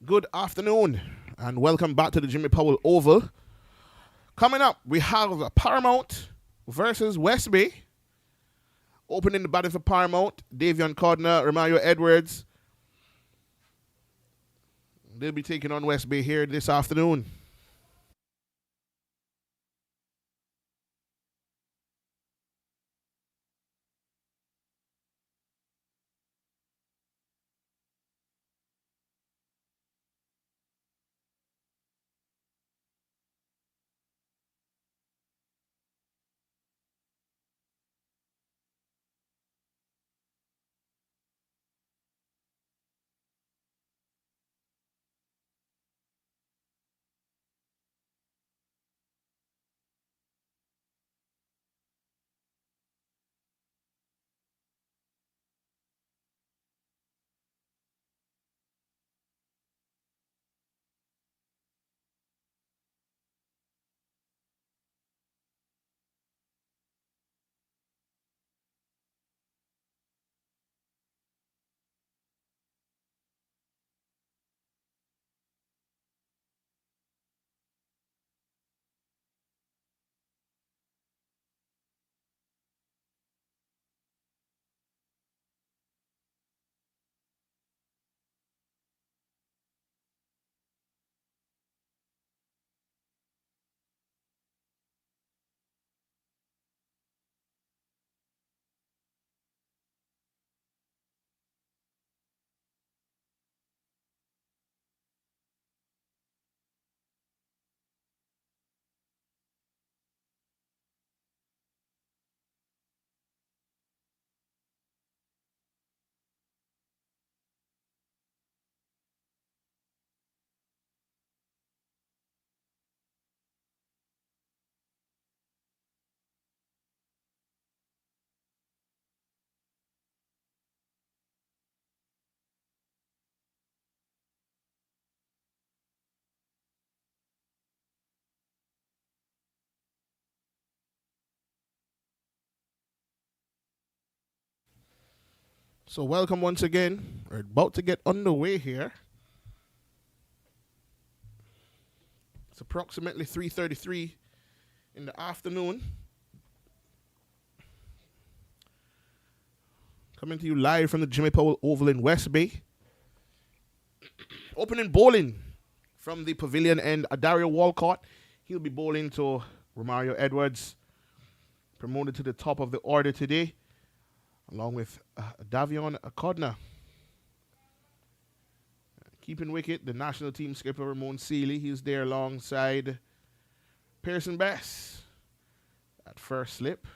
Good afternoon, and welcome back to the Jimmy Powell Oval. Coming up, we have Paramount versus West Bay. Opening the battle for Paramount, Davion Codner, Romario Edwards. They'll be taking on West Bay here this afternoon. So welcome once again. We're about to get underway here. It's approximately 3:33 in the afternoon. Coming to you live from the Jimmy Powell Oval in West Bay. Opening bowling from the pavilion end, Adario Walcott. He'll be bowling to Romario Edwards, promoted to the top of the order today, along with Davion Codner. Keeping wicket, the national team skipper Ramon Seeley. He's there alongside Pearson Bess at first slip.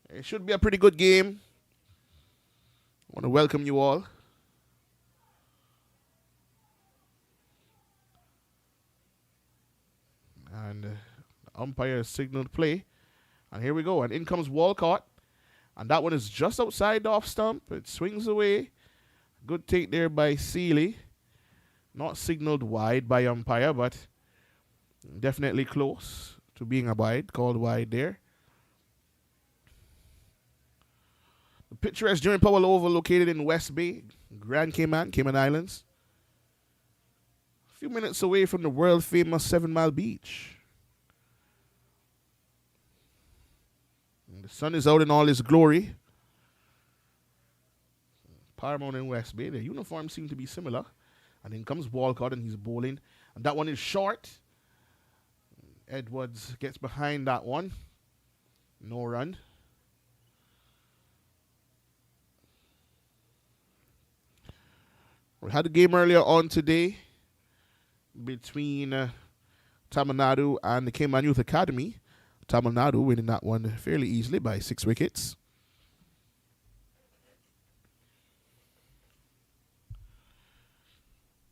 It should be a pretty good game. I want to welcome you all. And the umpire signaled play. And here we go. And in comes Walcott. And that one is just outside the off stump. It swings away. Good take there by Seeley. Not signaled wide by umpire, but definitely close to being a wide. Called wide there. The picturesque Jimmy Powell Oval located in West Bay, Grand Cayman, Cayman Islands. A few minutes away from the world famous 7 Mile Beach. And the sun is out in all its glory. Paramount and West Bay, their uniforms seem to be similar. And in comes Walcott and he's bowling. And that one is short. Edwards gets behind that one. No run. We had a game earlier on today between Tamil Nadu and the Cayman Youth Academy. Tamil Nadu winning that one fairly easily by 6 wickets.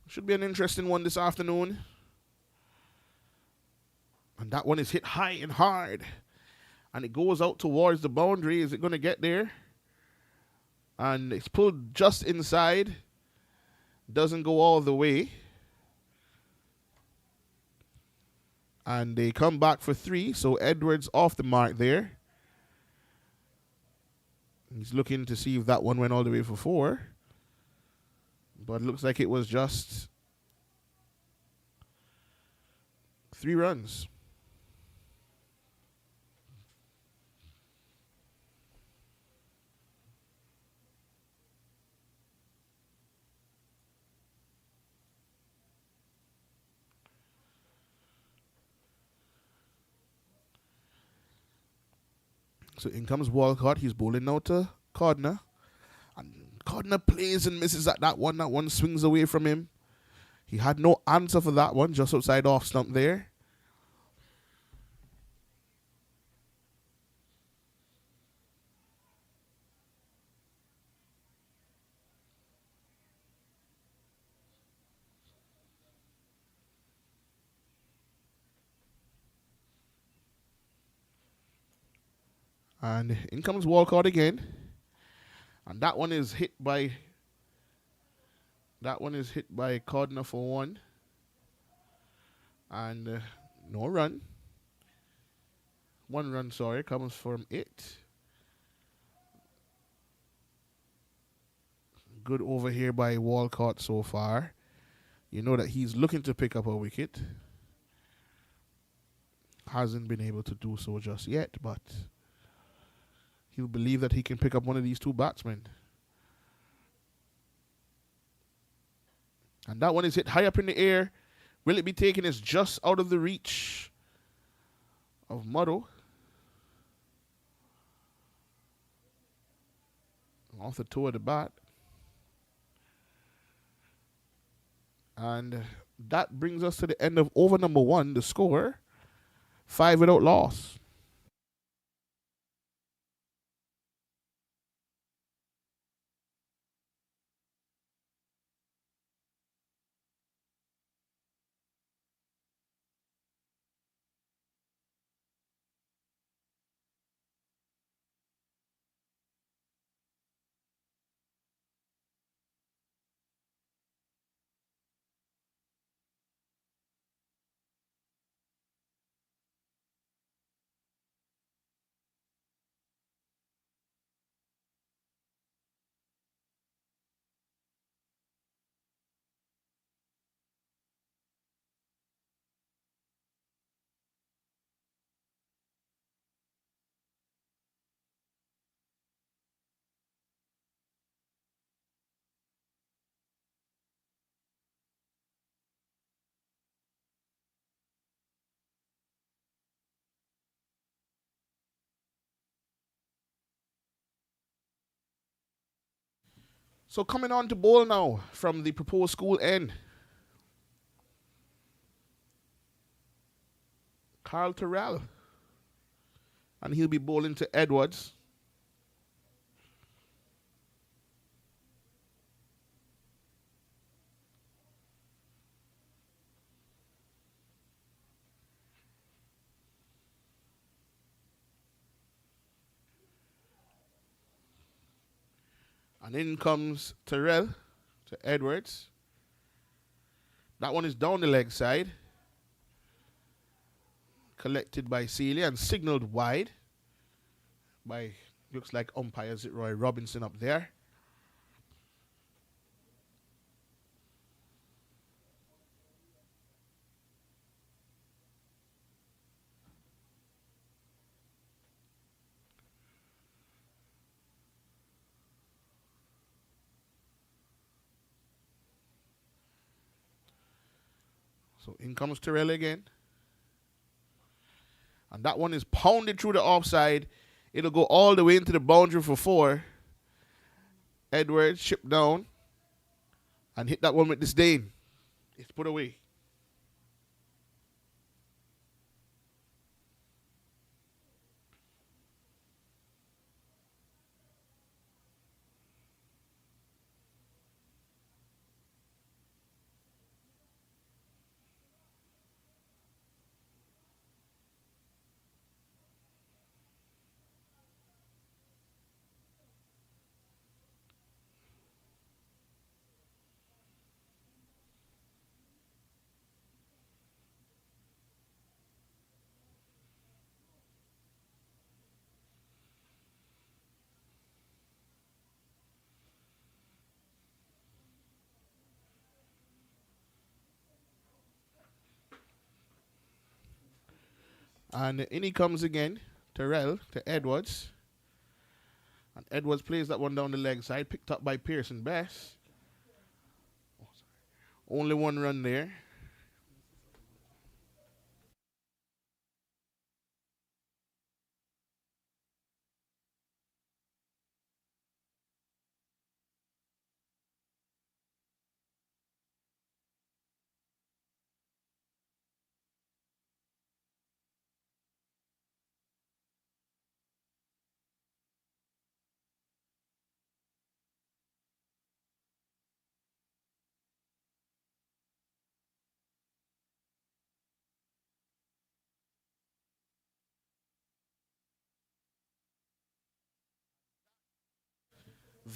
Should be an interesting one this afternoon. And that one is hit high and hard. And it goes out towards the boundary. Is it going to get there? And it's pulled just inside. Doesn't go all the way. And they come back for 3. So Edwards off the mark there. He's looking to see if that one went all the way for 4. But it looks like it was just 3 runs. So in comes Walcott. He's bowling now to Cordner. And Cordner plays and misses at that one. That one swings away from him. He had no answer for that one, just outside off stump there. And in comes Walcott again. And that one is hit by Cordner for one. And no run. 1 run, sorry, comes from it. Good over here by Walcott so far. You know that he's looking to pick up a wicket. Hasn't been able to do so just yet, but he'll believe that he can pick up one of these two batsmen. And that one is hit high up in the air. Will it be taken? It's just out of the reach of Murrow. Off the toe of the bat. And that brings us to the end of over number 1. The score, 5 without loss. So coming on to bowl now from the proposed school end. Carl Terrell. And he'll be bowling to Edwards. And in comes Terrell to Edwards. That one is down the leg side. Collected by Seeley and signaled wide by, looks like umpire Roy Robinson up there. So in comes Terrell again. And that one is pounded through the offside. It'll go all the way into the boundary for 4. Edwards chipped down and hit that one with disdain. It's put away. And in he comes again. Terrell to Edwards. And Edwards plays that one down the leg side, picked up by Pearson Best. Only one run there.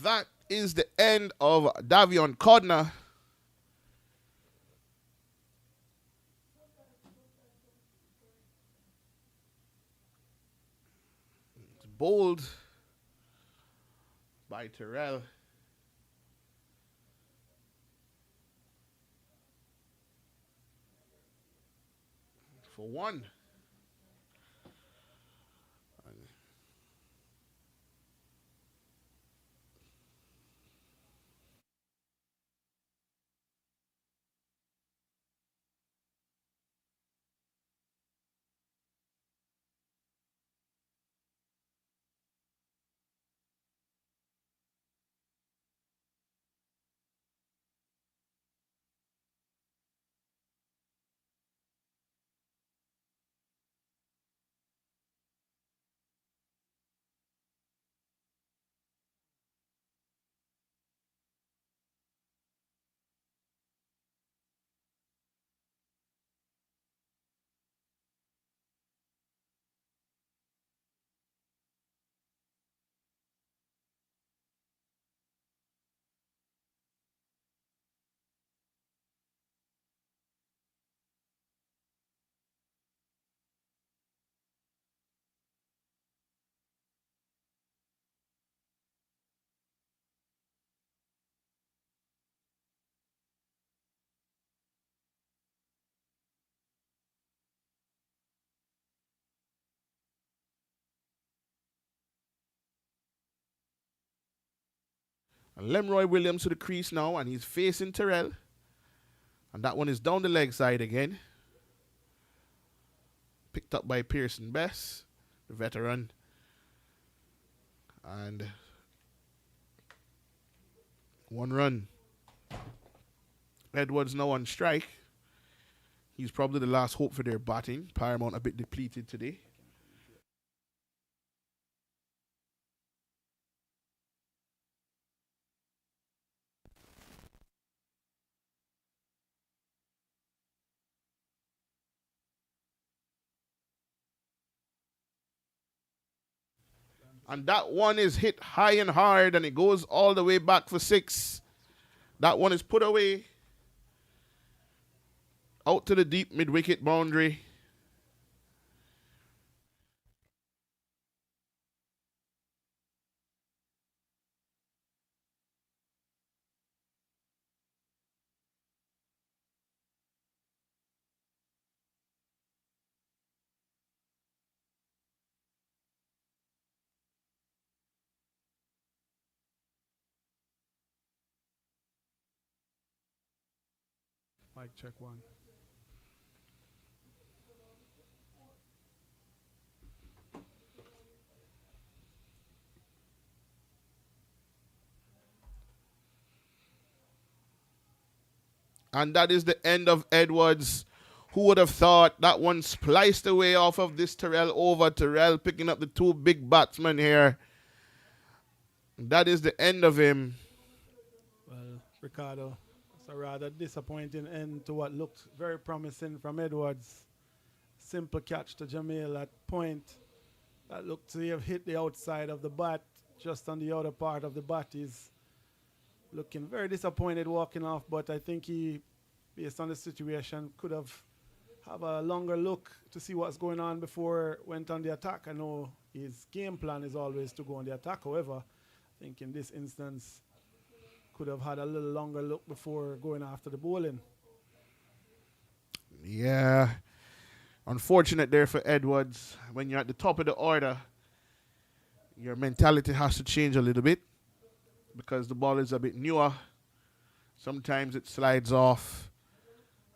That is the end of Davion Codner. It's bowled by Terrell. For one. And Lemroy Williams to the crease now, and he's facing Terrell. And that one is down the leg side again. Picked up by Pearson Best, the veteran. And one run. Edwards now on strike. He's probably the last hope for their batting. Paramount a bit depleted today. And that one is hit high and hard, and it goes all the way back for 6. That one is put away. Out to the deep mid-wicket boundary. Mic check one. And that is the end of Edwards. Who would have thought that one spliced away off of this Terrell over. Terrell picking up the 2 big batsmen here. That is the end of him. Well, Ricardo, it's a rather disappointing end to what looked very promising from Edwards. Simple catch to Jamil at point. That looked to have hit the outside of the bat, just on the outer part of the bat. He's looking very disappointed walking off, but I think he, based on the situation, could have a longer look to see what's going on before went on the attack. I know his game plan is always to go on the attack. However, I think in this instance, could have had a little longer look before going after the bowling. Yeah. Unfortunate there for Edwards. When you're at the top of the order, your mentality has to change a little bit because the ball is a bit newer. Sometimes it slides off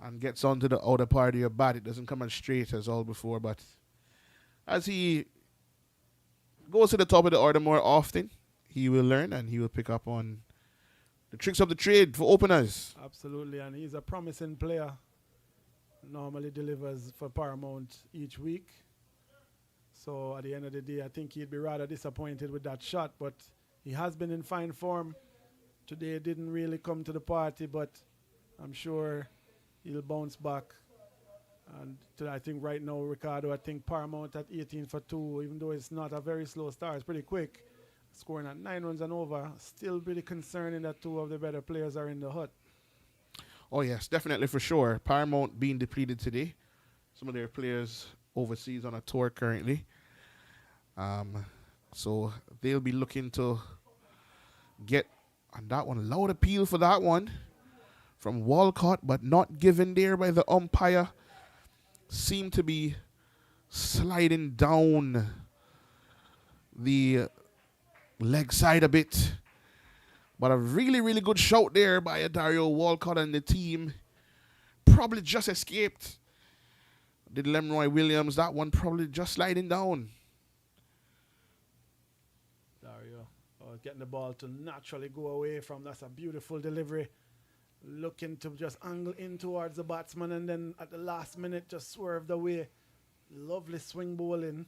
and gets onto the outer part of your bat. It doesn't come as straight as all before, but as he goes to the top of the order more often, he will learn and he will pick up on the tricks of the trade for openers. Absolutely, and he's a promising player. Normally delivers for Paramount each week. So at the end of the day, I think he'd be rather disappointed with that shot, but he has been in fine form. Today didn't really come to the party, but I'm sure he'll bounce back. And I think right now, Ricardo, I think Paramount at 18 for 2, even though it's not a very slow start, it's pretty quick. Scoring at 9 runs and over, still pretty concerning that two of the better players are in the hut. Oh, yes, definitely for sure. Paramount being depleted today. Some of their players overseas on a tour currently. So they'll be looking to get on that one. Loud appeal for that one from Walcott, but not given there by the umpire. Seemed to be sliding down the leg side a bit. But a really, really good shout there by Dario Walcott and the team. Probably just escaped. Did Lemroy Williams, that one probably just sliding down. Dario getting the ball to naturally go away from. That's a beautiful delivery. Looking to just angle in towards the batsman and then at the last minute just swerved away. Lovely swing bowling.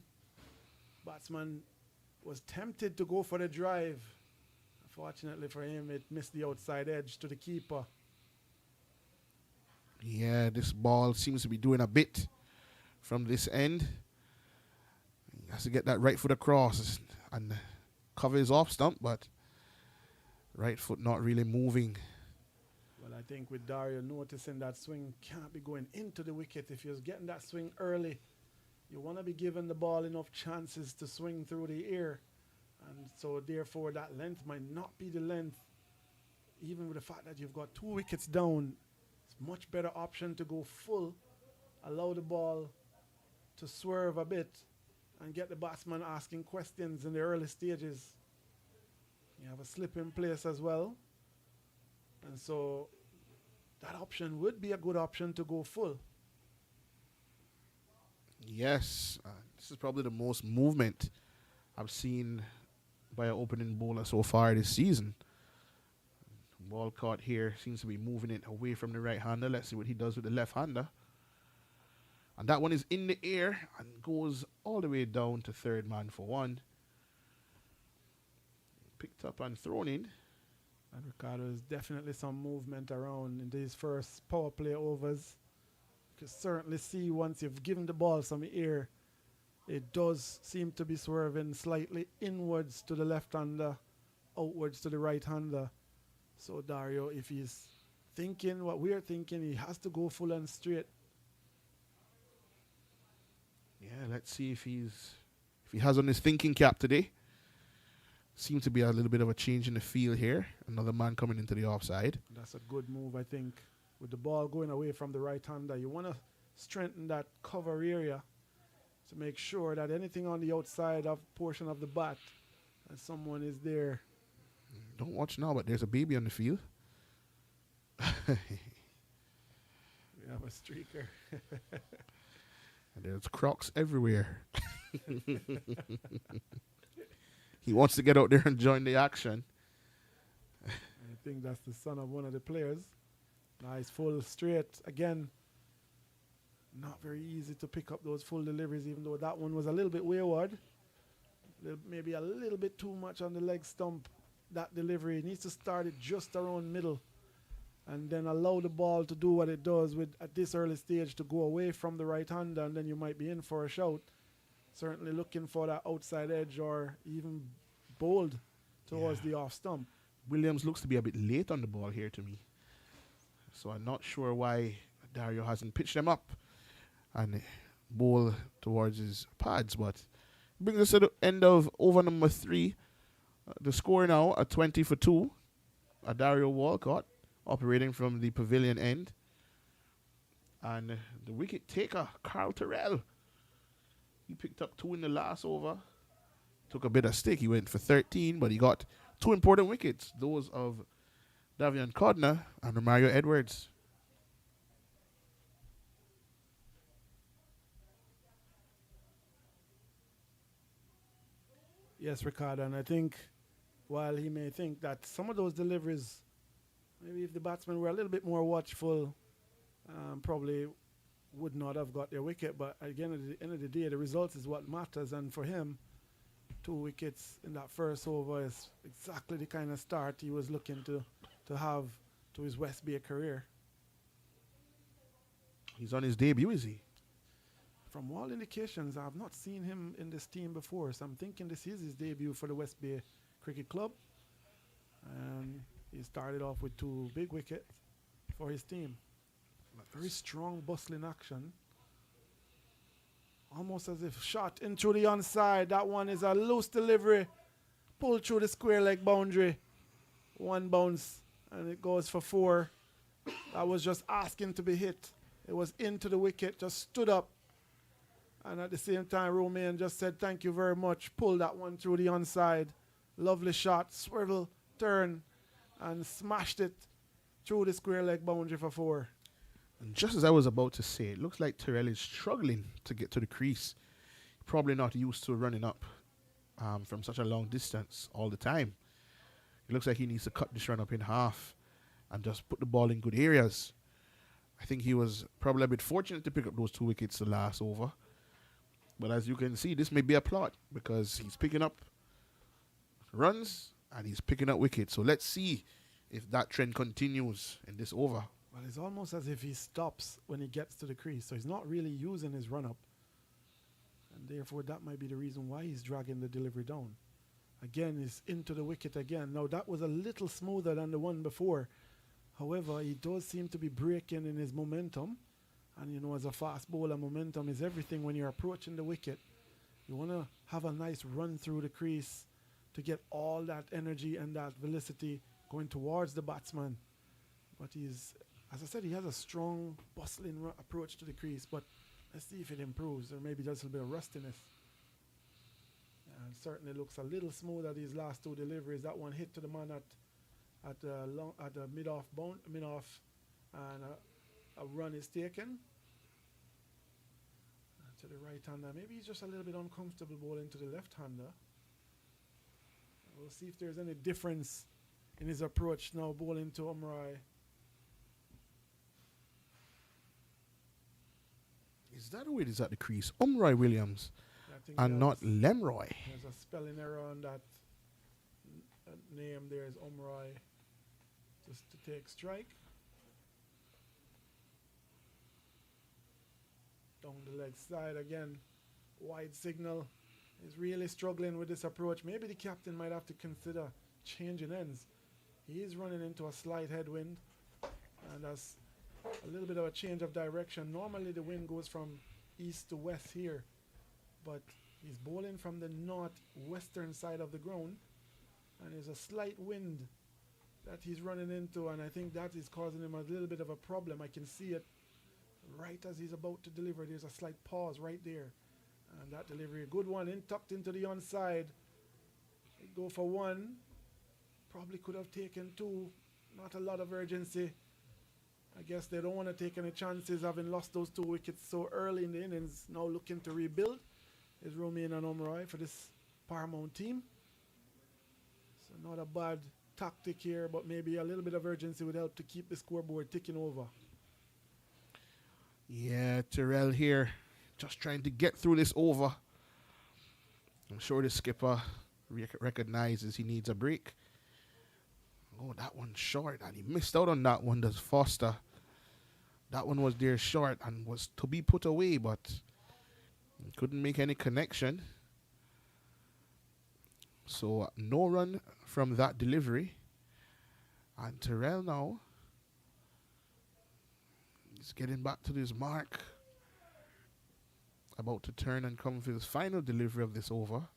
Batsman was tempted to go for the drive. Fortunately for him, it missed the outside edge to the keeper. Yeah, this ball seems to be doing a bit from this end. He has to get that right foot across and cover his off stump, but right foot not really moving. Well, I think with Dario noticing that swing can't be going into the wicket. If you're getting that swing early, you want to be giving the ball enough chances to swing through the air. And so, therefore, that length might not be the length. Even with the fact that you've got 2 wickets down, it's a much better option to go full, allow the ball to swerve a bit, and get the batsman asking questions in the early stages. You have a slip in place as well. And so, that option would be a good option to go full. Yes, this is probably the most movement I've seen by an opening bowler so far this season. Walcott here seems to be moving it away from the right-hander. Let's see what he does with the left-hander. And that one is in the air and goes all the way down to third man for 1. Picked up and thrown in. And Ricardo is definitely some movement around in these first power play overs. You can certainly see once you've given the ball some air, it does seem to be swerving slightly inwards to the left-hander, outwards to the right-hander. So Dario, if he's thinking what we're thinking, he has to go full and straight. Yeah, let's see if he has on his thinking cap today. Seems to be a little bit of a change in the field here. Another man coming into the offside. That's a good move, I think. With the ball going away from the right-hander, you want to strengthen that cover area to make sure that anything on the outside of portion of the bat, that someone is there. Don't watch now, but there's a baby on the field. We have a streaker. And there's crocs everywhere. He wants to get out there and join the action. I think that's the son of one of the players. Nice full straight. Again, not very easy to pick up those full deliveries, even though that one was a little bit wayward. Maybe a little bit too much on the leg stump. That delivery needs to start it just around middle and then allow the ball to do what it does with at this early stage to go away from the right-hander, and then you might be in for a shout. Certainly looking for that outside edge or even bowled towards the off stump. Williams looks to be a bit late on the ball here to me. So I'm not sure why Dario hasn't pitched them up and bowl towards his pads, but brings us to the end of over number 3. The score now at 20 for 2. Dario Walcott operating from the pavilion end. And the wicket taker, Carl Terrell, he picked up 2 in the last over. Took a bit of stick. He went for 13, but he got 2 important wickets, those of Davian Codner and Mario Edwards. Yes, Ricardo, and I think while he may think that some of those deliveries, maybe if the batsmen were a little bit more watchful, probably would not have got their wicket. But again, at the end of the day, the result is what matters. And for him, 2 wickets in that first over is exactly the kind of start he was looking to have to his West Bay career. He's on his debut, is he? From all indications, I've not seen him in this team before, so I'm thinking this is his debut for the West Bay Cricket Club. And he started off with 2 big wickets for his team. Very strong, bustling action. Almost as if shot into the onside. That one is a loose delivery. Pulled through the square leg boundary. 1 bounce, and it goes for 4. That was just asking to be hit. It was into the wicket, just stood up. And at the same time, Romain just said, thank you very much. Pulled that one through the onside. Lovely shot, swivel, turn, and smashed it through the square leg boundary for 4. And just as I was about to say, it looks like Terrell is struggling to get to the crease. Probably not used to running up from such a long distance all the time. It looks like he needs to cut this run up in half and just put the ball in good areas. I think he was probably a bit fortunate to pick up those 2 wickets the last over. But as you can see, this may be a plot because he's picking up runs and he's picking up wickets. So let's see if that trend continues in this over. Well, it's almost as if he stops when he gets to the crease. So he's not really using his run-up. And therefore, that might be the reason why he's dragging the delivery down. Again, he's into the wicket again. Now, that was a little smoother than the one before. However, he does seem to be breaking in his momentum. And, you know, as a fast bowler, momentum is everything when you're approaching the wicket. You want to have a nice run through the crease to get all that energy and that velocity going towards the batsman. But he's, as I said, he has a strong, bustling approach to the crease. But let's see if it improves, or maybe just a bit of rustiness. And certainly looks a little smoother these last 2 deliveries. That one hit to the man at the mid-off, and a run is taken. To the right-hander. Maybe he's just a little bit uncomfortable bowling to the left-hander. We'll see if there's any difference in his approach now bowling to Umrai. Is that who it is at the crease? Umrai Williams and not Lemroy. There's a spelling error on that name. There's Umrai just to take strike. Down the leg side again. Wide signal. He's really struggling with this approach. Maybe the captain might have to consider changing ends. He is running into a slight headwind, and that's a little bit of a change of direction. Normally the wind goes from east to west here, but he's bowling from the northwestern side of the ground, and there's a slight wind that he's running into, and I think that is causing him a little bit of a problem. I can see it right as he's about to deliver. There's a slight pause right there, and that delivery, a good one, tucked into the onside. He'd go for 1, probably could have taken 2. Not a lot of urgency. I guess they don't want to take any chances having lost those 2 wickets so early in the innings. Now looking to rebuild is Romain and Umrai for this Paramount team. So not a bad tactic here, but maybe a little bit of urgency would help to keep the scoreboard ticking over. Yeah, Terrell here, just trying to get through this over. I'm sure the skipper recognizes he needs a break. Oh, that one short, and he missed out on that one. Does Foster. That one was there short and was to be put away, but he couldn't make any connection. So no run from that delivery. And Terrell now, he's getting back to this mark. About to turn and come for his final delivery of this over.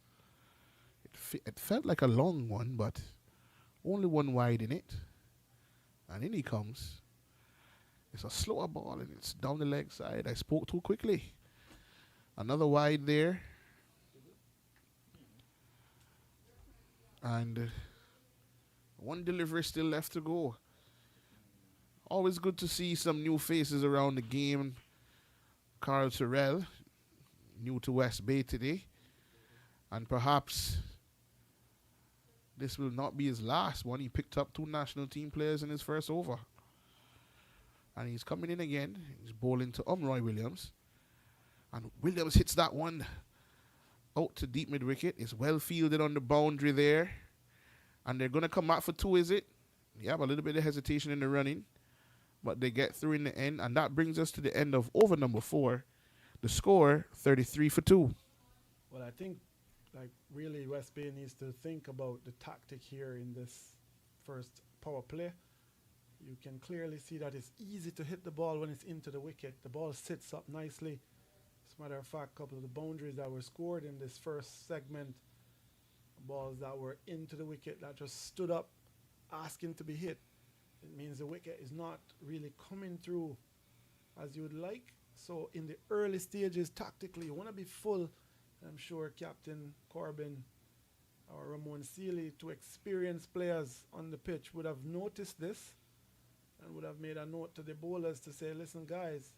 It felt like a long one, but only 1 wide in it. And in he comes. It's a slower ball and it's down the leg side. I spoke too quickly. Another wide there. And one delivery still left to go. Always good to see some new faces around the game. Carl Terrell, new to West Bay today. And perhaps this will not be his last one. He picked up 2 national team players in his first over. And he's coming in again. He's bowling to Roy Williams. And Williams hits that one out to deep mid wicket. It's well fielded on the boundary there. And they're going to come back for 2, is it? Yeah, a little bit of hesitation in the running. But they get through in the end. And that brings us to the end of over number 4. The score, 33 for 2. Well, I think, really West Bay needs to think about the tactic here in this first power play. You can clearly see that it's easy to hit the ball when it's into the wicket. The ball sits up nicely. As a matter of fact, a couple of the boundaries that were scored in this first segment, balls that were into the wicket that just stood up asking to be hit. It means the wicket is not really coming through as you would like. So in the early stages, tactically, you want to be full. I'm sure Captain Corbin or Ramon Sealy, 2 experienced players on the pitch, would have noticed this and would have made a note to the bowlers to say, listen, guys,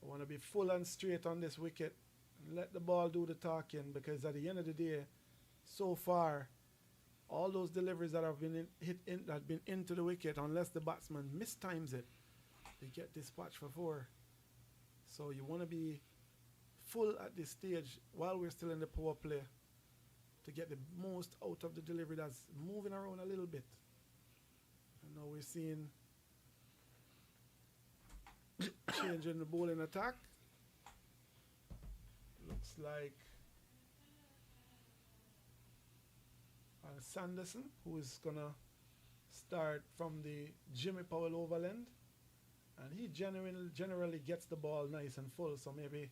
I want to be full and straight on this wicket and let the ball do the talking, because at the end of the day, so far, all those deliveries that have been into the wicket, unless the batsman mistimes it, they get dispatched for 4. So you want to be full at this stage while we're still in the power play to get the most out of the delivery that's moving around a little bit. And now we're seeing change in the bowling attack. Looks like Sanderson, who is going to start from the Jimmy Powell overland. And he generally gets the ball nice and full, so maybe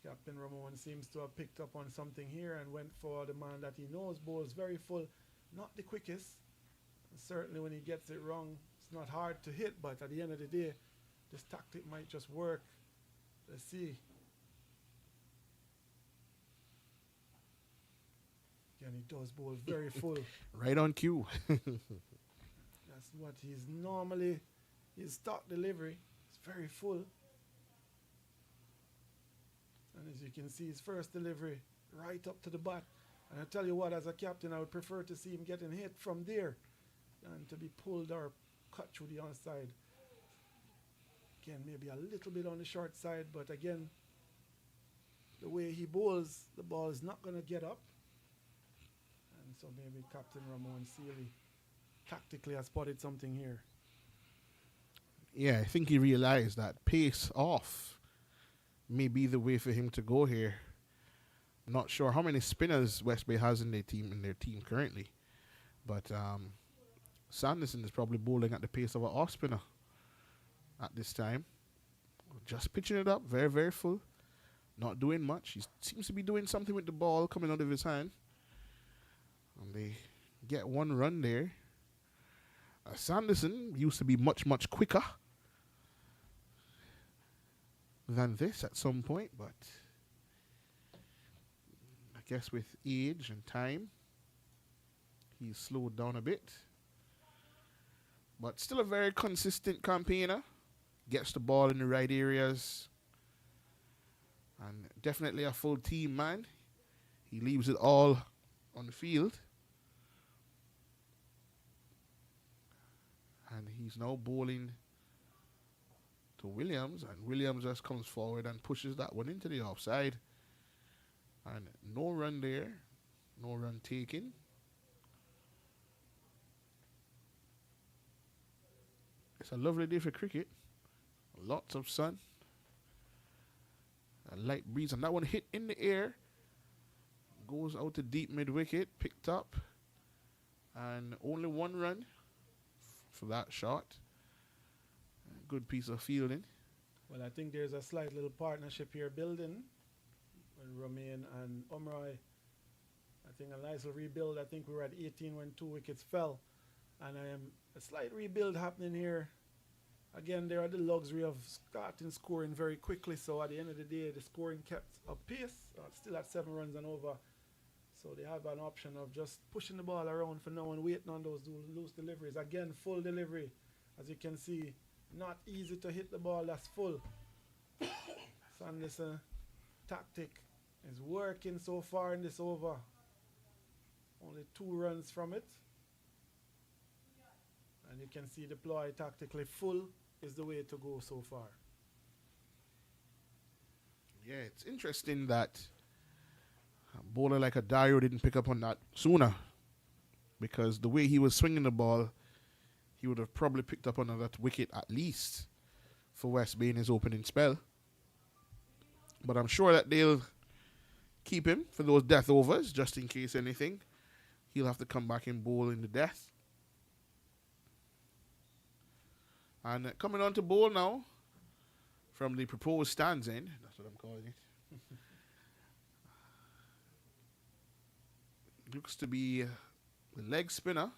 Captain Ramon seems to have picked up on something here and went for the man that he knows bowls very full. Not the quickest. And certainly when he gets it wrong, it's not hard to hit, but at the end of the day, this tactic might just work. Let's see. And he does bowl very full. Right on cue. That's what he's normally, his stock delivery is very full. And as you can see, his first delivery right up to the bat. And I tell you what, as a captain, I would prefer to see him getting hit from there than to be pulled or cut through the onside. Again, maybe a little bit on the short side, but again, the way he bowls, the ball is not going to get up. And so maybe Captain Ramon Sealy tactically has spotted something here. Yeah, I think he realized that pace off may be the way for him to go here. I'm not sure how many spinners West Bay has in their team currently, but Sanderson is probably bowling at the pace of an off spinner at this time. Just pitching it up, very, very full. Not doing much. He seems to be doing something with the ball coming out of his hand. And they get 1 run there. Sanderson used to be much, much quicker than this at some point, but I guess with age and time, he's slowed down a bit. But still a very consistent campaigner. Gets the ball in the right areas. And definitely a full team man. He leaves it all on the field. And he's now bowling to Williams, and Williams just comes forward and pushes that one into the offside. And no run there, no run taken. It's a lovely day for cricket. Lots of sun, a light breeze, and that one hit in the air, goes out to deep mid wicket, picked up, and only 1 run for that shot. Good piece of fielding. Well, I think there's a slight little partnership here building with Romain and Omroy. I think a nice little rebuild. I think we were at 18 when 2 wickets fell. And a slight rebuild happening here Again, there are the luxury of starting scoring very quickly. So at the end of the day, the scoring kept up pace, still at 7 runs and over. So they have an option of just pushing the ball around for now and waiting on those loose deliveries. Again, full delivery. As you can see, not easy to hit the ball that's full. Sanderson tactic is working so far in this over. Only 2 runs from it. And you can see deploy tactically full is the way to go so far. Yeah, it's interesting that a bowler like a Dario didn't pick up on that sooner, because the way he was swinging the ball, he would have probably picked up on that wicket at least for West Bay in his opening spell. But I'm sure that they'll keep him for those death overs, just in case anything. He'll have to come back and bowl in the death. And coming on to bowl now, from the proposed stands end, that's what I'm calling it. Looks to be the leg spinner.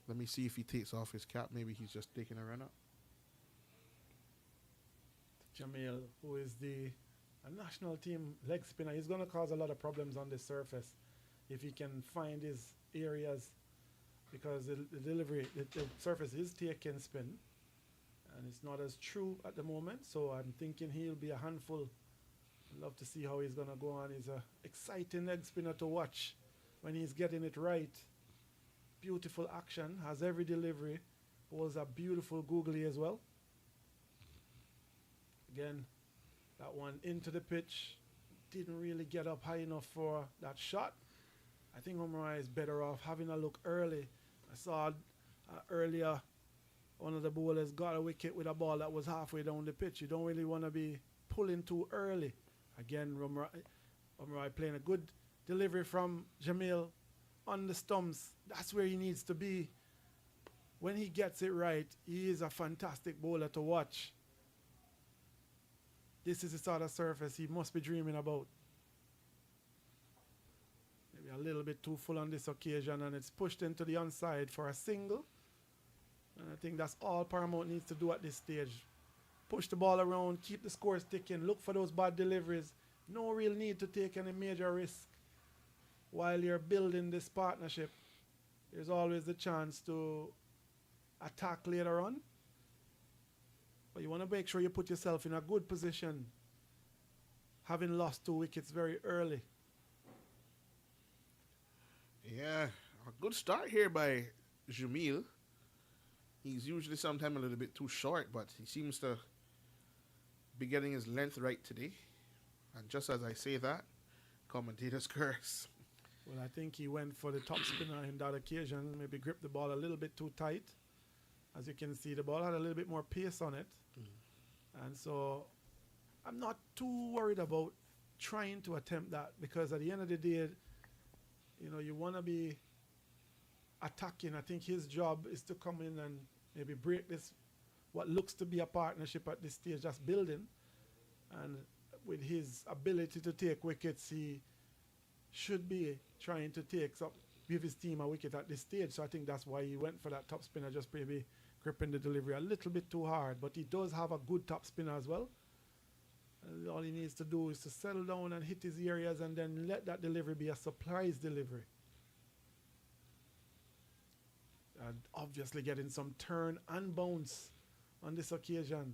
Let me see if he takes off his cap. Maybe he's just taking a run up. Jamil, who is a national team leg spinner, he's going to cause a lot of problems on this surface if he can find his areas, because the delivery, the surface is taking spin, and it's not as true at the moment. So I'm thinking he'll be a handful. I'd love to see how he's going to go on. He's an exciting leg spinner to watch when he's getting it right. Beautiful action, has every delivery, was a beautiful googly as well. Again, that one into the pitch, didn't really get up high enough for that shot. I think Omrai is better off having a look early. I saw earlier one of the bowlers got a wicket with a ball that was halfway down the pitch. You don't really want to be pulling too early. Again, Omrai playing a good delivery from Jamil on the stumps. That's where he needs to be. When he gets it right, he is a fantastic bowler to watch. This is the sort of surface he must be dreaming about. Maybe a little bit too full on this occasion, and it's pushed into the onside for a single. And I think that's all Paramount needs to do at this stage. Push the ball around, keep the scores ticking, look for those bad deliveries. No real need to take any major risk while you're building this partnership. There's always the chance to attack later on. But you want to make sure you put yourself in a good position, having lost 2 wickets very early. Yeah, a good start here by Jamil. He's usually sometimes a little bit too short, but he seems to be getting his length right today. And just as I say that, commentators curse. Well, I think he went for the top spinner in that occasion, maybe gripped the ball a little bit too tight. As you can see, the ball had a little bit more pace on it. And so I'm not too worried about trying to attempt that, because at the end of the day, you know, you want to be attacking. I think his job is to come in and maybe break this, what looks to be a partnership at this stage, just building. And with his ability to take wickets, he should be trying to give his team a wicket at this stage. So I think that's why he went for that top spinner, just maybe gripping the delivery a little bit too hard. But he does have a good top spinner as well. And all he needs to do is to settle down and hit his areas, and then let that delivery be a surprise delivery. And obviously getting some turn and bounce on this occasion.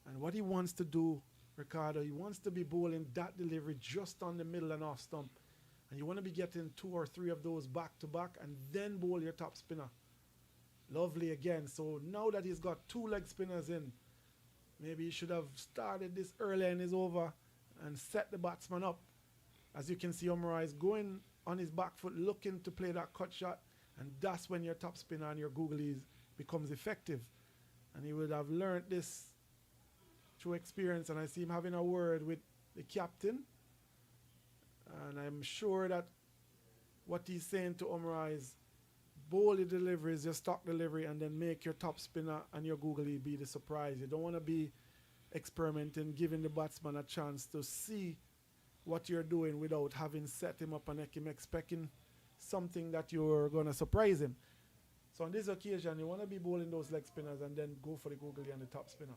And what he wants to do, Ricardo, he wants to be bowling that delivery just on the middle and off stump. And you want to be getting 2 or 3 of those back to back, and then bowl your top spinner. Lovely again. So now that he's got 2 leg spinners in, maybe he should have started this earlier in his over and set the batsman up. As you can see, Omrai is going on his back foot, looking to play that cut shot, and that's when your top spinner and your googlies becomes effective. And he would have learned this through experience, and I see him having a word with the captain. And I'm sure that what he's saying to Omrai is, bowl your deliveries, your stock delivery, and then make your top spinner and your googly be the surprise. You don't want to be experimenting, giving the batsman a chance to see what you're doing without having set him up and him expecting something that you're going to surprise him. So on this occasion, you want to be bowling those leg spinners and then go for the googly and the top spinner.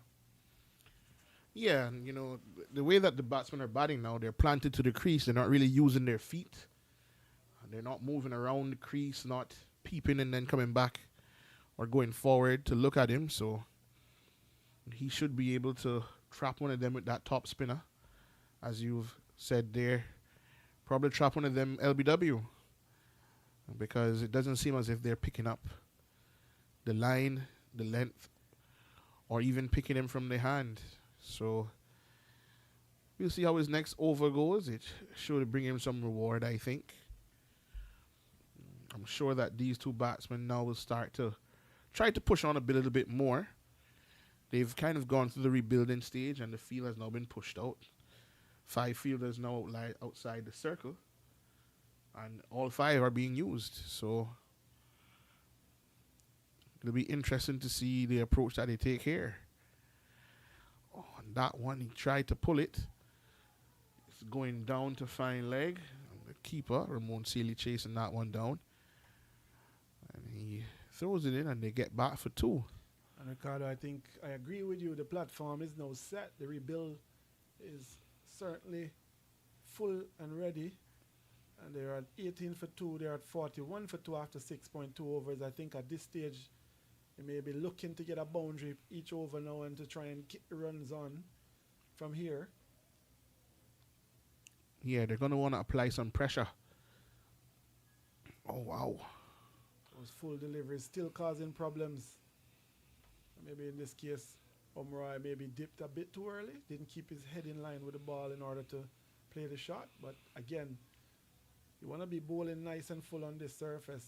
Yeah, and the way that the batsmen are batting now, they're planted to the crease. They're not really using their feet. They're not moving around the crease, not peeping and then coming back or going forward to look at him. So he should be able to trap one of them with that top spinner, as you've said there. Probably trap one of them LBW, because it doesn't seem as if they're picking up the line, the length, or even picking him from the hand. So we'll see how his next over goes. It should bring him some reward, I think. I'm sure that these two batsmen now will start to try to push on a little bit more. They've kind of gone through the rebuilding stage, and the field has now been pushed out. 5 fielders now outside the circle, and all 5 are being used. So it'll be interesting to see the approach that they take here. Oh, and that one, he tried to pull it. It's going down to fine leg. And the keeper, Ramon Sealy, chasing that one down. And he throws it in, and they get back for 2. And Ricardo, I think I agree with you. The platform is now set. The rebuild is certainly full and ready. And they're at 18 for 2. They're at 41 for 2 after 6.2 overs. I think at this stage, they may be looking to get a boundary each over now and to try and keep the runs on from here. Yeah, they're going to want to apply some pressure. Oh, wow. Those full deliveries still causing problems. Maybe in this case, Omrai maybe dipped a bit too early. Didn't keep his head in line with the ball in order to play the shot. But again, you want to be bowling nice and full on this surface.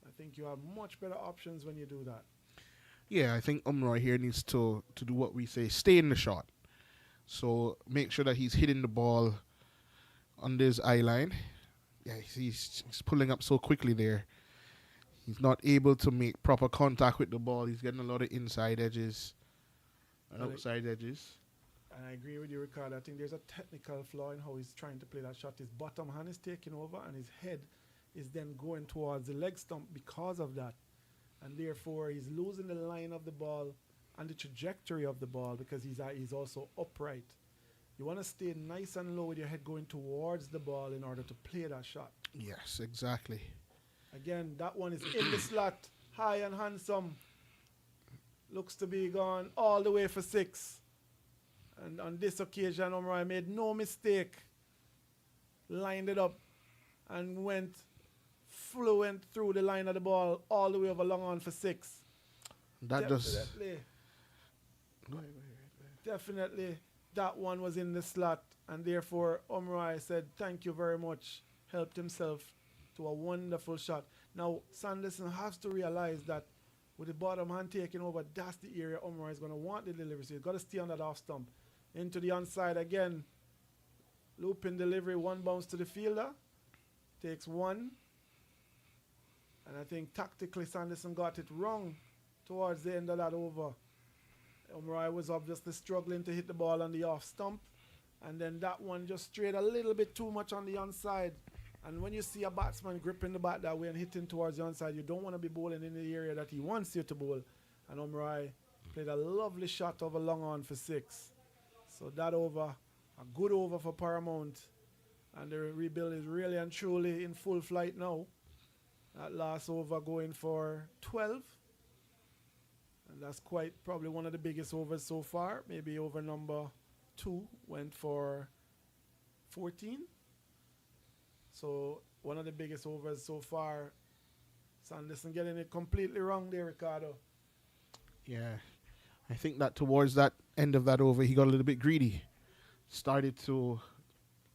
I think you have much better options when you do that. Yeah, I think Umroy here needs to do what we say, stay in the shot. So make sure that he's hitting the ball under his eye line. Yeah, he's pulling up so quickly there. He's not able to make proper contact with the ball. He's getting a lot of inside edges and outside edges. And I agree with you, Ricardo. I think there's a technical flaw in how he's trying to play that shot. His bottom hand is taking over, and his head is then going towards the leg stump because of that. And therefore, he's losing the line of the ball and the trajectory of the ball because he's also upright. You want to stay nice and low with your head going towards the ball in order to play that shot. Yes, exactly. Again, that one is in the slot, high and handsome. Looks to be gone all the way for 6. And on this occasion, Omrai made no mistake. Lined it up and went fluent through the line of the ball all the way over long on for 6. That Definitely. Definitely, that one was in the slot. And therefore, Omrai said, thank you very much. Helped himself to a wonderful shot. Now, Sanderson has to realize that with the bottom hand taking over, that's the area Omrai is going to want the delivery. So he's got to stay on that off stump. Into the onside again. Looping delivery, 1 bounce to the fielder. Takes 1. And I think tactically Sanderson got it wrong towards the end of that over. Omrai was obviously struggling to hit the ball on the off stump. And then that one just strayed a little bit too much on the onside. And when you see a batsman gripping the bat that way and hitting towards the onside, you don't want to be bowling in the area that he wants you to bowl. And Omrai played a lovely shot over long on for 6. So that over, a good over for Paramount. And the rebuild is really and truly in full flight now. That last over going for 12. And that's quite probably one of the biggest overs so far. Maybe over number 2 went for 14. So one of the biggest overs so far. Sanderson getting it completely wrong there, Ricardo. Yeah. I think that towards that end of that over, he got a little bit greedy. Started to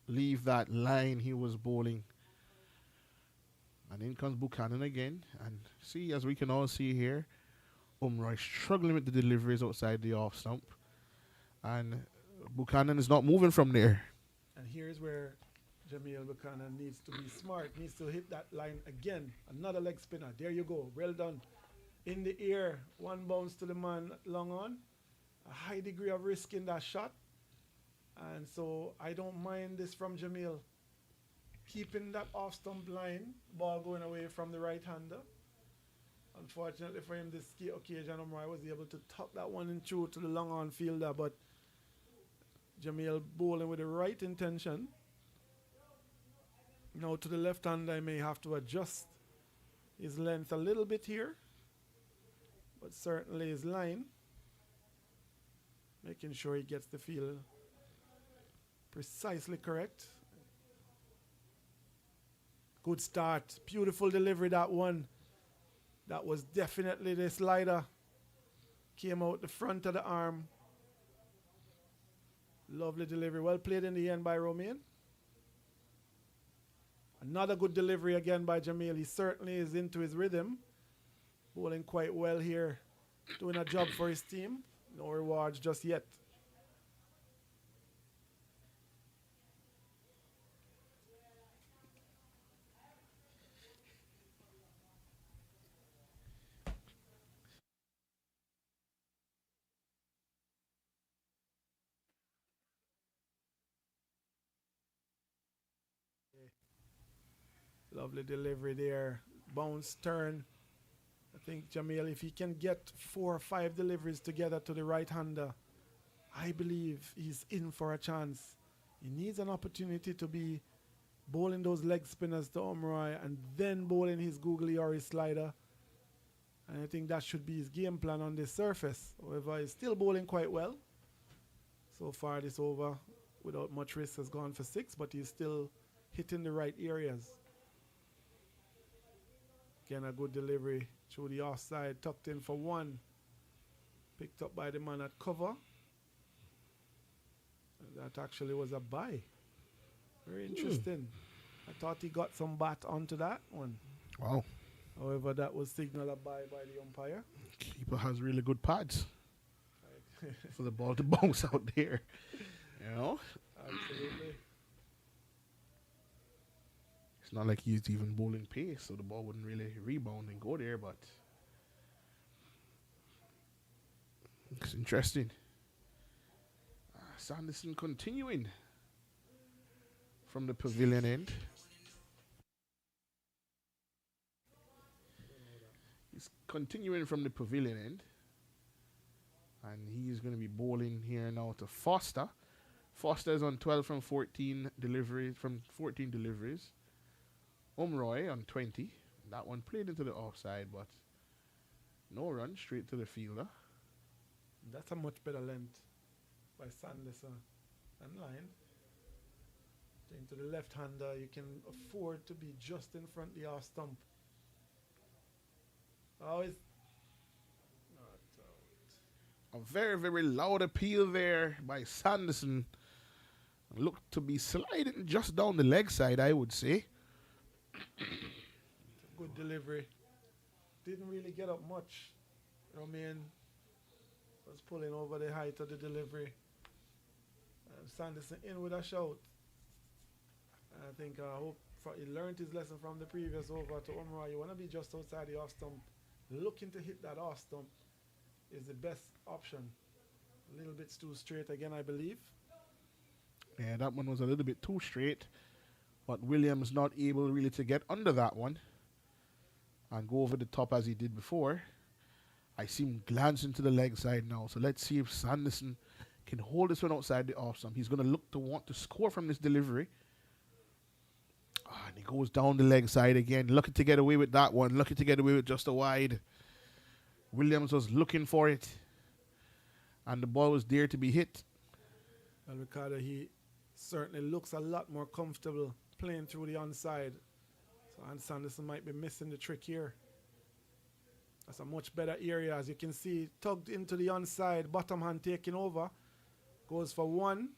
leave that line he was bowling. And in comes Buchanan again. And see, as we can all see here, Umroy struggling with the deliveries outside the off stump. And Buchanan is not moving from there. And here's where Jamil Buchanan needs to be smart, needs to hit that line again. Another leg spinner. There you go. Well done. In the air, 1 bounce to the man long on. A high degree of risk in that shot. And so I don't mind this from Jamil. Keeping that off stump line, ball going away from the right hander. Unfortunately for him, this occasion, Umar was able to tuck that one in through to the long on fielder, but Jamil bowling with the right intention. Now to the left hand, I may have to adjust his length a little bit here, but certainly his line, making sure he gets the field precisely correct. Good start. Beautiful delivery, that one. That was definitely the slider. Came out the front of the arm. Lovely delivery. Well played in the end by Romain. Another good delivery again by Jamil. He certainly is into his rhythm. Bowling quite well here. Doing a job for his team. No rewards just yet. Lovely delivery there. Bounce, turn. I think Jamil, if he can get 4 or 5 deliveries together to the right-hander, I believe he's in for a chance. He needs an opportunity to be bowling those leg spinners to Omroy and then bowling his googly or his slider. And I think that should be his game plan on this surface. However, he's still bowling quite well. So far this over, without much risk, has gone for 6, but he's still hitting the right areas. Again, a good delivery through the offside, tucked in for 1. Picked up by the man at cover. And that actually was a bye. Very interesting. I thought he got some bat onto that one. Wow. However, that was signaled a bye by the umpire. Keeper has really good pads for the ball to bounce out there. You know? Absolutely. It's not like he's even bowling pace, so the ball wouldn't really rebound and go there, but it's interesting. Sanderson continuing from the pavilion end. He's continuing from the pavilion end. And he's going to be bowling here now to Foster. Foster is on 12 from 14 deliveries. Umroy on 20. That one played into the offside, but no run, straight to the fielder. That's a much better length by Sanderson and line. Into the left-hander, you can afford to be just in front of the off stump. Always a very, very loud appeal there by Sanderson. Looked to be sliding just down the leg side, I would say. Good delivery. Didn't really get up much. Romain was pulling over the height of the delivery. Sanderson in with a shout. I think I hope he learned his lesson from the previous over to Umrah. You want to be just outside the off stump. Looking to hit that off stump is the best option. A little bit too straight again, I believe. Yeah, that one was a little bit too straight. But Williams not able really to get under that one and go over the top as he did before. I see him glancing to the leg side now. So let's see if Sanderson can hold this one outside the off stump. He's going to look to want to score from this delivery. And he goes down the leg side again. Looking to get away with that one. Looking to get away with just a wide. Williams was looking for it. And the ball was there to be hit. Well, Ricardo, he certainly looks a lot more comfortable playing through the onside. So Ann Sanderson might be missing the trick here. That's a much better area. As you can see, tugged into the onside. Bottom hand taking over. Goes for 1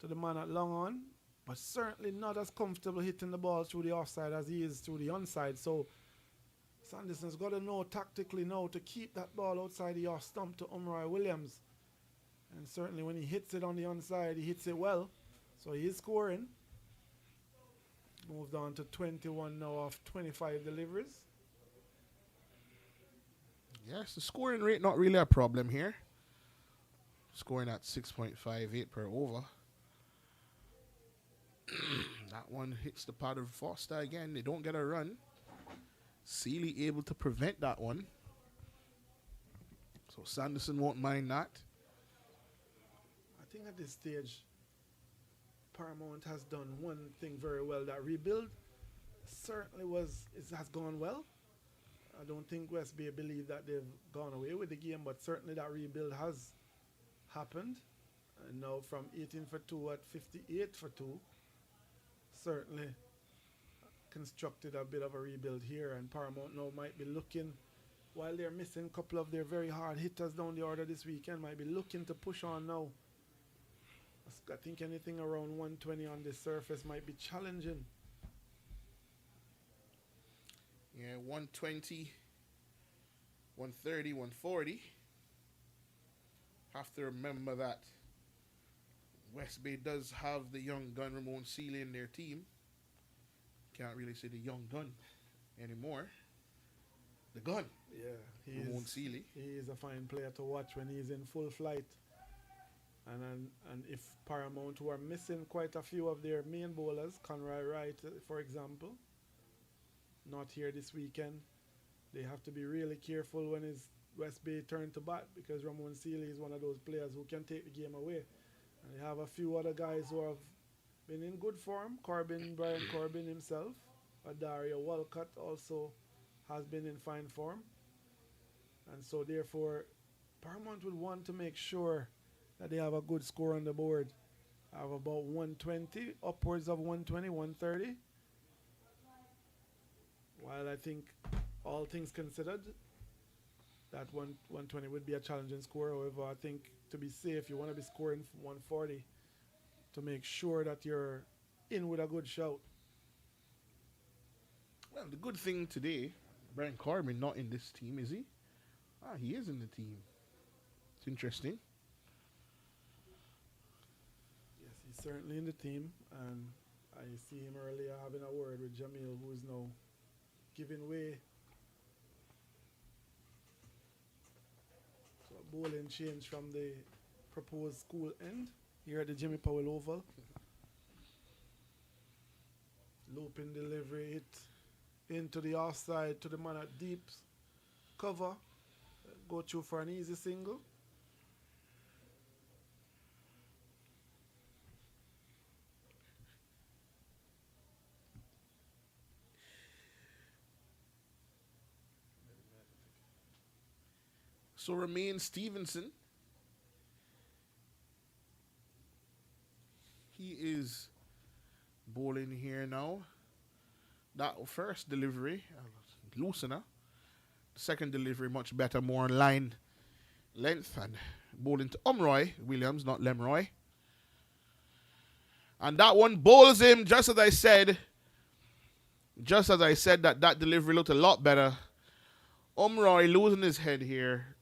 to the man at long on. But certainly not as comfortable hitting the ball through the offside as he is through the onside. So Sanderson's got to know tactically now to keep that ball outside the off stump to Umroy Williams. And certainly when he hits it on the onside, he hits it well. So he is scoring. Moved on to 21 now off 25 deliveries. Yes, the scoring rate not really a problem here. Scoring at 6.58 per over. That one hits the pad of Foster again. They don't get a run. Sealy able to prevent that one. So Sanderson won't mind that. I think at this stage, Paramount has done one thing very well. That rebuild certainly has gone well. I don't think West Bay believe that they've gone away with the game, but certainly that rebuild has happened. And now from 18 for 2 at 58 for 2, certainly constructed a bit of a rebuild here, and Paramount now might be looking, while they're missing a couple of their very hard hitters down the order this weekend, might be looking to push on now. I think anything around 120 on the surface might be challenging. Yeah, 120, 130, 140. Have to remember that West Bay does have the young gun Ramon Sealy in their team. Can't really say the young gun anymore. The gun. Yeah, Ramon Sealy. He is a fine player to watch when he's in full flight. And if Paramount, who are missing quite a few of their main bowlers, Conroy Wright, for example, not here this weekend, they have to be really careful when it's West Bay turn to bat, because Ramon Sealy is one of those players who can take the game away. And they have a few other guys who have been in good form. Brian Corbin himself, Dario Walcott also has been in fine form. And so therefore, Paramount would want to make sure that they have a good score on the board. Have about 120, upwards of 120, 130. While I think, all things considered, that 120 would be a challenging score. However, I think to be safe, you want to be scoring 140 to make sure that you're in with a good shout. Well, the good thing today, Brian Corbin not in this team, is he? He is in the team. It's interesting. Yes, he's certainly in the team, and I see him earlier having a word with Jamil, who is now giving way. So a bowling change from the proposed school end here at the Jimmy Powell Oval. Looping delivery hit into the offside to the man at deep cover. Go through for an easy single. So remains Stevenson. He is bowling here now. That first delivery, loosener. Second delivery, much better, more in line length, and bowling to Umroy Williams, not Lemroy. And that one bowls him, just as I said. Just as I said that delivery looked a lot better. Umroy losing his head here.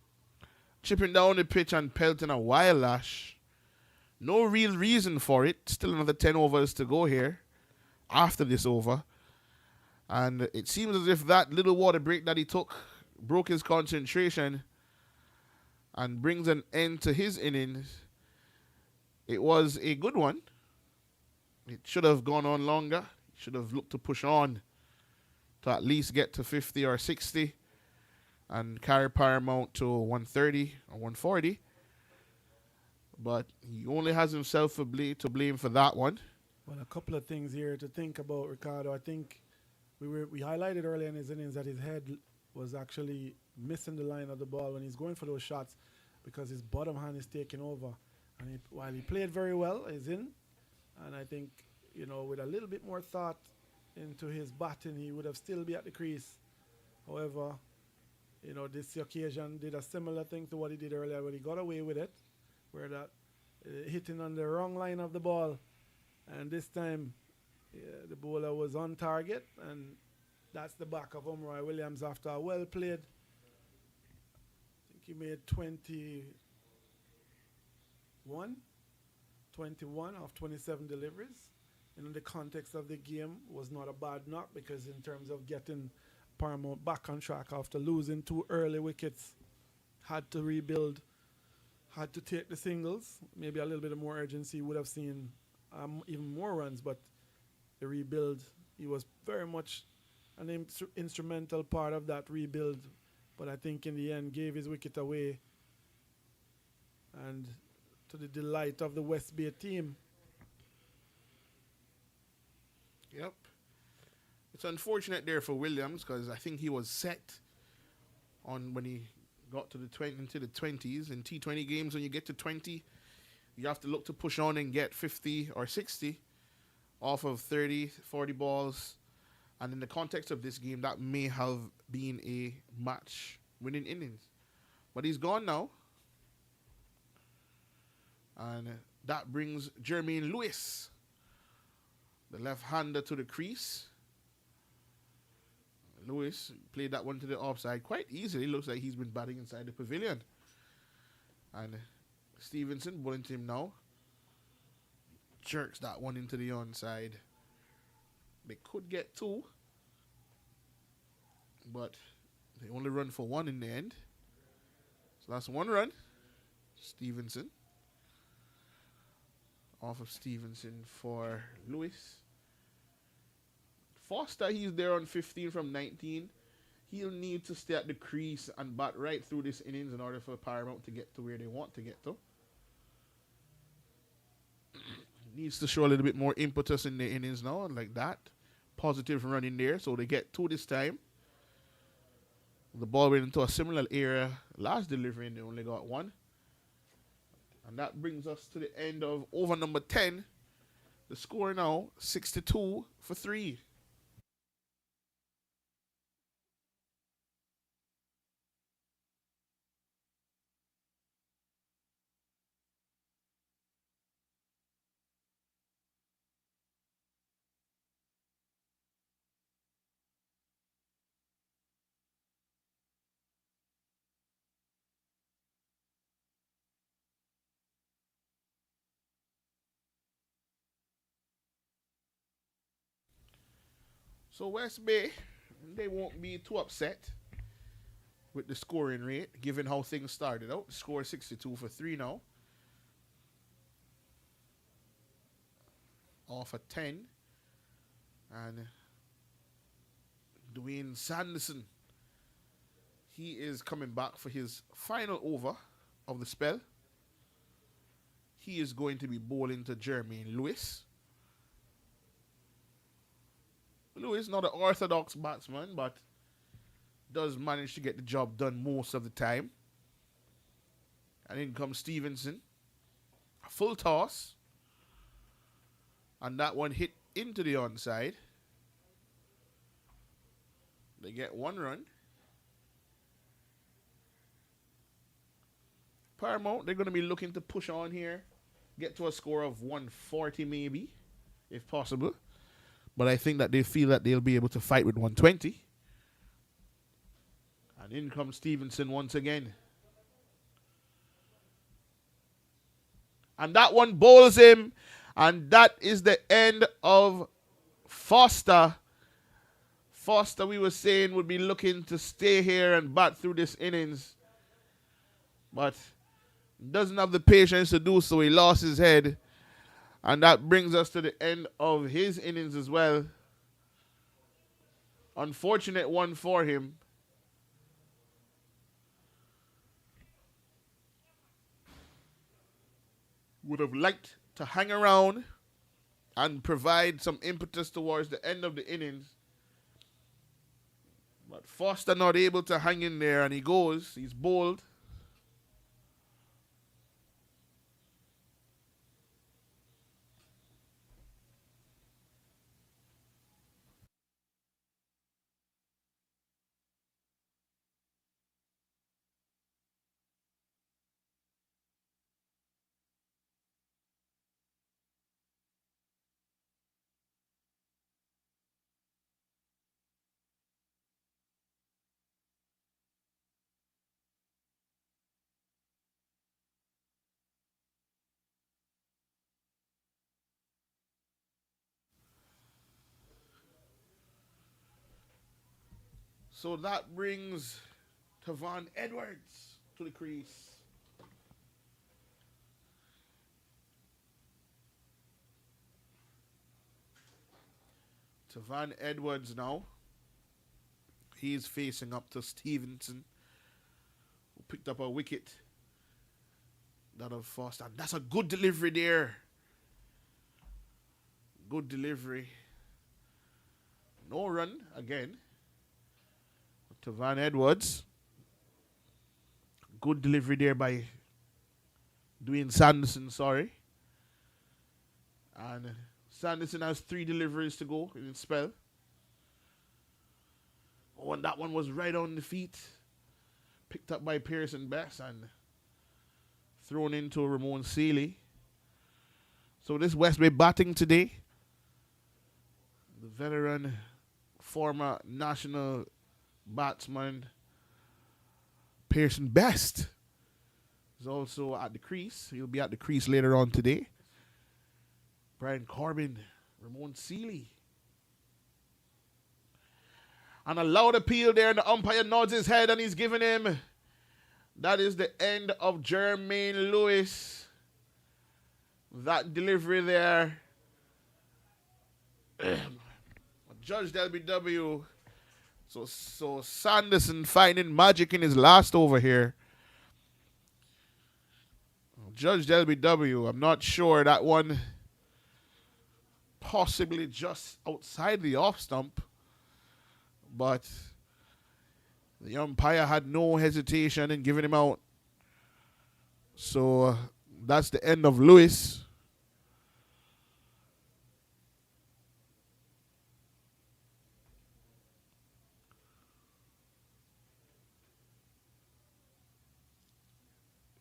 Chipping down the pitch and pelting a wild lash. No real reason for it. Still another 10 overs to go here after this over. And it seems as if that little water break that he took broke his concentration and brings an end to his innings. It was a good one. It should have gone on longer. Should have looked to push on to at least get to 50 or 60 and carry Paramount to 130 or 140. But he only has himself to blame for that one. Well, a couple of things here to think about, Ricardo. I think we highlighted earlier in his innings that his head was actually missing the line of the ball when he's going for those shots, because his bottom hand is taking over. And while he played very well, he's in. And I think, with a little bit more thought into his batting, he would have still be at the crease. However, this occasion did a similar thing to what he did earlier, when he got away with it, where that hitting on the wrong line of the ball. And this time, the bowler was on target, and that's the back of Umroy Williams after a well played. I think he made 21 of 27 deliveries. In the context of the game, was not a bad knock, because in terms of getting Paramount back on track after losing 2 early wickets, had to rebuild, had to take the singles. Maybe a little bit of more urgency would have seen even more runs, but the rebuild. He was very much an instrumental part of that rebuild, but I think in the end gave his wicket away, and to the delight of the West Bay team. Yep. It's unfortunate there for Williams because I think he was set on when he got to the into the 20s. In T20 games, when you get to 20, you have to look to push on and get 50 or 60 off of 30, 40 balls. And in the context of this game, that may have been a match-winning innings. But he's gone now. And that brings Jermaine Lewis, the left-hander, to the crease. Lewis played that one to the offside quite easily. Looks like he's been batting inside the pavilion. And Stevenson bowling to him now. Jerks that one into the onside. They could get two, but they only run for one in the end. So that's one run. Stevenson. Off of Stevenson for Lewis. Foster, he's there on 15 from 19. He'll need to stay at the crease and bat right through this innings in order for Paramount to get to where they want to get to. Needs to show a little bit more impetus in the innings now, like that. Positive run in there, so they get two this time. The ball went into a similar area last delivery, and they only got one. And that brings us to the end of over number 10. The score now, 62 for 3. So West Bay, they won't be too upset with the scoring rate, given how things started out. The score is 62 for 3 now. Off a 10. And Dwayne Sanderson, he is coming back for his final over of the spell. He is going to be bowling to Jermaine Lewis. Lewis, not an orthodox batsman, but does manage to get the job done most of the time. And in comes Stevenson. A full toss. And that one hit into the onside. They get one run. Paramount, they're going to be looking to push on here. Get to a score of 140 maybe, if possible. But I think that they feel that they'll be able to fight with 120. And in comes Stevenson once again. And that one bowls him. And that is the end of Foster. Foster, we were saying, would be looking to stay here and bat through this innings. But doesn't have the patience to do so. He lost his head. And that brings us to the end of his innings as well. Unfortunate one for him. Would have liked to hang around and provide some impetus towards the end of the innings. But Foster not able to hang in there, and he goes. He's bowled. So that brings Tavon Edwards to the crease. Van Edwards now. He's facing up to Stevenson, who picked up a wicket. That of Foster. That's a good delivery there. Good delivery. No run again to Van Edwards. Good delivery there by Dwayne Sanderson, sorry. And Sanderson has 3 deliveries to go in his spell. Oh, and that one was right on the feet. Picked up by Pearson Best and thrown into Ramon Seeley. So this West Bay batting today. The veteran, former national batsman Pearson Best is also at the crease. He'll be at the crease later on today. Brian Corbin, Ramon Seeley. And a loud appeal there, and the umpire nods his head and he's giving him. That is the end of Jermaine Lewis. That delivery there. Judge LBW. So Sanderson finding magic in his last over here. Judge LBW, I'm not sure that one possibly just outside the off stump. But the umpire had no hesitation in giving him out. So that's the end of Lewis.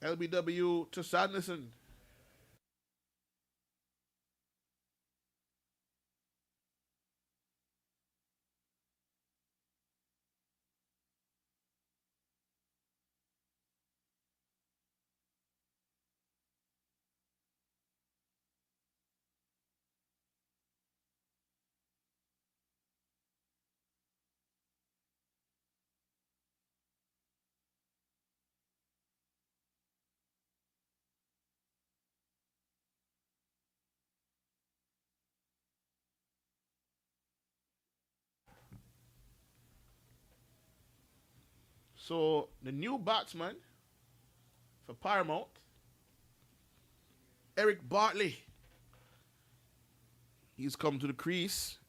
LBW to Sanderson. So the new batsman for Paramount, Eric Bartley. He's come to the crease.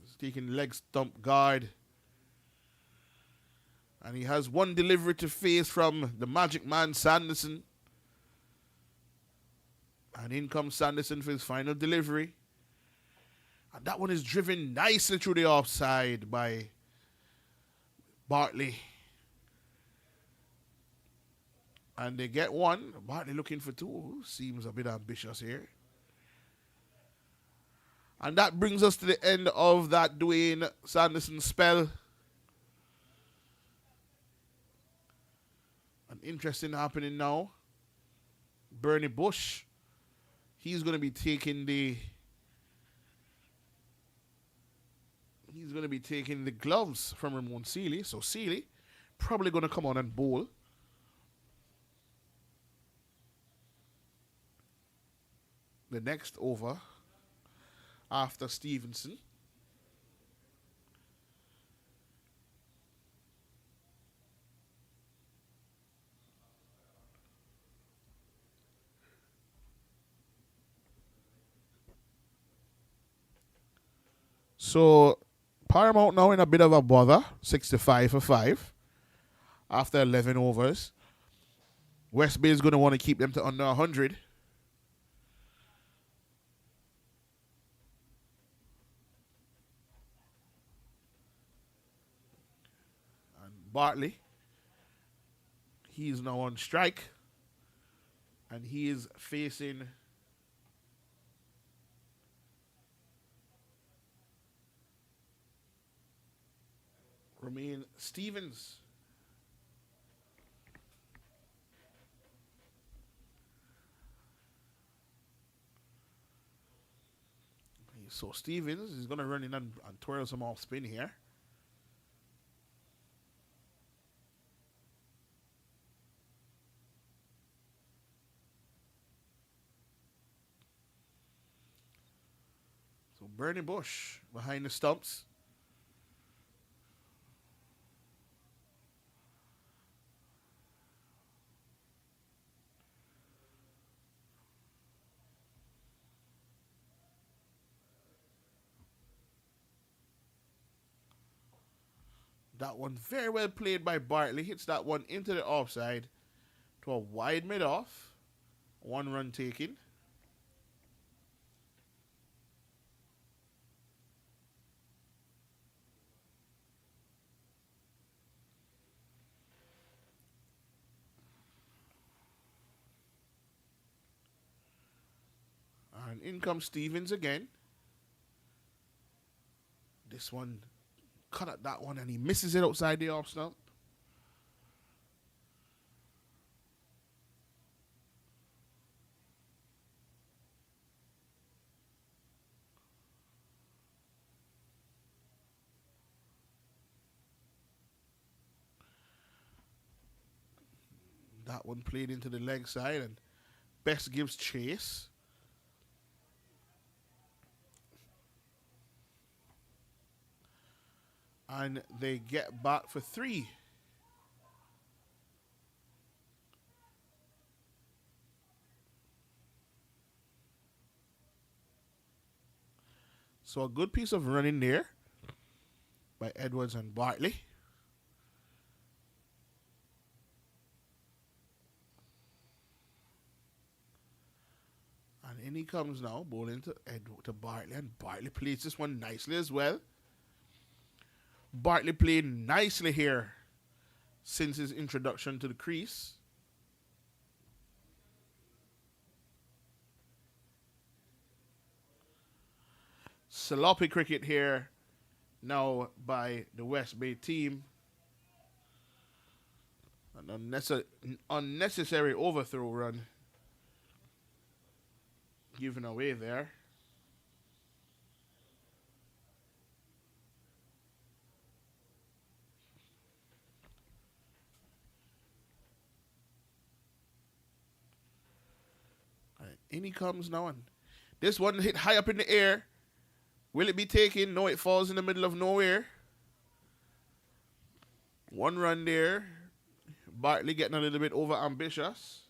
He's taking leg stump guard. And he has one delivery to face from the magic man Sanderson. And in comes Sanderson for his final delivery. And that one is driven nicely through the offside by Bartley. And they get one. Bartley looking for 2. Seems a bit ambitious here. And that brings us to the end of that Dwayne Sanderson spell. An interesting happening now. Bernie Bush. He's going to be taking the gloves from Ramon Seeley. So Seeley probably going to come on and bowl. The next over after Stevenson. So Paramount now in a bit of a bother. 65 for 5 after 11 overs. West Bay is going to want to keep them to under 100. Bartley, he's now on strike, and he is facing Romain Stevens. So Stevens is going to run in and twirl some off spin here. Bernie Bush behind the stumps. That one very well played by Bartley. Hits that one into the offside to a wide mid off. 1 run taken. And in comes Stevens again. This one cut at that one and he misses it outside the off stump. That one played into the leg side and Best gives chase. And they get back for 3. So a good piece of running there by Edwards and Bartley. And in he comes now, bowling to Bartley, and Bartley plays this one nicely as well. Bartley played nicely here since his introduction to the crease. Sloppy cricket here now by the West Bay team. An unnecessary overthrow run given away there. In he comes now, and this one hit high up in the air. Will it be taken? No, it falls in the middle of nowhere. 1 run there. Bartley getting a little bit over ambitious.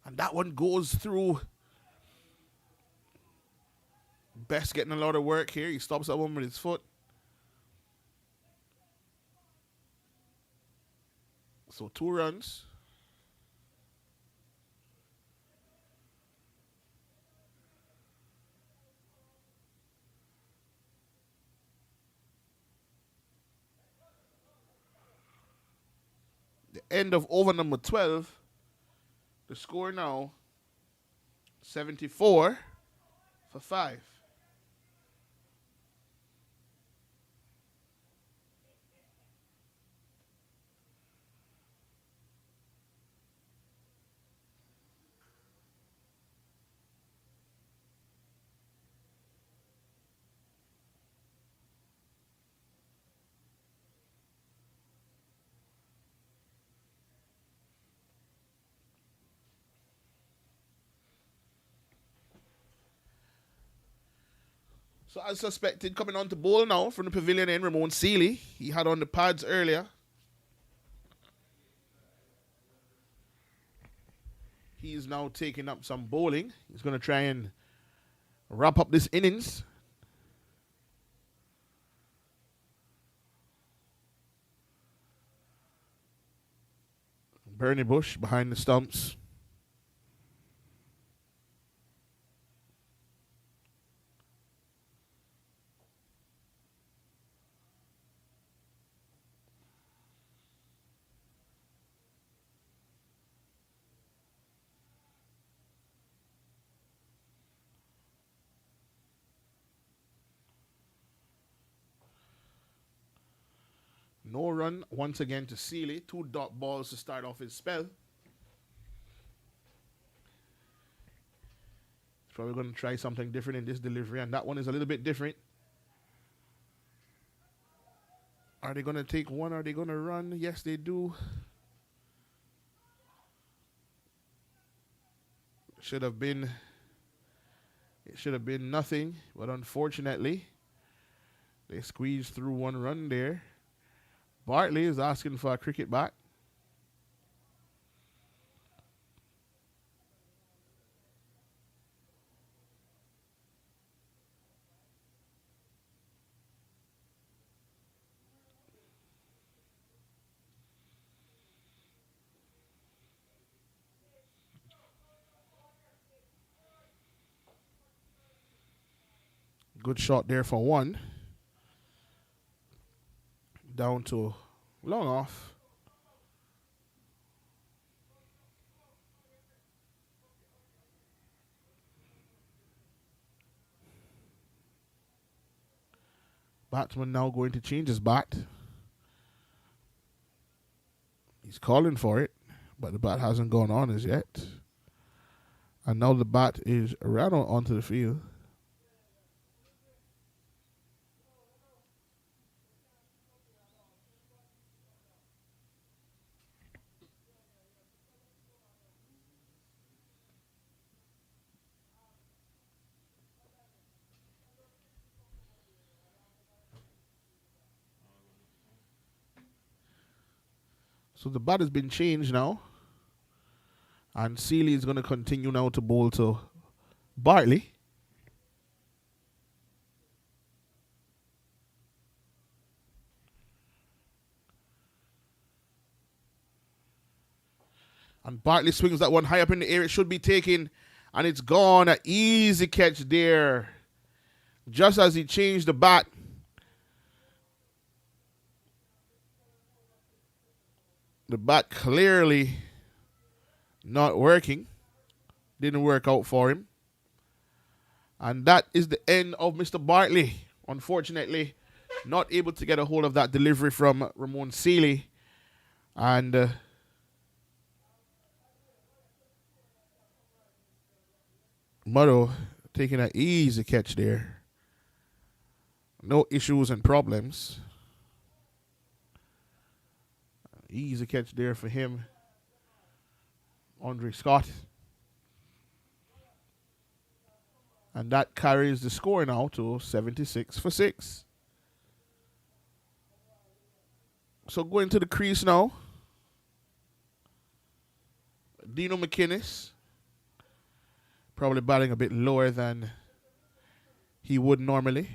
And that one goes through. Best getting a lot of work here. He stops that one with his foot. So 2 runs. The end of over number 12. The score now, 74 for 5. So as suspected, coming on to bowl now from the pavilion end, Ramon Seeley. He had on the pads earlier. He's now taking up some bowling. He's going to try and wrap up this innings. Bernie Bush behind the stumps. No run once again to Seeley. 2 dot balls to start off his spell. Probably going to try something different in this delivery, and that one is a little bit different. Are they going to take one? Are they going to run? Yes, they do. Should have been. It should have been nothing, but unfortunately, they squeezed through one run there. Bartley is asking for a cricket bat. Good shot there for one. Down to long off. Batsman now going to change his bat. He's calling for it, but the bat hasn't gone on as yet. And now the bat is right onto the field. So the bat has been changed now. And Sealy is going to continue now to bowl to Bartley. And Bartley swings that one high up in the air. It should be taken. And it's gone. An easy catch there. Just as he changed the bat. The bat clearly not working. Didn't work out for him. And that is the end of Mr. Bartley. Unfortunately, not able to get a hold of that delivery from Ramon Sealy. And Murrow taking an easy catch there. No issues and problems. Easy catch there for him. Andre Scott. And that carries the score now to 76 for 6. So going to the crease now. Dino McInnes. Probably batting a bit lower than he would normally.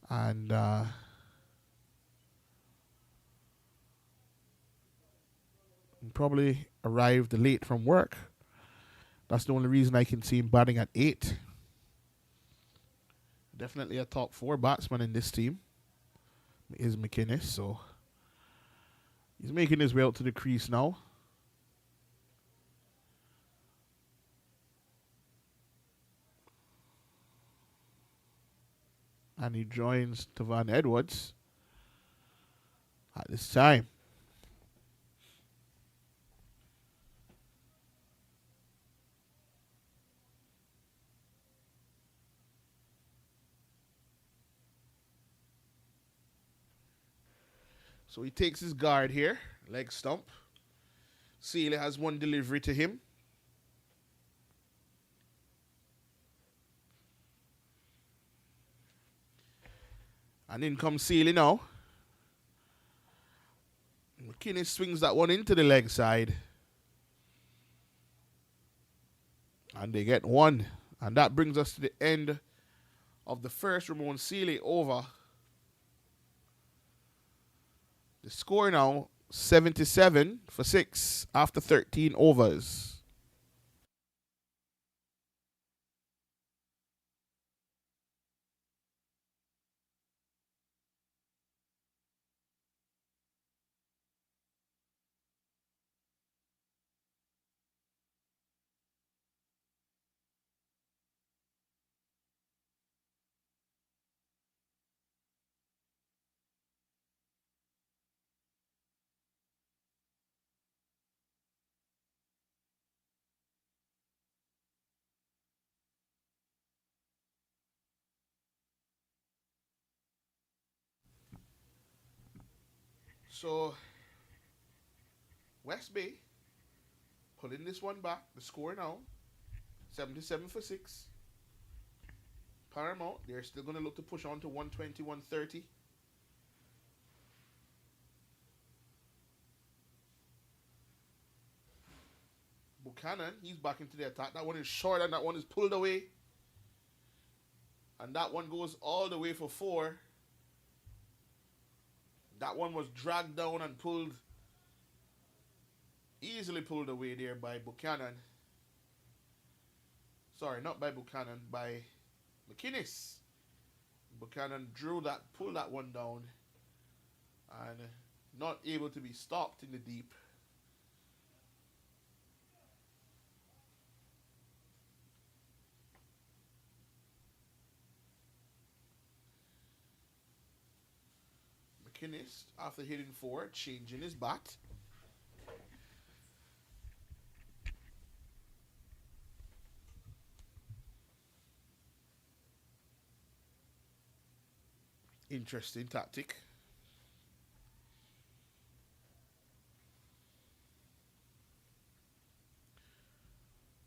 And probably arrived late from work. That's the only reason I can see him batting at 8. Definitely a top 4 batsman in this team is McInnes. So he's making his way out to the crease now. And he joins Tavan Edwards at this time. So he takes his guard here, leg stump. Sealy has one delivery to him. And in comes Sealy now. McInnes swings that one into the leg side. And they get one. And that brings us to the end of the first Ramon Sealy over. The score now, 77 for 6 after 13 overs. So West Bay pulling this one back. The score now 77 for 6. Paramount, they're still going to look to push on to 120, 130. Buchanan, he's back into the attack. That one is short and that one is pulled away. And that one goes all the way for 4. That one was dragged down and pulled, easily pulled away there by Buchanan. Sorry, not by Buchanan, by McInnes. Buchanan pulled that one down and not able to be stopped in the deep. McInnes, after hitting 4, changing his bat. Interesting tactic.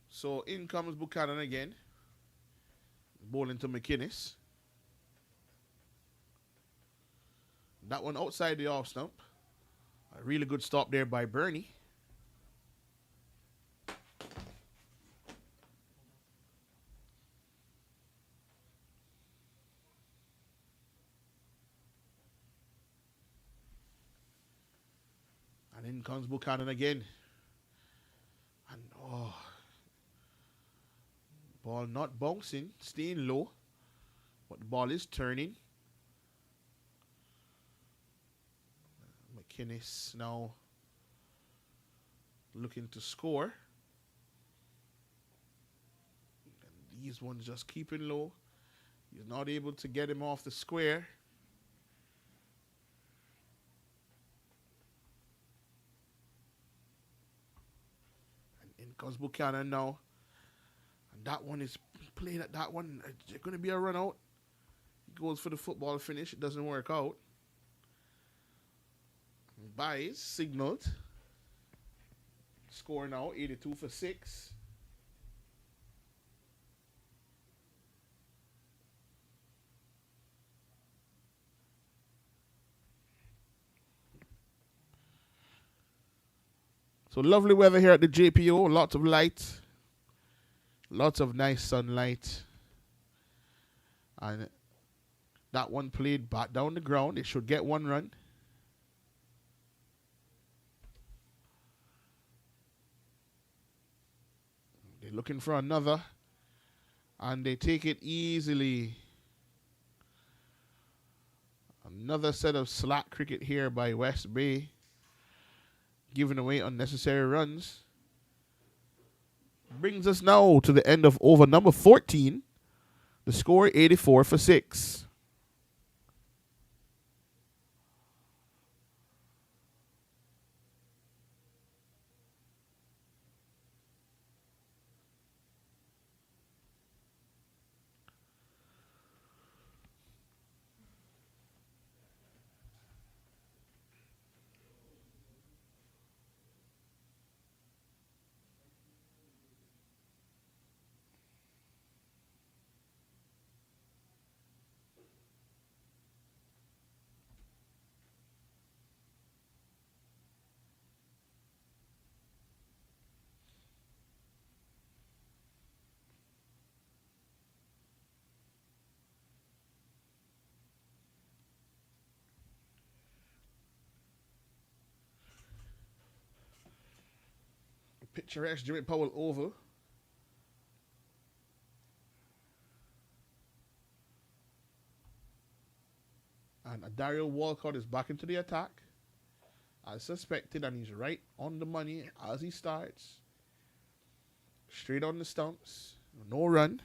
So in comes Buchanan again. Ball into McInnes. That one outside the off stump. A really good stop there by Bernie. And in comes Buchanan again. And ball not bouncing, staying low. But the ball is turning. McInnes now looking to score. And these ones just keeping low. He's not able to get him off the square. And in comes Buchanan now. And that one is played at that one. It's going to be a run out. He goes for the football finish. It doesn't work out. Buys, signaled. Score now, 82 for 6. So lovely weather here at the JPO. Lots of light. Lots of nice sunlight. And that one played back down the ground. It should get one run. They're looking for another. And they take it easily. Another set of slack cricket here by West Bay. Giving away unnecessary runs. Brings us now to the end of over number 14. The score 84 for 6. Picturesque Jimmy Powell over. And Dario Walcott is back into the attack. As suspected, and he's right on the money as he starts. Straight on the stumps. No run.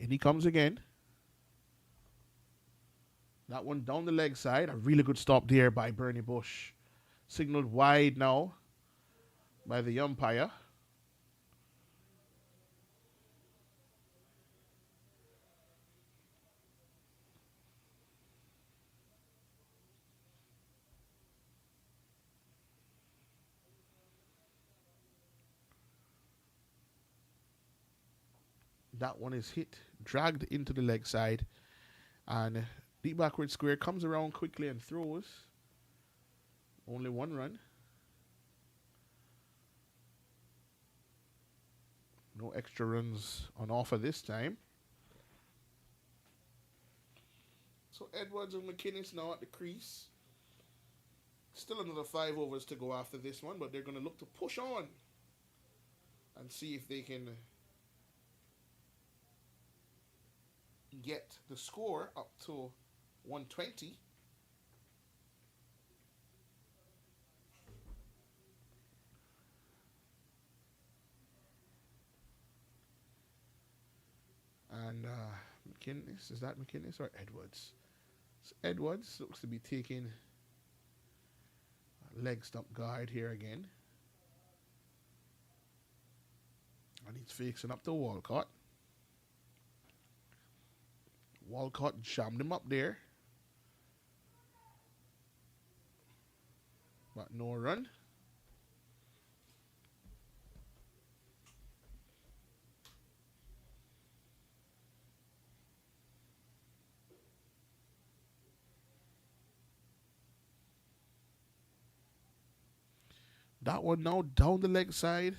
And he comes again. That one down the leg side. A really good stop there by Bernie Bush. Signaled wide now. by the umpire. That one is hit, dragged into the leg side, and deep backward square comes around quickly and throws. Only one run. No extra runs on offer this time. So Edwards and McInnes now at the crease. Still another 5 overs to go after this one, but they're going to look to push on and see if they can get the score up to 120. And McInnes, is that McInnes or Edwards? So Edwards looks to be taking a leg stump guard here again. And he's facing up to Walcott. Walcott jammed him up there. But no run. That one now down the leg side.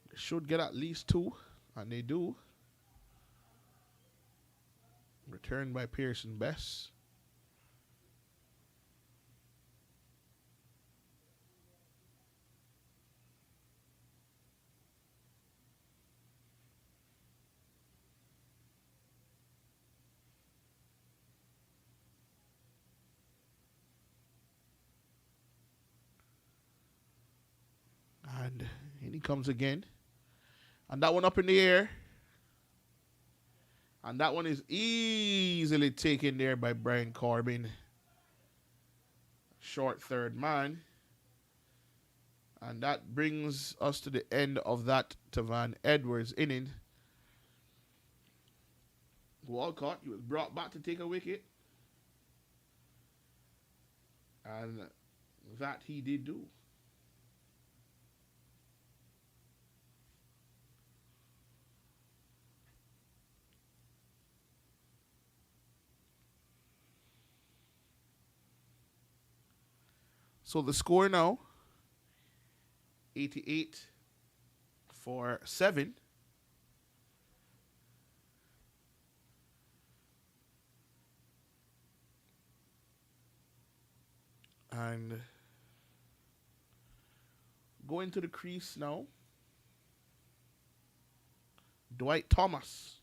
They should get at least 2, and they do. Returned by Pearson Bess. And in he comes again. And that one up in the air. And that one is easily taken there by Brian Corbin. Short third man. And that brings us to the end of that Tavan Edwards inning. Walcott, he was brought back to take a wicket. And that he did do. So the score now, 88 for 7. And going to the crease now, Dwight Thomas.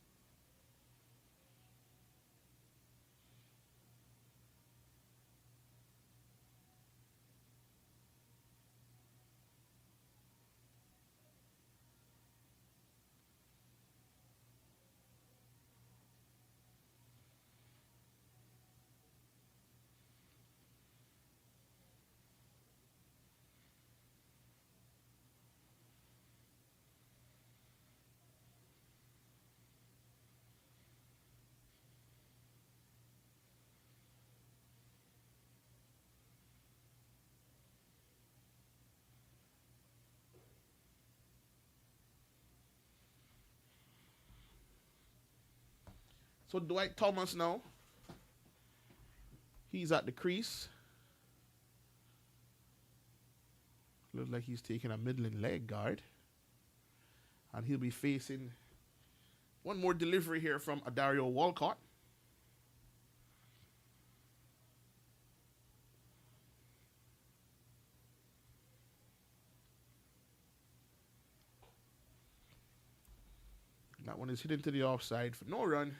So Dwight Thomas now, he's at the crease. Looks like he's taking a middling leg guard. And he'll be facing one more delivery here from Adario Walcott. That one is hit into the offside for no run.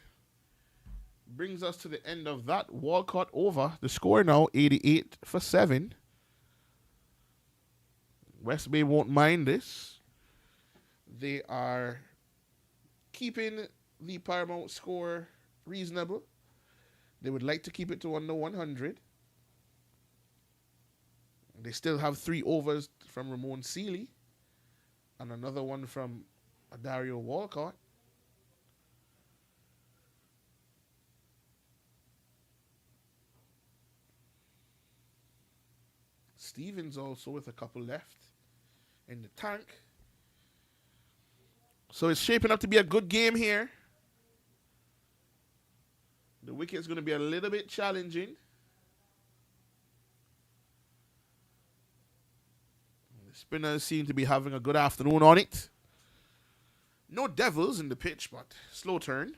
Brings us to the end of that Walcott over. The score now 88 for 7. West Bay won't mind this. They are keeping the Paramount score reasonable. They would like to keep it to under 100. They still have 3 overs from Ramon Seeley and another one from Dario Walcott. Stevens also with a couple left in the tank. So it's shaping up to be a good game here. The wicket's going to be a little bit challenging. The spinners seem to be having a good afternoon on it. No devils in the pitch, but slow turn.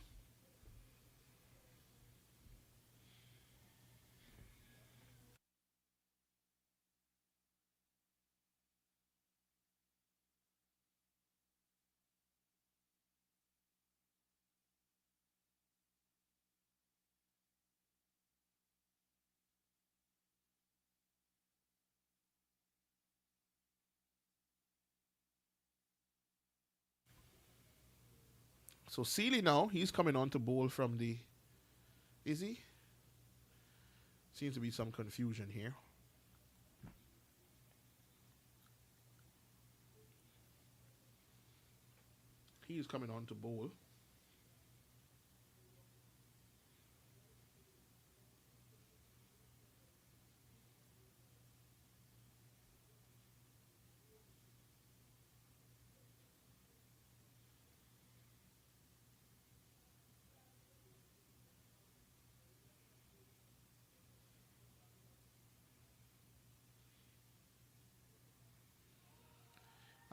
So Seeley now, he's coming on to bowl from the... Is he? Seems to be some confusion here. He's coming on to bowl.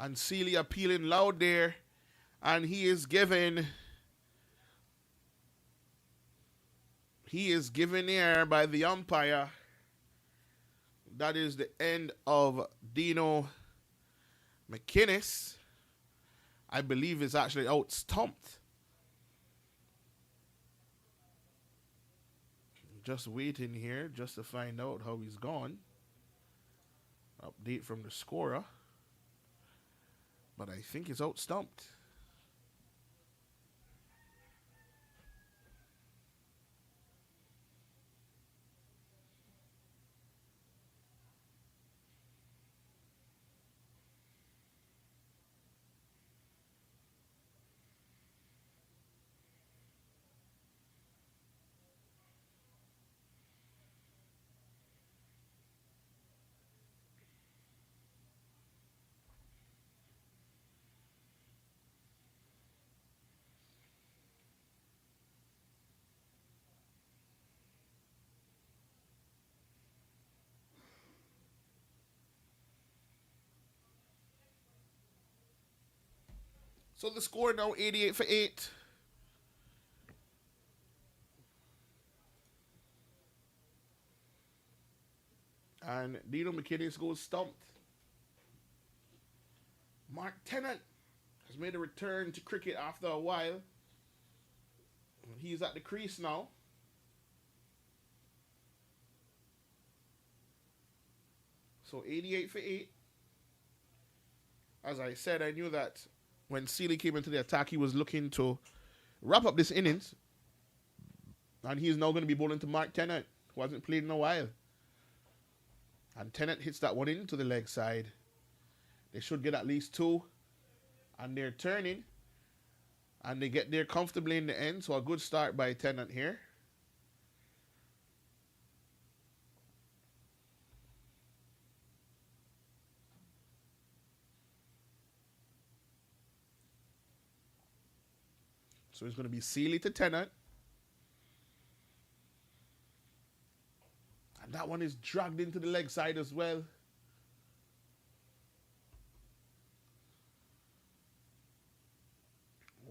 And Seeley appealing loud there. And he is given air by the umpire. That is the end of Dino McInnes. I believe is actually out stumped. Just waiting here just to find out how he's gone. Update from the scorer. But I think he's out stumped. So the score now 88 for 8. And Dino McInnes goes stumped. Mark Tennant has made a return to cricket after a while. He's at the crease now. So 88 for 8. As I said, I knew that when Seeley came into the attack, he was looking to wrap up this innings. And he's now going to be bowling to Mark Tennant, who hasn't played in a while. And Tennant hits that one into the leg side. They should get at least 2. And they're turning. And they get there comfortably in the end. So a good start by Tennant here. So it's going to be Seeley to Tennant. And that one is dragged into the leg side as well.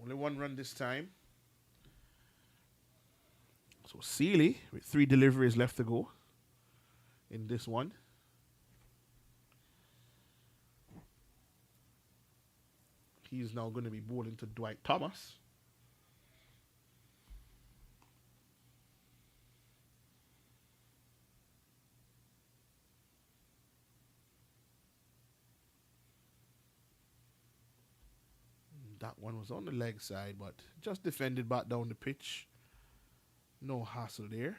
Only 1 run this time. So Seeley with 3 deliveries left to go in this one. He's now going to be bowling to Dwight Thomas. That one was on the leg side, but just defended back down the pitch. No hassle there.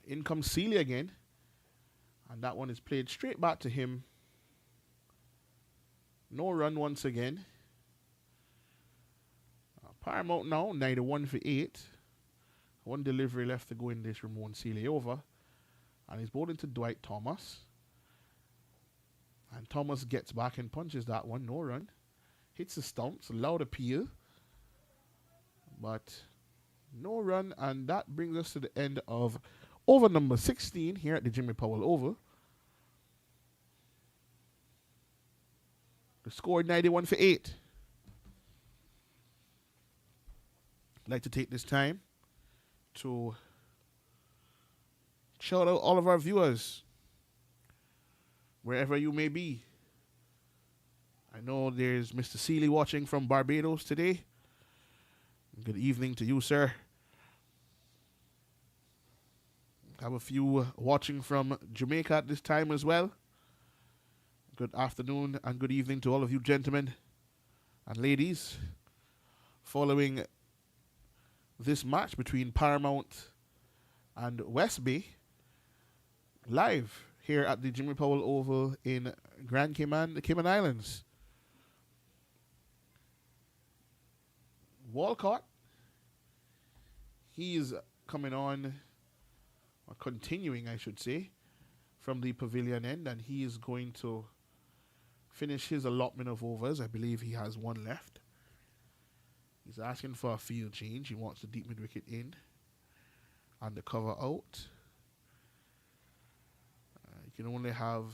In comes Sealy again. And that one is played straight back to him. No run once again. Paramount now, 91 for 8. One delivery left to go in this Ramon Sealy over. And he's bowling to Dwight Thomas. And Thomas gets back and punches that one. No run. Hits the stumps. Loud appeal. But no run. And that brings us to the end of over number 16 here at the Jimmy Powell Oval. The score 91 for 8. I'd like to take this time to shout out all of our viewers, wherever you may be. I know there's Mr. Sealy watching from Barbados today. Good evening to you, sir. I have a few watching from Jamaica at this time as well. Good afternoon and good evening to all of you gentlemen and ladies following this match between Paramount and West Bay live here at the Jimmy Powell Oval in Grand Cayman, the Cayman Islands. Walcott, he's coming on, or continuing I should say, from the pavilion end, and he is going to finish his allotment of overs. I believe he has one left. He's asking for a field change. He wants the deep mid wicket in and the cover out. You can only have,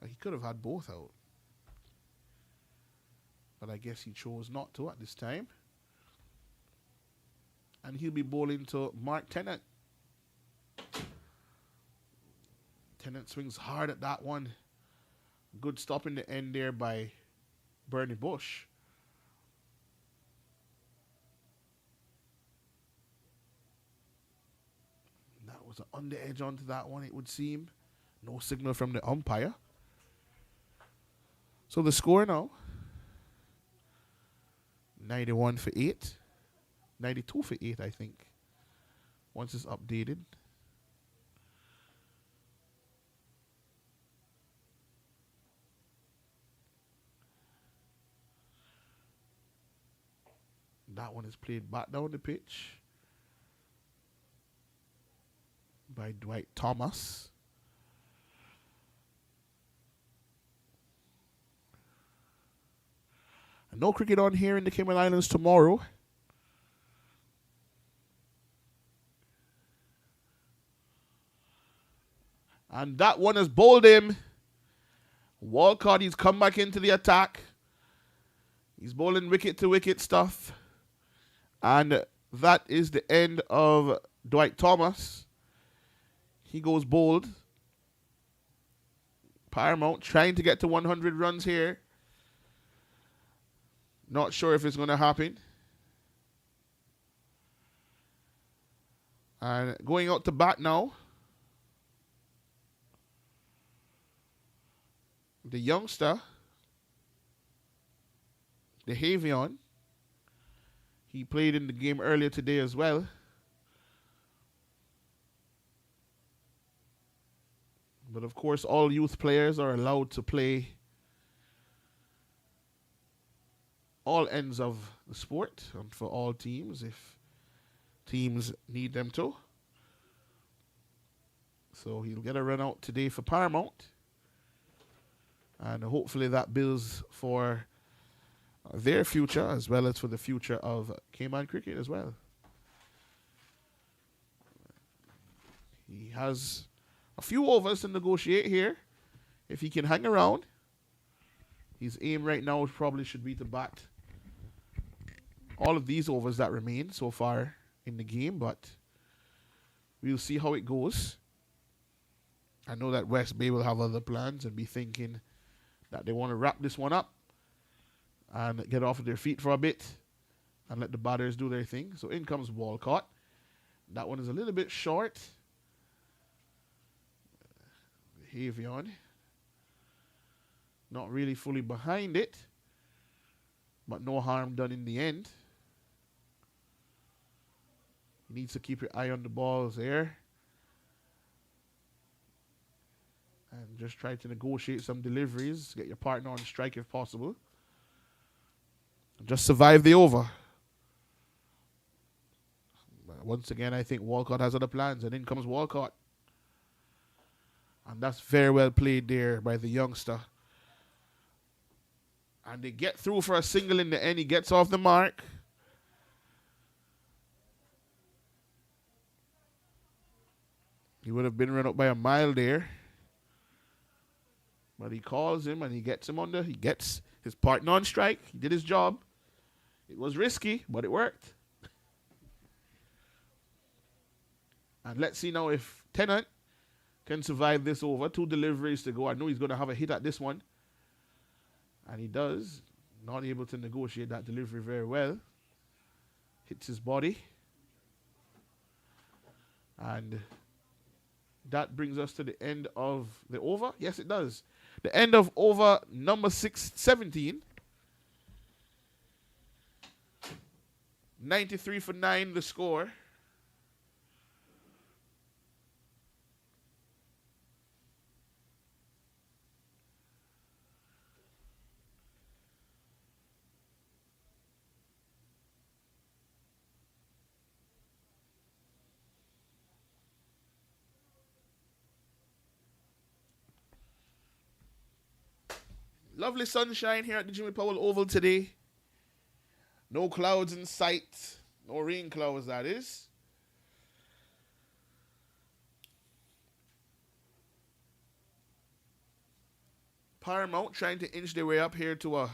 he could have had both out, but I guess he chose not to at this time. And he'll be bowling to Mark Tennant. Tennant swings hard at that one. Good stop in the end there by Bernie Bush. That was on the edge onto that one, it would seem. No signal from the umpire. So the score now, 91 for 8. 92 for 8, I think, once it's updated. That one is played back down the pitch by Dwight Thomas. And no cricket on here in the Cayman Islands tomorrow. And that one has bowled him. Walcott, he's come back into the attack. He's bowling wicket to wicket stuff. And that is the end of Dwight Thomas. He goes bowled. Paramount trying to get to 100 runs here. Not sure if it's going to happen. And going out to bat now, the youngster, the Havion. He played in the game earlier today as well. But of course, all youth players are allowed to play all ends of the sport and for all teams if teams need them to. So he'll get a run out today for Paramount. And hopefully that builds for their future as well as for the future of Cayman cricket as well. He has a few overs to negotiate here. If he can hang around, his aim right now probably should be to bat all of these overs that remain so far in the game, but we'll see how it goes. I know that West Bay will have other plans and be thinking that they want to wrap this one up and get off of their feet for a bit and let the batters do their thing. So in comes Walcott. That one is a little bit short. Havion, not really fully behind it, but no harm done in the end. You need to keep your eye on the balls there. And just try to negotiate some deliveries. Get your partner on strike if possible. Just survive the over. But once again, I think Walcott has other plans. And in comes Walcott. And that's very well played there by the youngster. And they get through for a single in the end. He gets off the mark. He would have been run up by a mile there. But he calls him and he gets him under. He gets his partner on strike. He did his job. It was risky, but it worked. And let's see now if Tennant can survive this over. 2 deliveries to go. I know he's going to have a hit at this one. And he does. Not able to negotiate that delivery very well. Hits his body. And that brings us to the end of the over. Yes, it does. The end of over number 17. 93 for 9, the score. Lovely sunshine here at the Jimmy Powell Oval today. No clouds in sight. No rain clouds, that is. Paramount trying to inch their way up here to a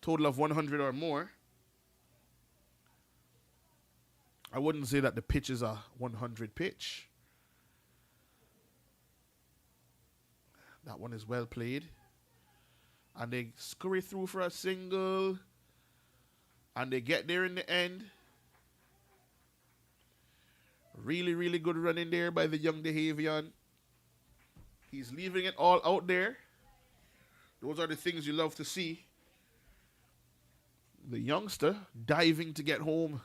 total of 100 or more. I wouldn't say that the pitch is a 100 pitch. That one is well played. And they scurry through for a single. And they get there in the end. Really, really good run in there by the young DeHavion. He's leaving it all out there. Those are the things you love to see. The youngster diving to get home.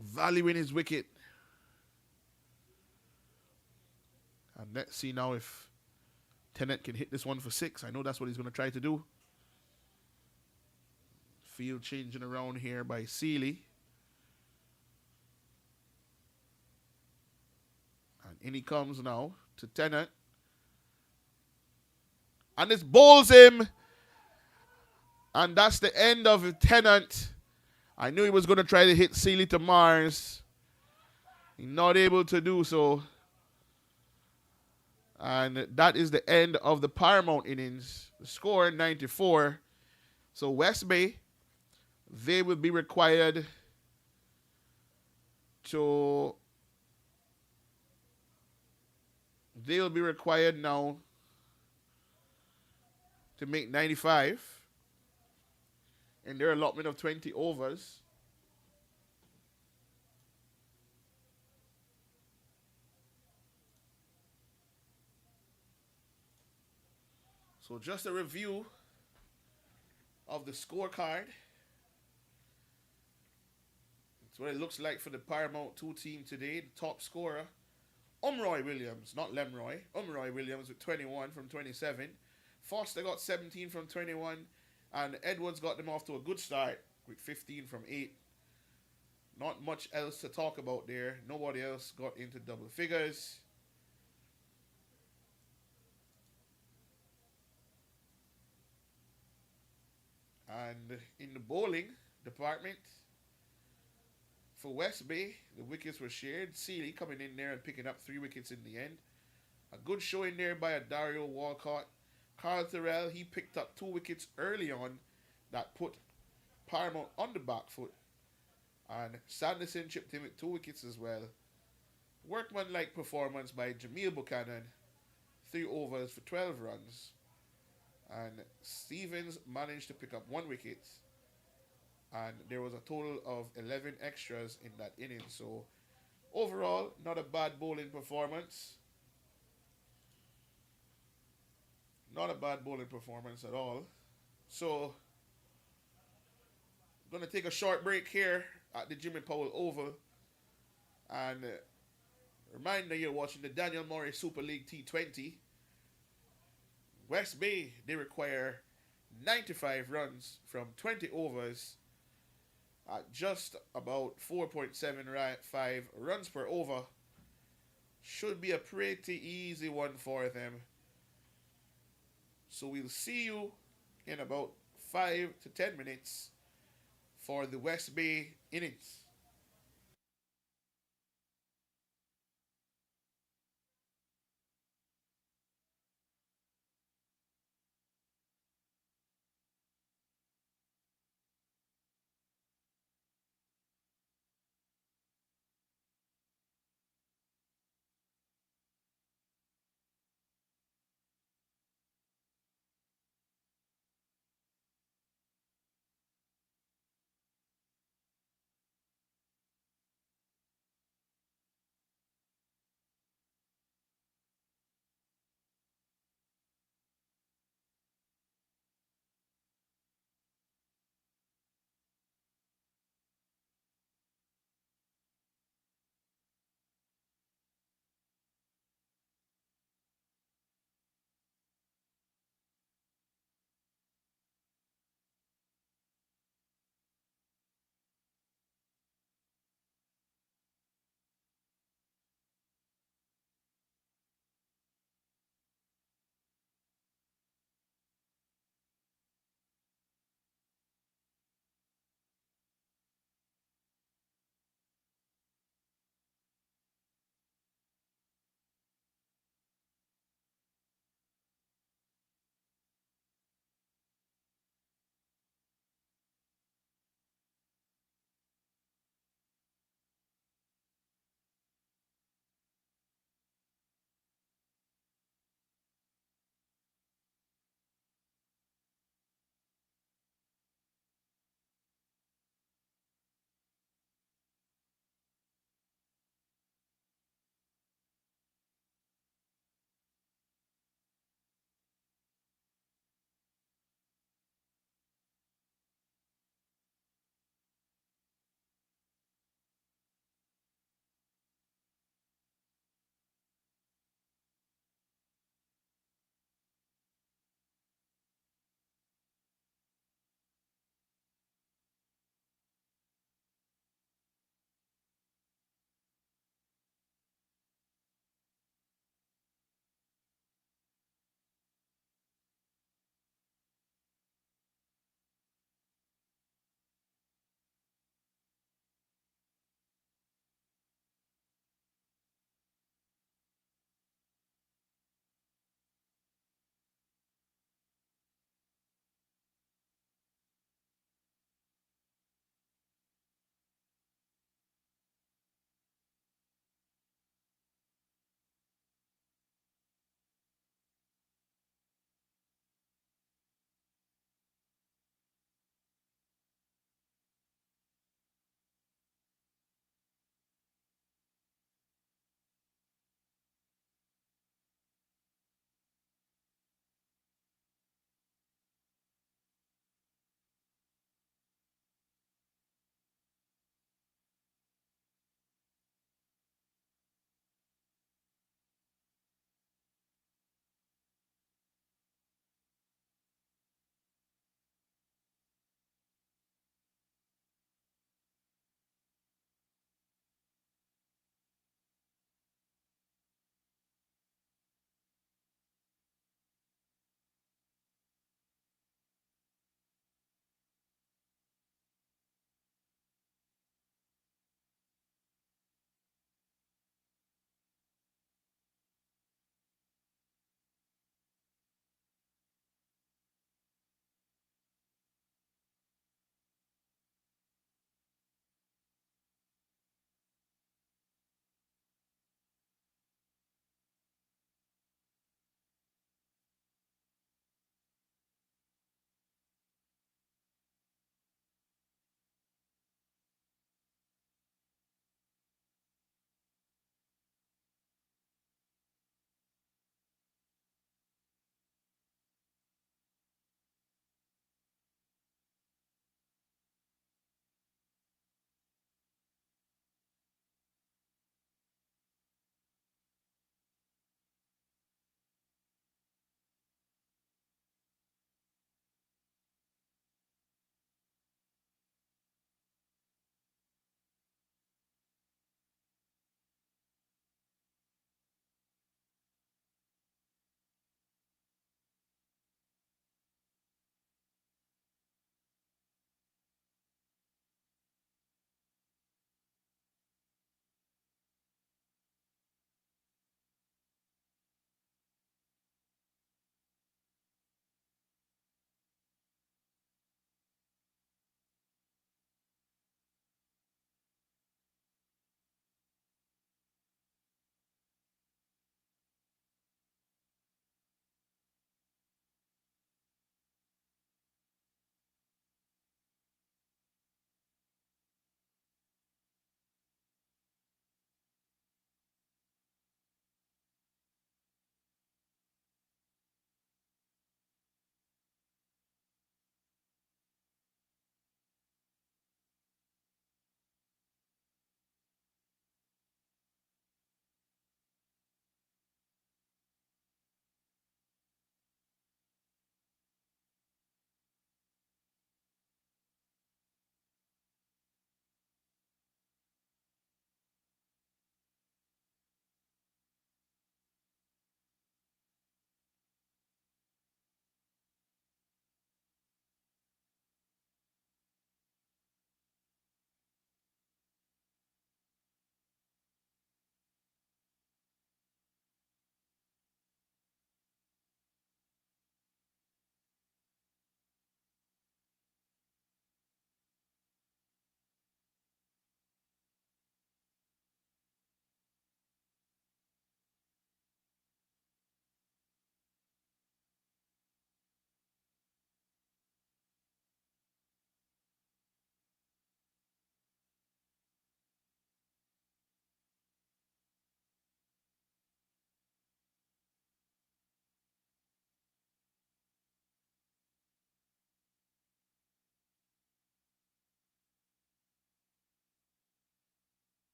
Valuing his wicket. And let's see now if Tennant can hit this one for 6. I know that's what he's going to try to do. Field changing around here by Seeley. And in he comes now to Tennant. And this bowls him. And that's the end of Tennant. I knew he was going to try to hit Seeley to Mars. He's not able to do so. And that is the end of the Paramount innings. The score, 94. So West Bay, they will be required to... They'll be required now to make 95 in their allotment of 20 overs. So just a review of the scorecard. That's what it looks like for the Paramount 2 team today. The top scorer, Umroy Williams, not Lemroy. Umroy Williams with 21 from 27. Foster got 17 from 21. And Edwards got them off to a good start with 15 from 8. Not much else to talk about there. Nobody else got into double figures. And in the bowling department, for West Bay, the wickets were shared. Seeley coming in there and picking up 3 wickets in the end. A good showing there by a Dario Walcott. Carl Terrell, he picked up 2 wickets early on that put Paramount on the back foot. And Sanderson chipped him with 2 wickets as well. Workman-like performance by Jamil Buchanan. 3 overs for 12 runs. And Stevens managed to pick up 1 wicket. And there was a total of 11 extras in that inning. So overall, not a bad bowling performance. Not a bad bowling performance at all. So Gonna take a short break here at the Jimmy Powell Oval. And reminder, you're watching the Daniel Murray Super League T20. West Bay, they require 95 runs from 20 overs at just about 4.75 runs per over. Should be a pretty easy one for them. So we'll see you in about 5 to 10 minutes for the West Bay innings.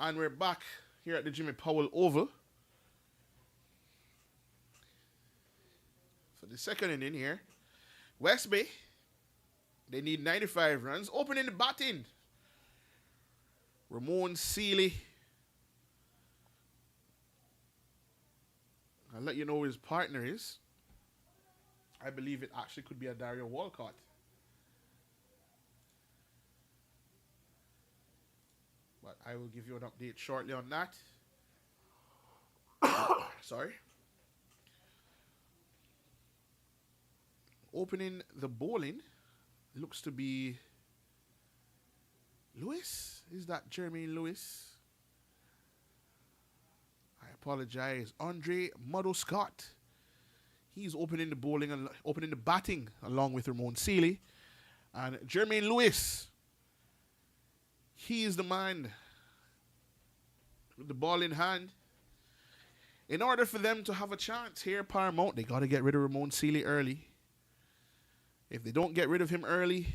And we're back here at the Jimmy Powell Oval for the second inning here. West Bay, they need 95 runs. Opening the batting, Ramon Seeley. I'll let you know who his partner is. I believe it actually could be a Dario Walcott. But I will give you an update shortly on that. Sorry. Opening the bowling looks to be Lewis. Is that Jermaine Lewis? I apologize. Andre Muddle Scott. He's opening the bowling and opening the batting along with Ramon Seeley. And Jermaine Lewis, he is the man with the ball in hand. In order for them to have a chance here, Paramount, they got to get rid of Ramon Seeley early. If they don't get rid of him early,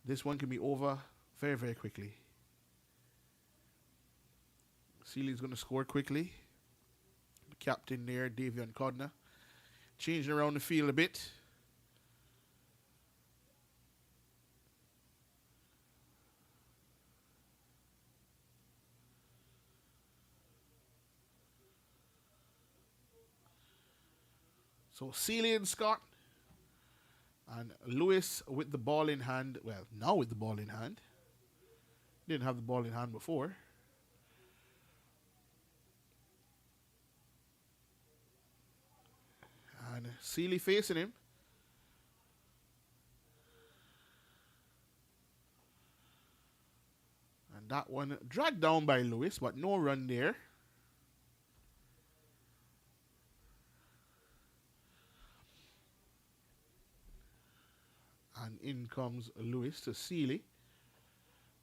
this one can be over very, very quickly. Seeley's going to score quickly. The captain there, Davion Codner, changing around the field a bit. So Seeley and Scott and Lewis with the ball in hand. Well, now with the ball in hand. Didn't have the ball in hand before. And Seeley facing him. And that one dragged down by Lewis, but no run there. And in comes Lewis to Seeley.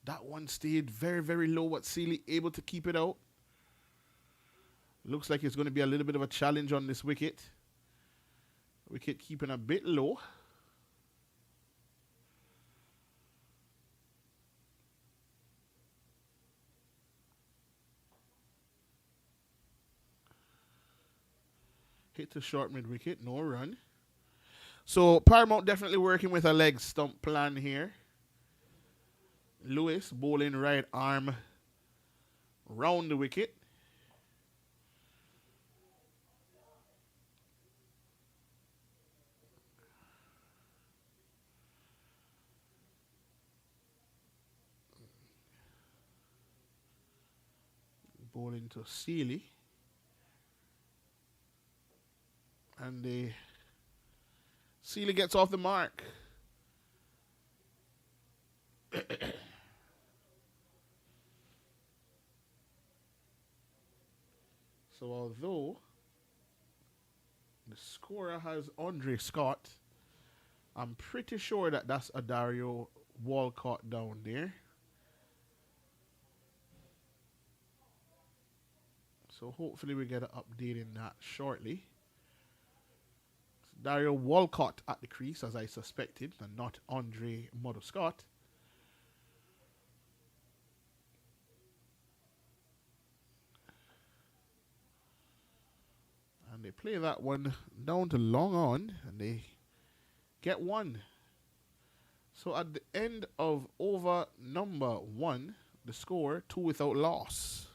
That one stayed very, very low, but Seeley able to keep it out. Looks like it's going to be a little bit of a challenge on this wicket. Wicket keeping a bit low. Hit to short mid wicket, no run. So Paramount definitely working with a leg stump plan here. Lewis bowling right arm round the wicket. Bowling to Seeley. And the Seeley gets off the mark. So although the scorer has Andre Scott, I'm pretty sure that that's a Dario Walcott down there. So hopefully we get an update in that shortly. Dario Walcott at the crease, as I suspected, and not Andre Muddle Scott. And they play that one down to long on, and they get one. So at the end of over number 1, the score 2 without loss.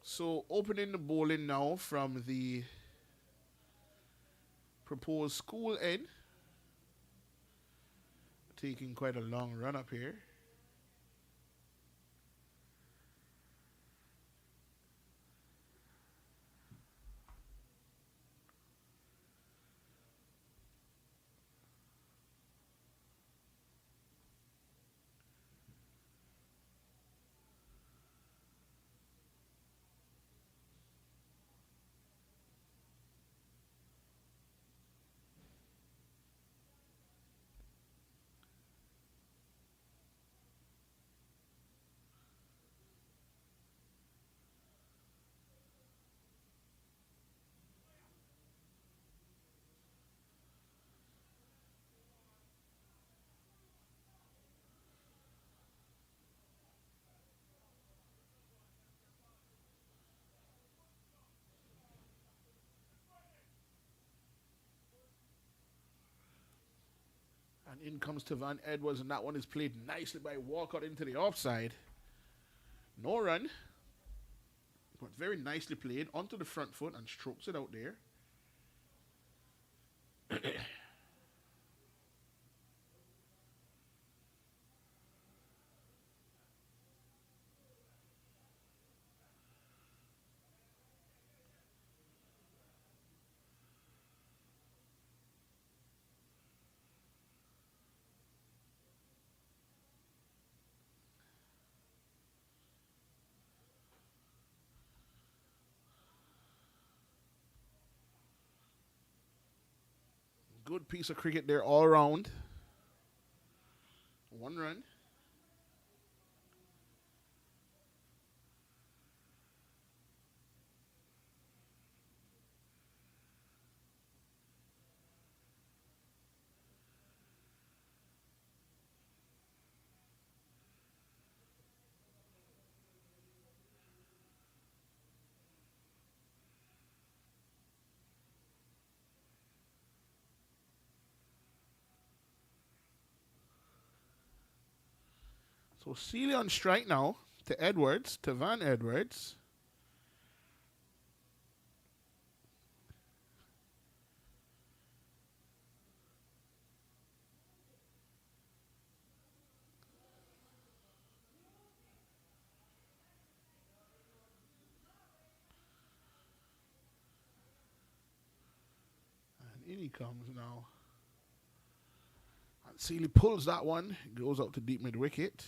So opening the bowling now from the proposed school end. Taking quite a long run up here. And in comes to Van Edwards, and that one is played nicely by Walcott into the offside. No run, but very nicely played onto the front foot and strokes it out there. Good piece of cricket there all around. One run. So Sealy on strike now to Edwards, to Van Edwards. And in he comes now. And Sealy pulls that one, goes out to deep mid wicket.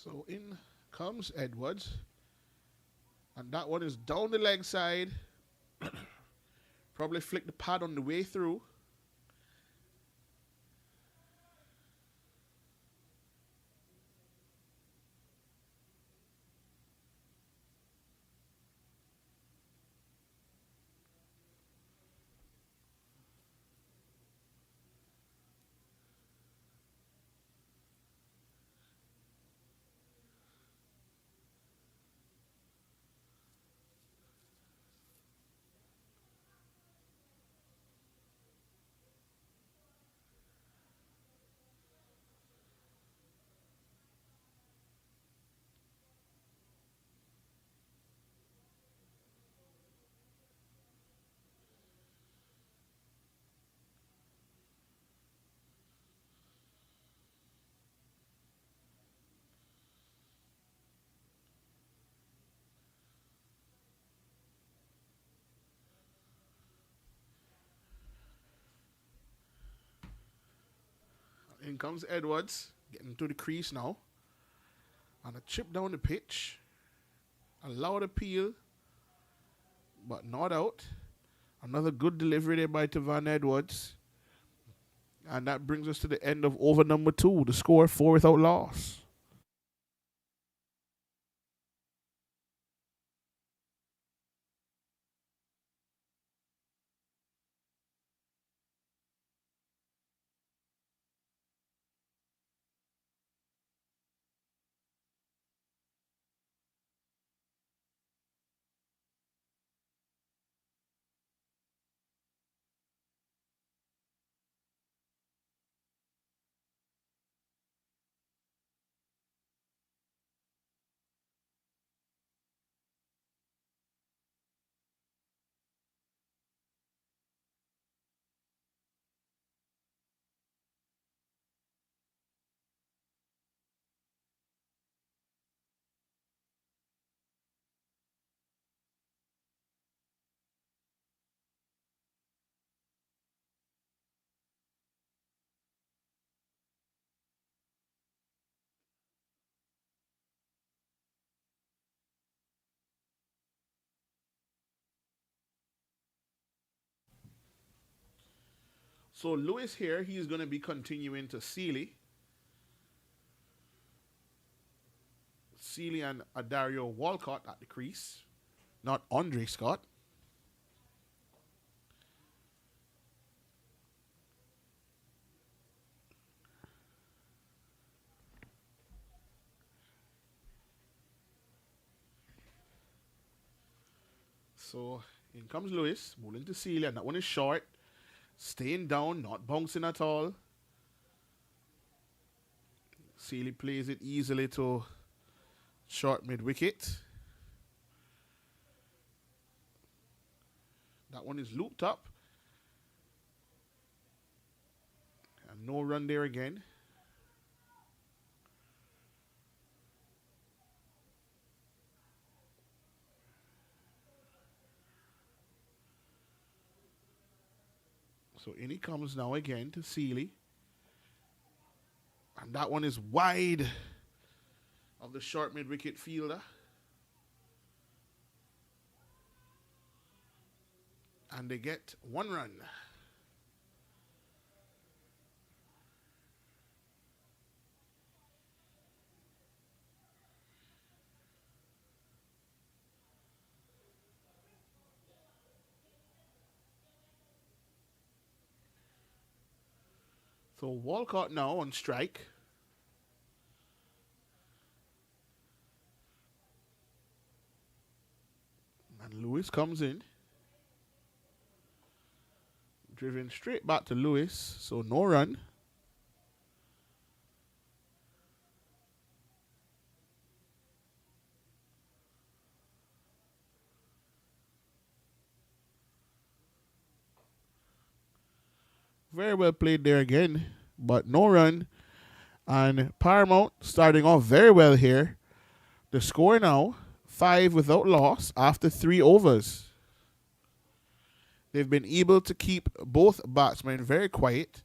So in comes Edwards. And that one is down the leg side. Probably flick the pad on the way through. In comes Edwards, getting to the crease now. And a chip down the pitch. A loud appeal, but not out. Another good delivery there by Tavan Edwards. And that brings us to the end of over number 2. The score 4 without loss. So Lewis here, he's going to be continuing to Sealy. Sealy and Dario Walcott at the crease, not Andre Scott. So in comes Lewis, moving to Sealy, and that one is short. Staying down, not bouncing at all. Sealy plays it easily to short mid wicket. That one is looped up. And no run there again. So in he comes now again to Sealy. And that one is wide of the short mid wicket fielder. And they get 1 run. So Walcott now on strike. And Lewis comes in. Driven straight back to Lewis, so no run. Very well played there again, but no run. And Paramount starting off very well here. The score now, 5 without loss after 3 overs. They've been able to keep both batsmen very quiet.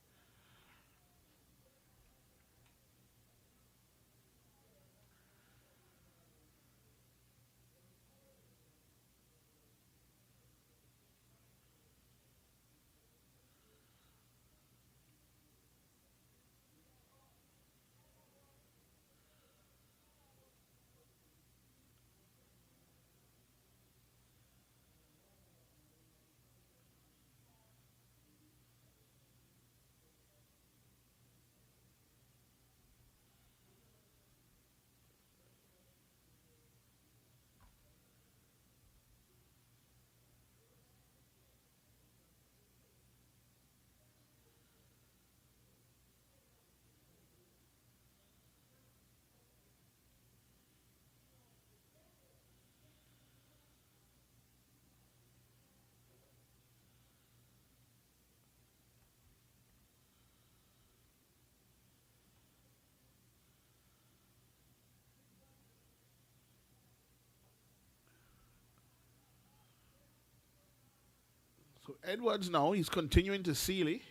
So Edwards now, he's continuing to Sealy.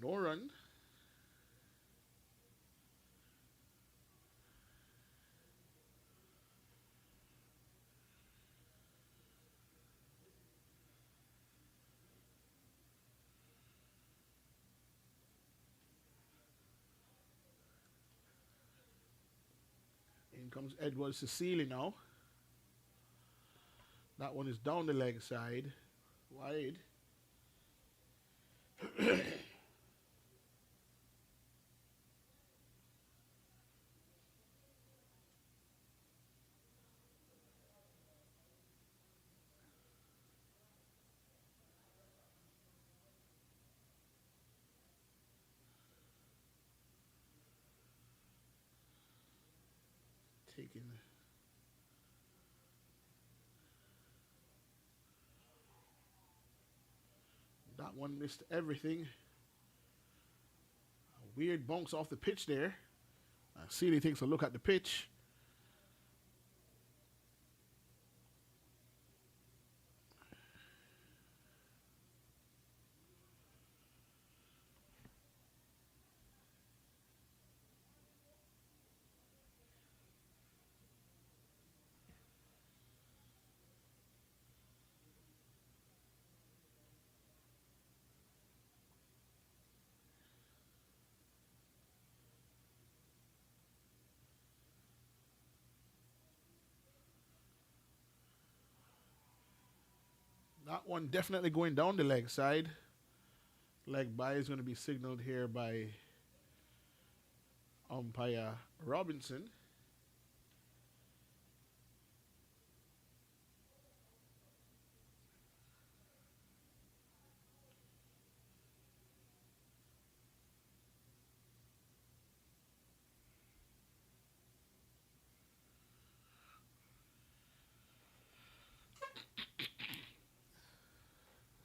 No run. In comes Edwards to Sealy now. That one is down the leg side. Wide. Taking that one missed everything. A weird bounce off the pitch there. Sealy takes a look at the pitch. That one definitely going down the leg side. Leg by is going to be signaled here by umpire Robinson.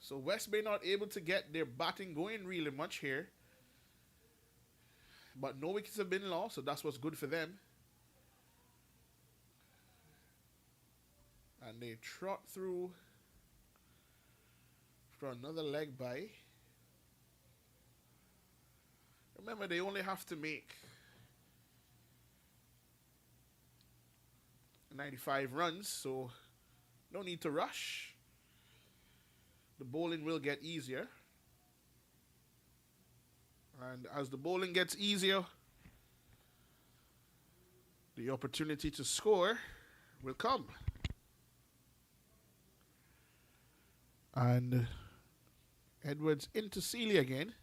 So West Bay not able to get their batting going really much here. But no wickets have been lost, so that's what's good for them. And they trot through for another leg by. Remember, they only have to make 95 runs, so no need to rush. The bowling will get easier. And as the bowling gets easier, the opportunity to score will come. And Edwards into Sealy again.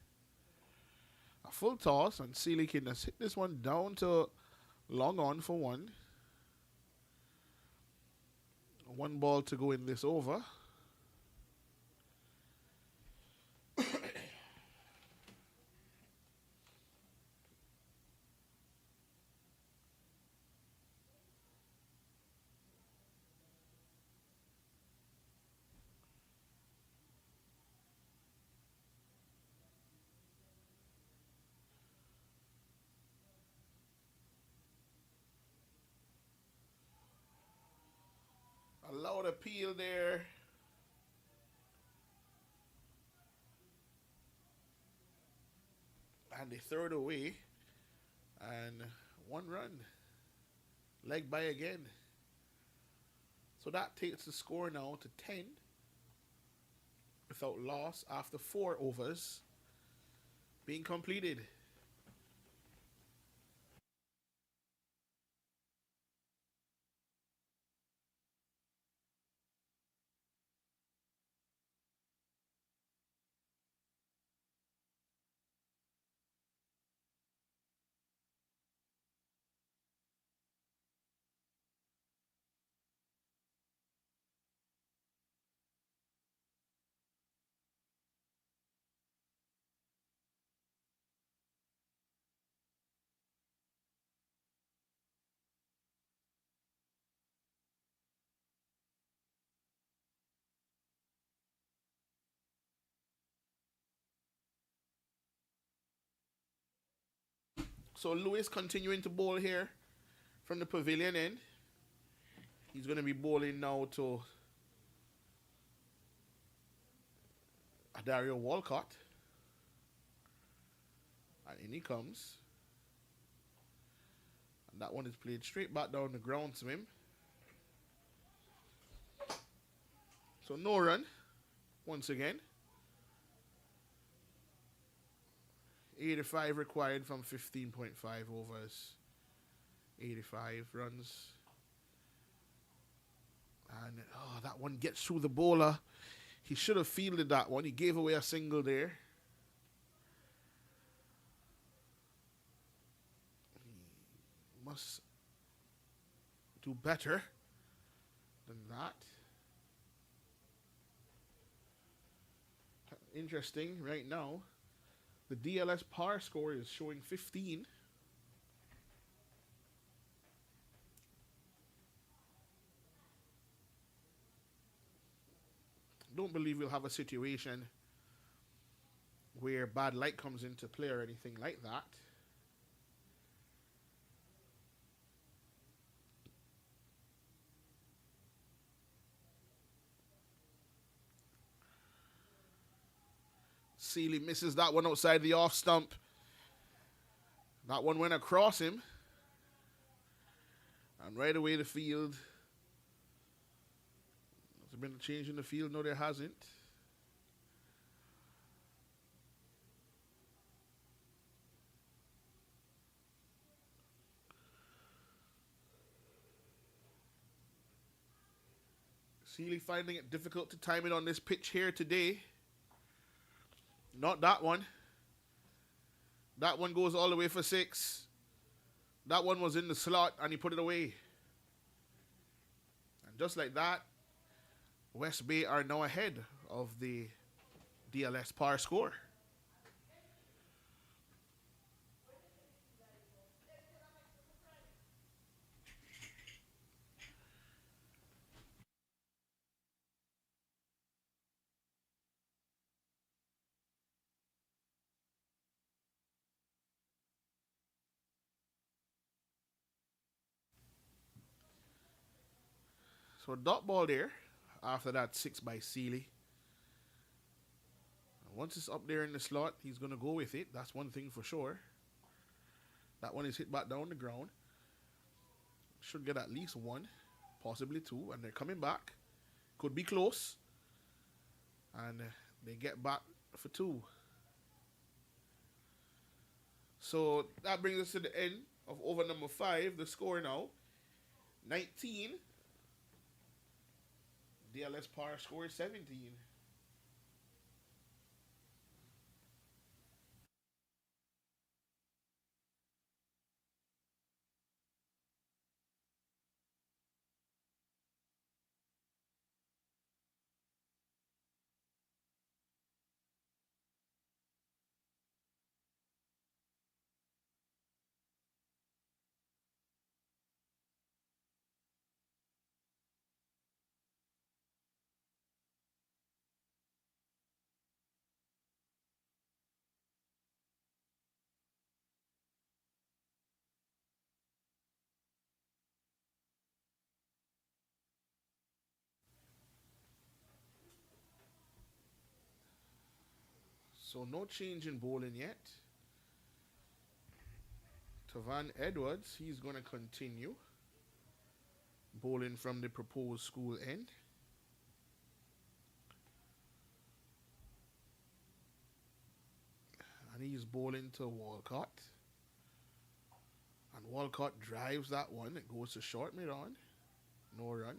A full toss, and Sealy can just hit this one down to long on for one. One ball to go in this over. A loud appeal there. And they throw it away. And one run. Leg by again. So that takes the score now to 10. Without loss after 4 overs being completed. So Lewis continuing to bowl here from the pavilion end. He's going to be bowling now to Dario Walcott. And in he comes. And that one is played straight back down the ground to him. So no run once again. 85 required from 15.5 overs. 85 runs. And that one gets through the bowler. He should have fielded that one. He gave away a single there. He must do better than that. Interesting right now. The DLS par score is showing 15. Don't believe we'll have a situation where bad light comes into play or anything like that. Sealy misses that one outside the off stump. That one went across him. And right away the field. Has there been a change in the field? No, there hasn't. Sealy finding it difficult to time it on this pitch here today. Not that one. That one goes all the way for 6. That one was in the slot and he put it away. And just like that, West Bay are now ahead of the DLS par score. So dot ball there after that 6 by Sealy. Once it's up there in the slot, he's going to go with it. That's one thing for sure. That one is hit back down the ground. Should get at least 1, possibly 2. And they're coming back. Could be close. And they get back for 2. So that brings us to the end of over number 5. The score now, 19. DLS par score is 17. So no change in bowling yet. Tavan Edwards, he's going to continue bowling from the proposed school end. And he's bowling to Walcott. And Walcott drives that one. It goes to short mid-on. No run.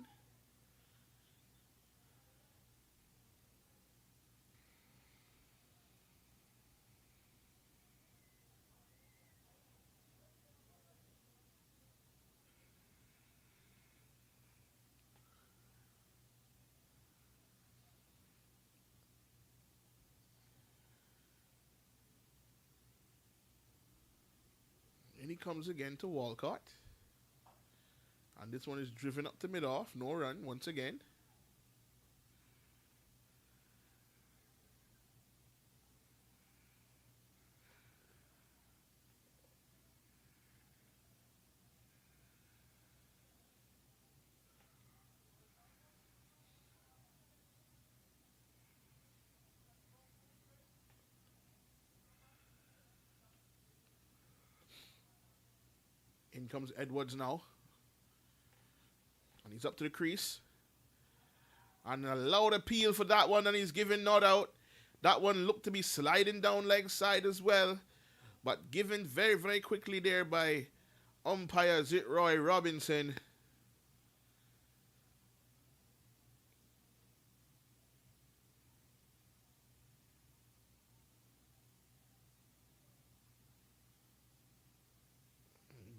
And he comes again to Walcott. And this one is driven up to mid-off. No run once again. In comes Edwards now. And he's up to the crease. And a loud appeal for that one, and he's given not out. That one looked to be sliding down leg side as well. But given very, very quickly there by umpire Zitroy Robinson.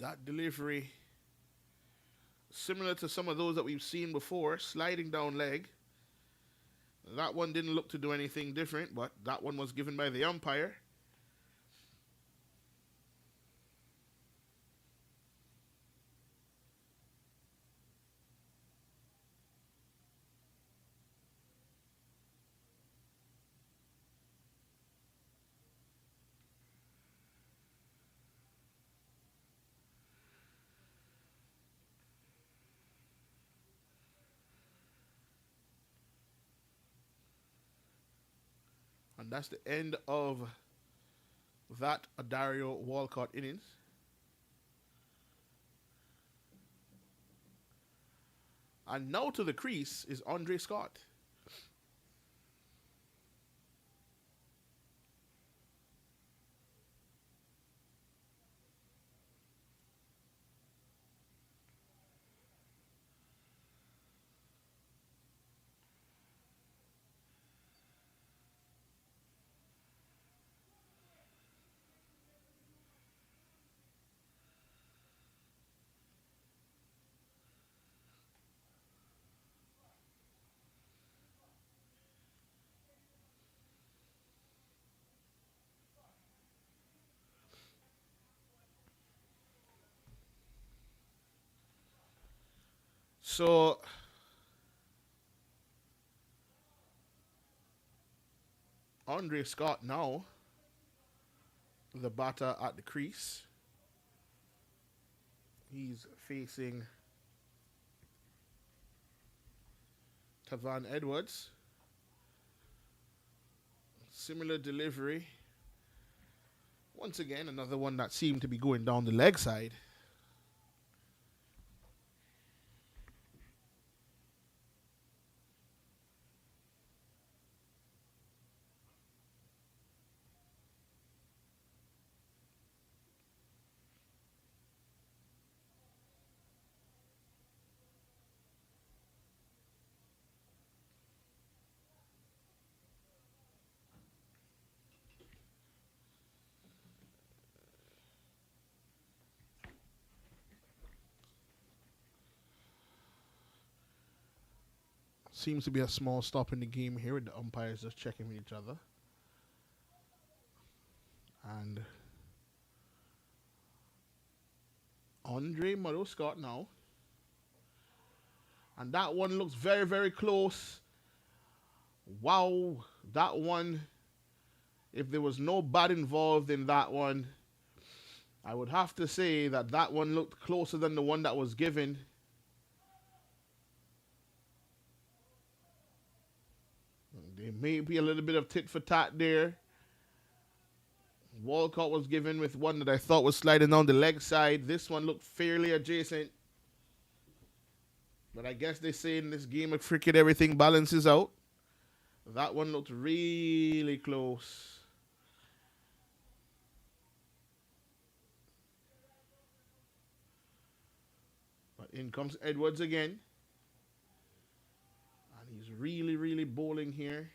That delivery, similar to some of those that we've seen before, sliding down leg. That one didn't look to do anything different, but that one was given by the umpire. And that's the end of that Dario Walcott innings. And now to the crease is Andre Scott. So Andre Scott now, the batter at the crease. He's facing Tavan Edwards. Similar delivery. Once again, another one that seemed to be going down the leg side. Seems to be a small stop in the game here with the umpires just checking with each other. And Andre Murdo Scott now. And that one looks very, very close. Wow. That one, if there was no bat involved in that one, I would have to say that that one looked closer than the one that was given. There may be a little bit of tit for tat there. Walcott was given with one that I thought was sliding down the leg side. This one looked fairly adjacent. But I guess they say in this game of cricket everything balances out. That one looked really close. But in comes Edwards again. He's really, really bowling here.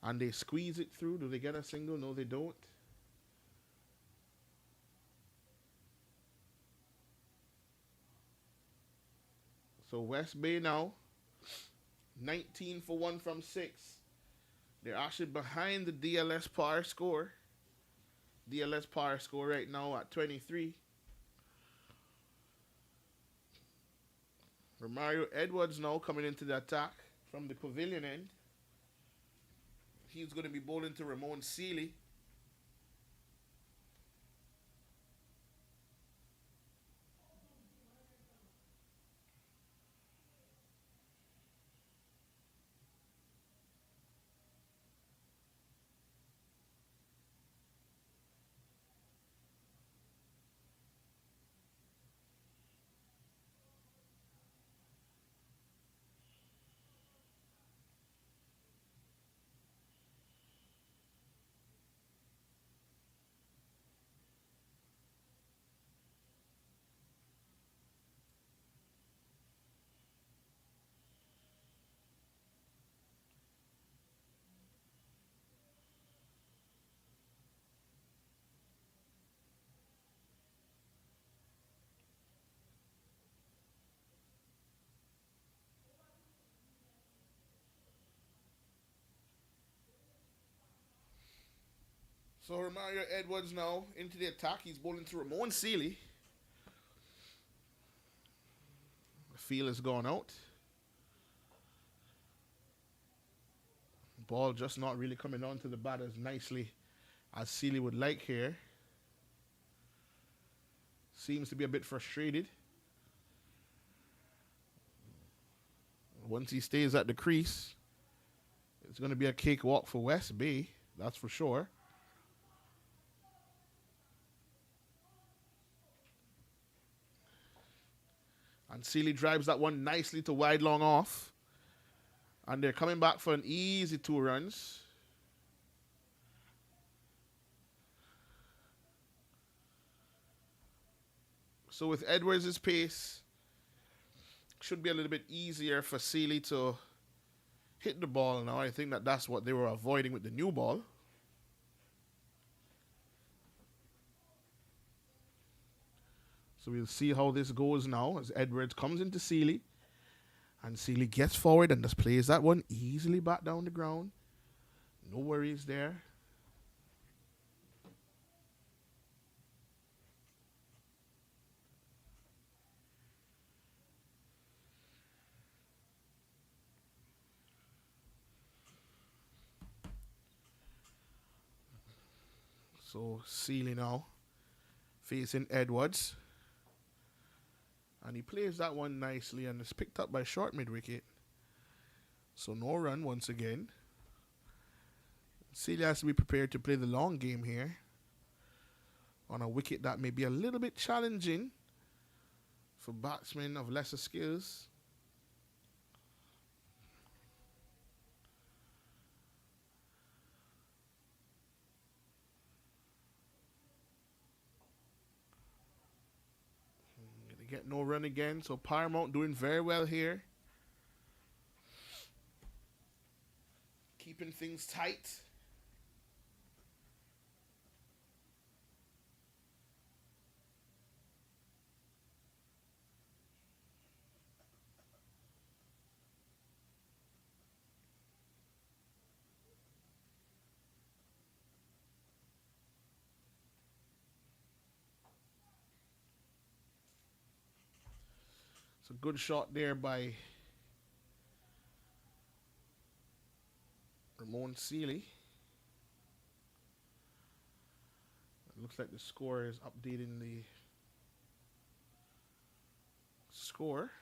And they squeeze it through. Do they get a single? No, they don't. So West Bay now, 19 for 1 from 6. They're actually behind the DLS par score. DLS par score right now at 23. Romario Edwards now coming into the attack from the pavilion end. He's going to be bowling to Ramon Seeley. So Romario Edwards now into the attack. He's bowling to Ramon Seeley. The field has gone out. Ball just not really coming on to the batters nicely as Seeley would like here. Seems to be a bit frustrated. Once he stays at the crease, it's going to be a cakewalk for West Bay. That's for sure. And Seeley drives that one nicely to wide long off. And they're coming back for an easy 2 runs. So with Edwards' pace, should be a little bit easier for Seeley to hit the ball now. I think that's what they were avoiding with the new ball. So we'll see how this goes now as Edwards comes into Seeley. And Seeley gets forward and just plays that one easily back down the ground. No worries there. So Sealy now facing Edwards. And he plays that one nicely and is picked up by short mid wicket. So no run once again. Sealy has to be prepared to play the long game here on a wicket that may be a little bit challenging for batsmen of lesser skills. Gonna get no run again, so Paramount doing very well here. Keeping things tight. It's a good shot there by Ramon Sealy. It looks like the score is updating the score.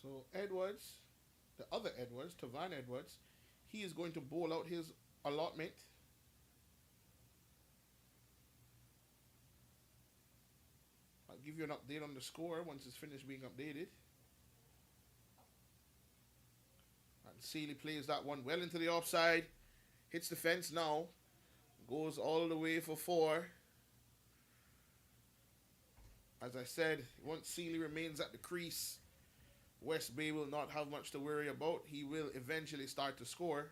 So Edwards, the other Edwards, Tavan Edwards, he is going to bowl out his allotment. I'll give you an update on the score once it's finished being updated. And Sealy plays that one well into the offside. Hits the fence now. Goes all the way for 4. As I said, once Sealy remains at the crease, West Bay will not have much to worry about. He will eventually start to score.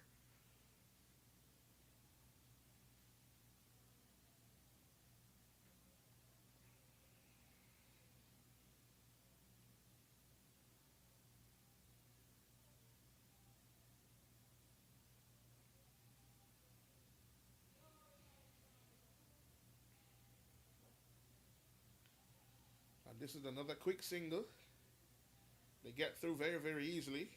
And this is another quick single. They get through very, very easily.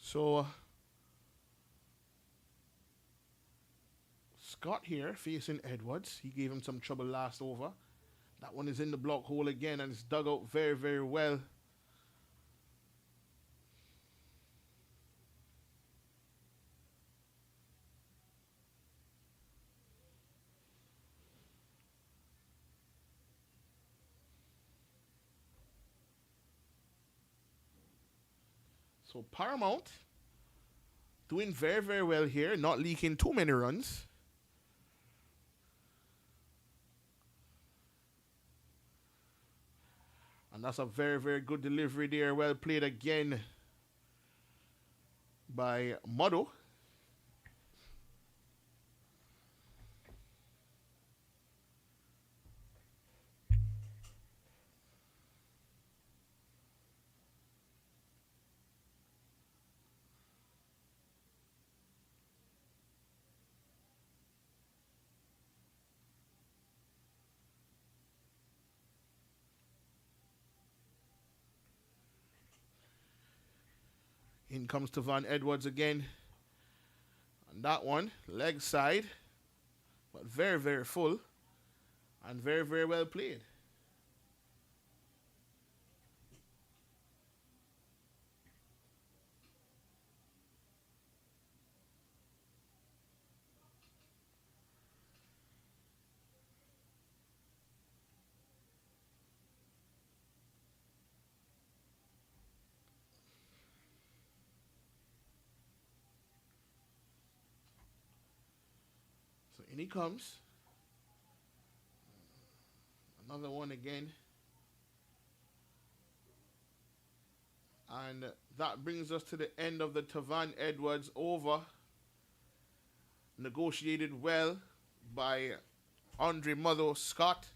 So Scott here facing Edwards. He gave him some trouble last over. That one is in the block hole again and it's dug out very, very well. So Paramount doing very, very well here, not leaking too many runs. And that's a very, very good delivery there. Well played again by Muddo. In comes Tavon Edwards again. On that one, leg side, but very, very full and very, very well played. So in he comes. Another one again. And that brings us to the end of the Tavon Edwards over. Negotiated well by Andre Mother Scott.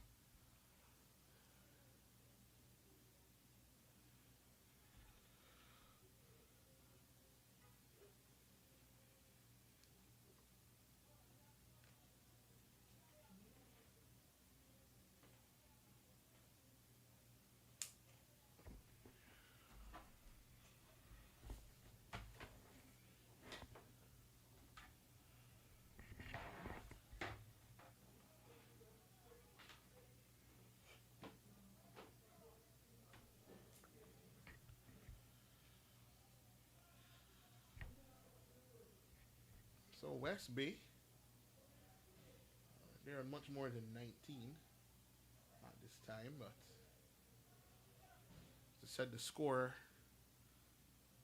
So West Bay, they're on much more than 19 at this time, but as I said, the score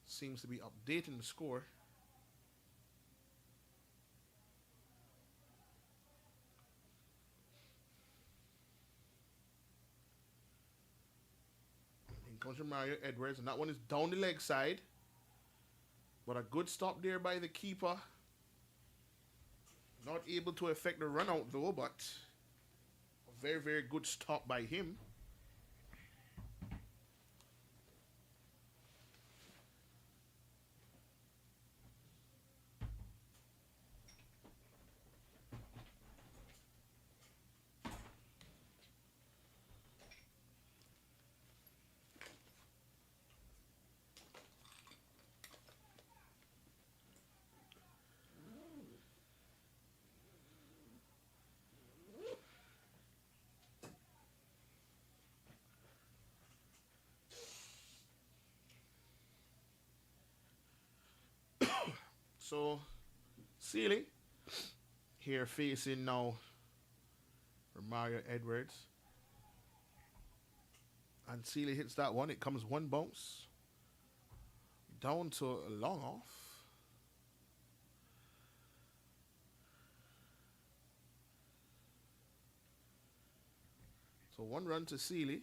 seems to be updating the score. In comes Mario Edwards, and that one is down the leg side. But a good stop there by the keeper. Not able to affect the run out though, but a very, very good stop by him. So, Sealy here facing now Mario Edwards. And Sealy hits that one. It comes one bounce. Down to a long off. So one run to Sealy.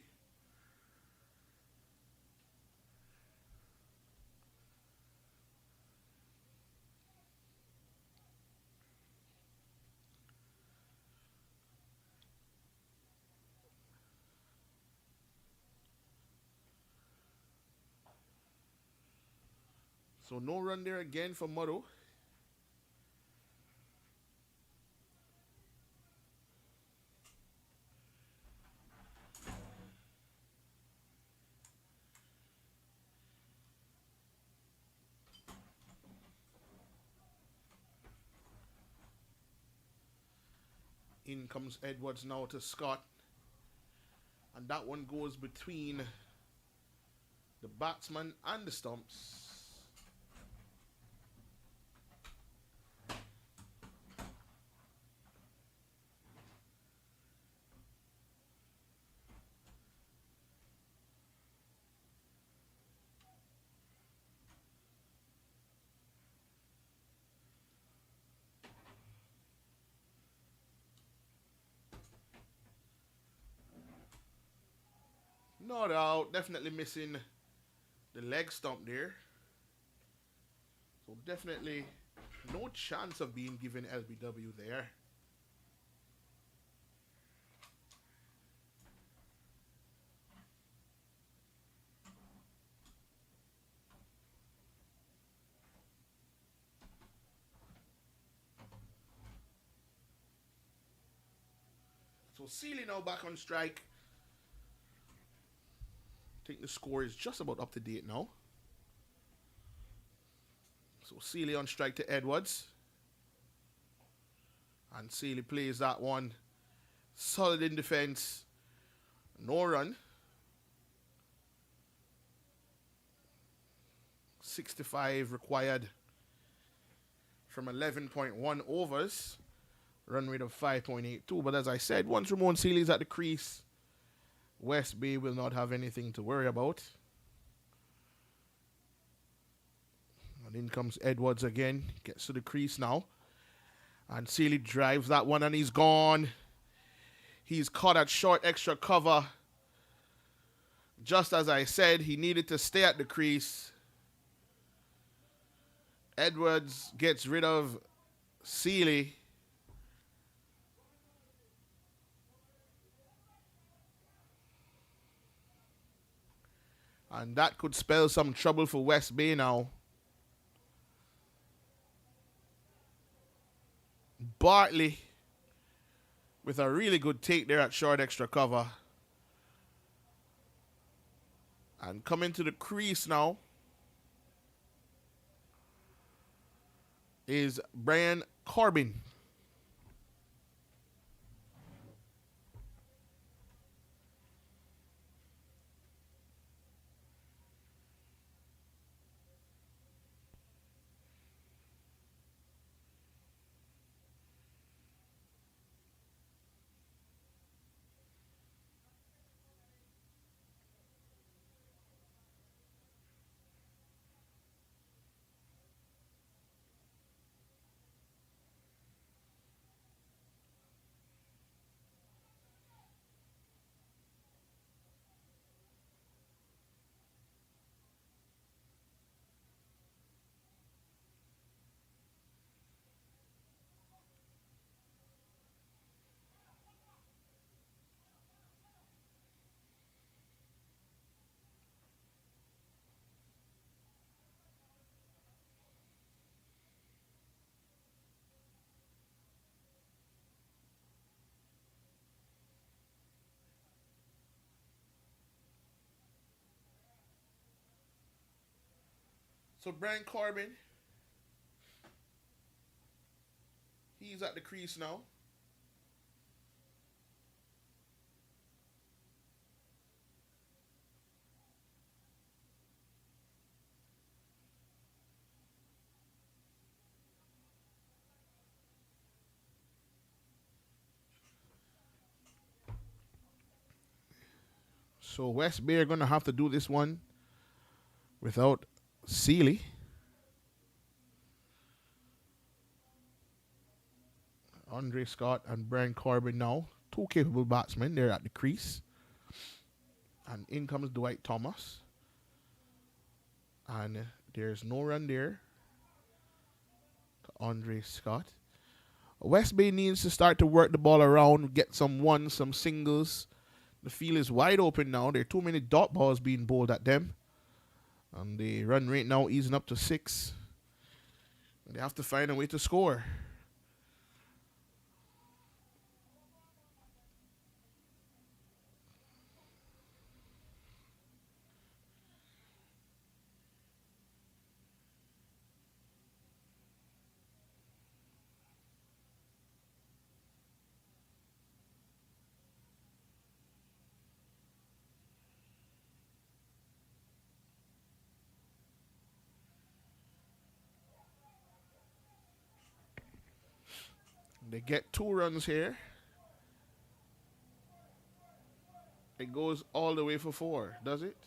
So no run there again for Murrow. In comes Edwards now to Scott. And that one goes between the batsman and the stumps. Not out. Definitely missing the leg stump there. So definitely no chance of being given LBW there. So Sealy now back on strike. I think the score is just about up to date now. So Sealy on strike to Edwards. And Sealy plays that one. Solid in defense. No run. 65 required from 11.1 overs. Run rate of 5.82. But as I said, once Ramon Sealy's at the crease, West Bay will not have anything to worry about. And in comes Edwards again. Gets to the crease now. And Sealy drives that one and he's gone. He's caught at short extra cover. Just as I said, he needed to stay at the crease. Edwards gets rid of Sealy. And that could spell some trouble for West Bay now. Bartley with a really good take there at short extra cover. And coming to the crease now is Brian Corbin. So Brian Corbin, he's at the crease now. So West Bay are going to have to do this one without Sealy. Andre Scott and Brian Corbin now. Two capable batsmen. They're at the crease. And in comes Dwight Thomas. And there's no run there to Andre Scott. West Bay needs to start to work the ball around, get some ones, some singles. The field is wide open now. There are too many dot balls being bowled at them. And the run rate now easing up to 6. They have to find a way to score. They get 2 runs here. It goes all the way for 4, does it?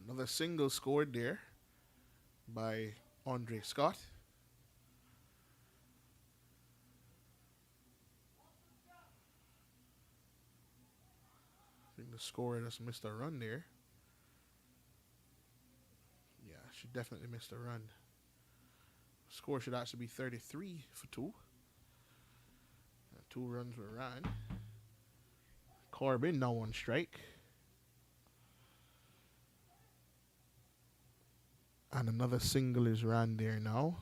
Another single scored there by Andre Scott. I think the scorer just missed a run there. Yeah, she definitely missed a run. Score should actually be 33 for 2. 2 runs were ran. Corbin now on strike. And another single is ran there now.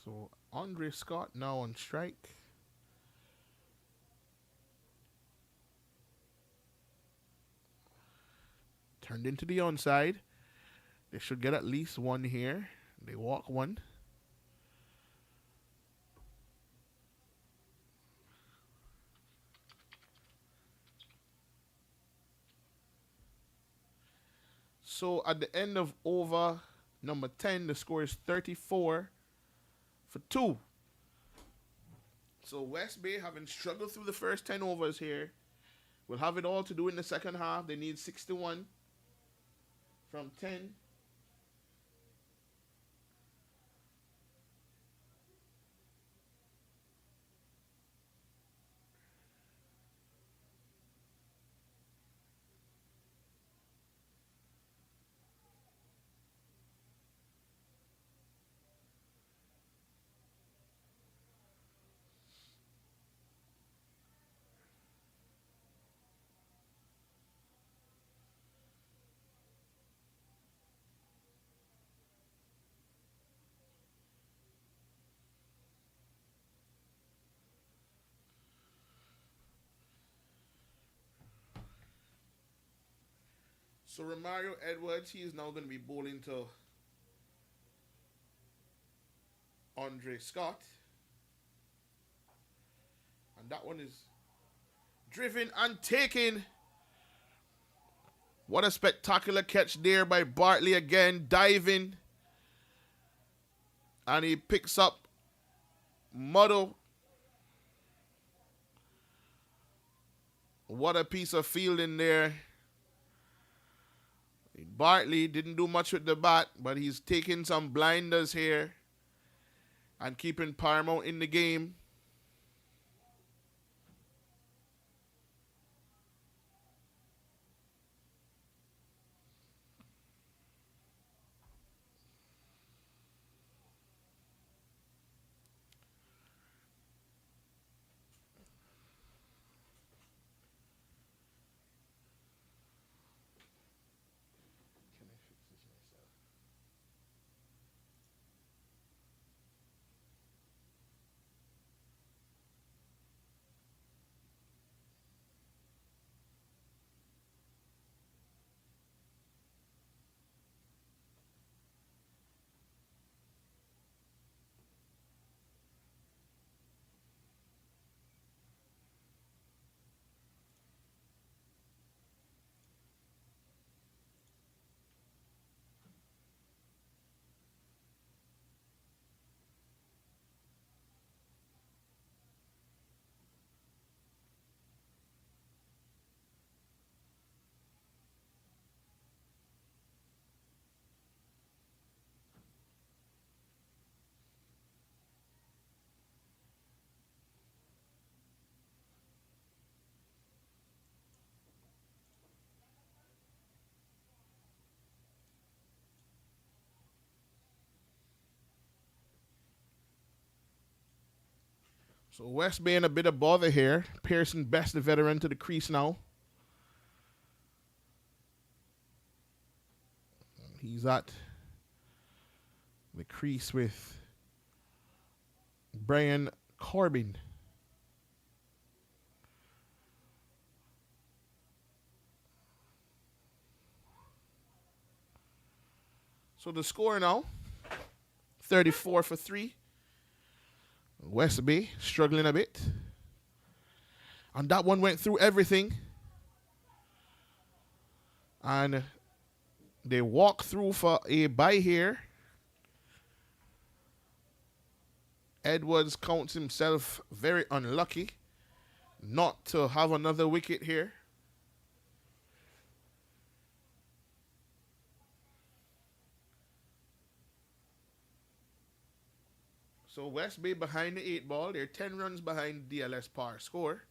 So Andre Scott now on strike. Turned into the onside. They should get at least one here. They walk one. So at the end of over number 10, the score is 34 for 2. So West Bay, having struggled through the first 10 overs here, will have it all to do in the second half. They need 61 from 10. So Romario Edwards, he is now going to be bowling to Andre Scott. And that one is driven and taken. What a spectacular catch there by Bartley again, diving. And he picks up Muddle. What a piece of fielding there. Bartley didn't do much with the bat, but he's taking some blinders here and keeping Paramount in the game. So West Bay in a bit of bother here. Pearson Best, the veteran, to the crease now. He's at the crease with Brian Corbin. So the score now, 34 for 3. West Bay struggling a bit. And that one went through everything. And they walk through for a bye here. Edwards counts himself very unlucky not to have another wicket here. So West Bay behind the 8 ball. They're 10 runs behind DLS par score.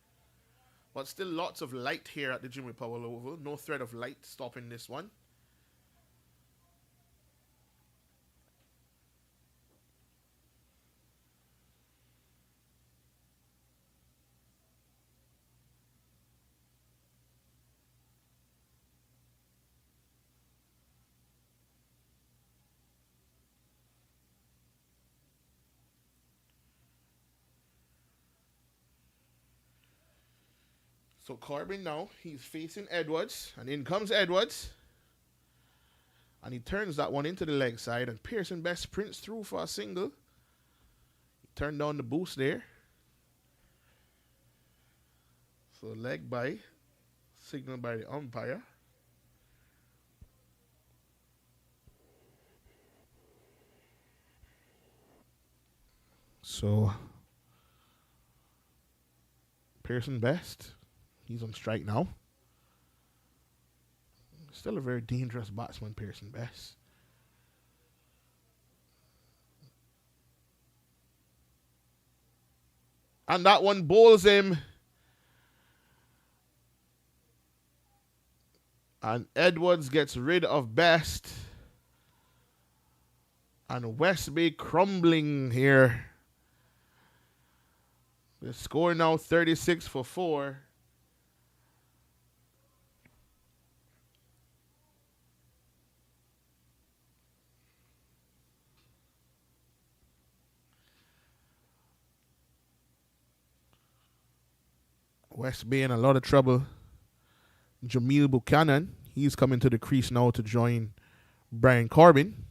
But still lots of light here at the Jimmy Powell Oval. No threat of light stopping this one. So Corbin now, he's facing Edwards. And in comes Edwards. And he turns that one into the leg side. And Pearson Best sprints through for a single. He turned down the boost there. So leg by, signaled by the umpire. So Pearson Best, he's on strike now. Still a very dangerous batsman, Pearson Best. And that one bowls him. And Edwards gets rid of Best. And West Bay crumbling here. The score now 36 for 4. West Bay in a lot of trouble. Jamil Buchanan, he's coming to the crease now to join Brian Corbin.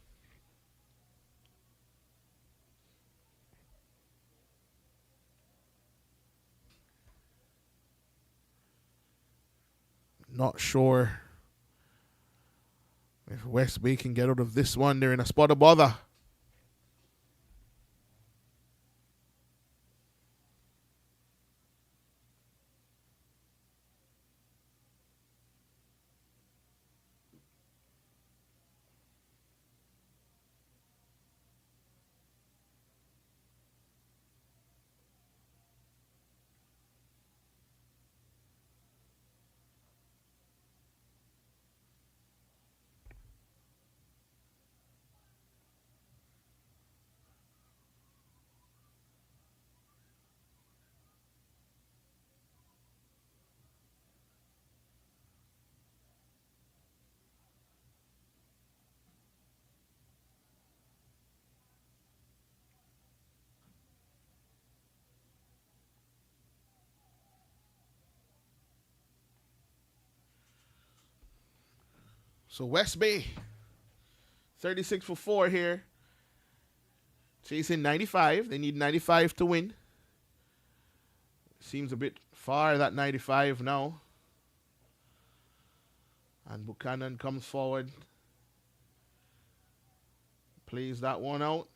Not sure if West Bay can get out of this one. They're in a spot of bother. So West Bay, 36 for 4 here. Chasing 95. They need 95 to win. Seems a bit far, that 95 now. And Buchanan comes forward. Plays that one out.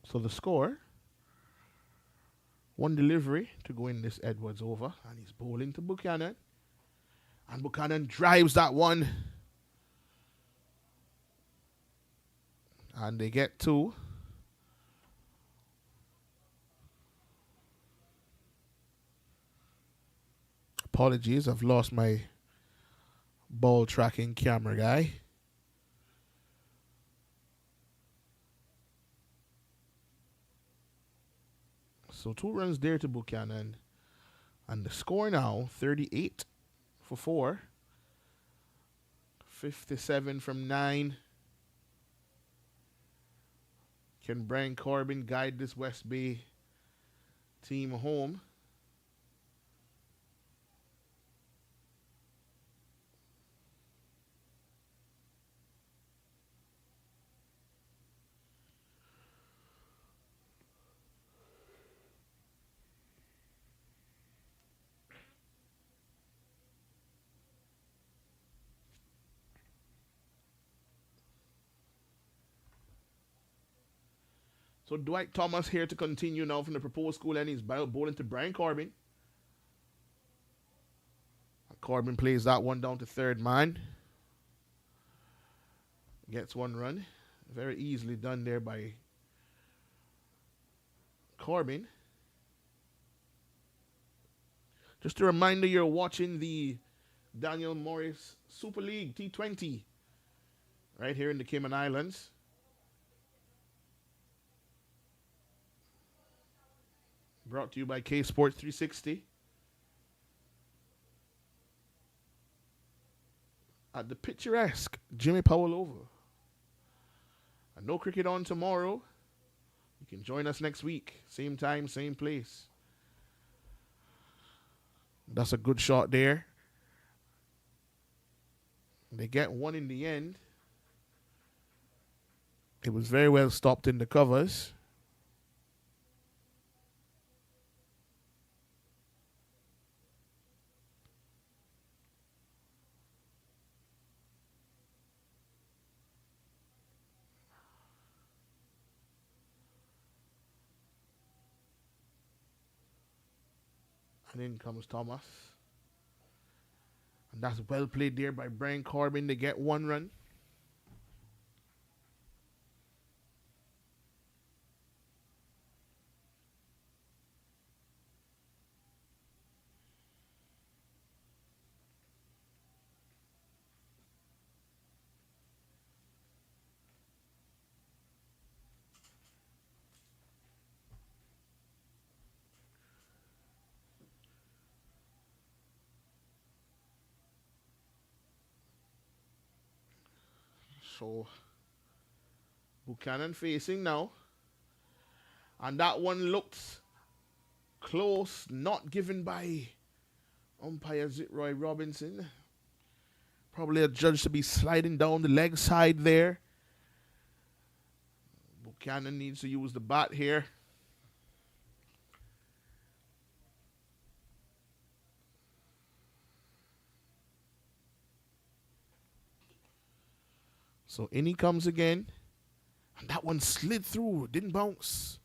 So the score, one delivery to go in this Edwards over, and he's bowling to Buchanan. And Buchanan drives that one. And they get 2. Apologies, I've lost my ball tracking camera guy. So 2 runs there to Buchanan. And the score now, 38 for 4. 57 from 9. Can Brian Corbin guide this West Bay team home? So Dwight Thomas here to continue now from the proposed school, and he's bowling to Brian Corbin. Corbin plays that one down to third man. Gets one run. Very easily done there by Corbin. Just a reminder, you're watching the Daniel Morris Super League T20 right here in the Cayman Islands. Brought to you by K Sports 360. At the picturesque Jimmy Powell Oval. And no cricket on tomorrow. You can join us next week. Same time, same place. That's a good shot there. They get one in the end. It was very well stopped in the covers. And in comes Thomas. And that's well played there by Brian Corbin. They get one run. So Buchanan facing now. And that one looks close, not given by umpire Zitroy Robinson. Probably a judge to be sliding down the leg side there. Buchanan needs to use the bat here. So in he comes again. And that one slid through, didn't bounce.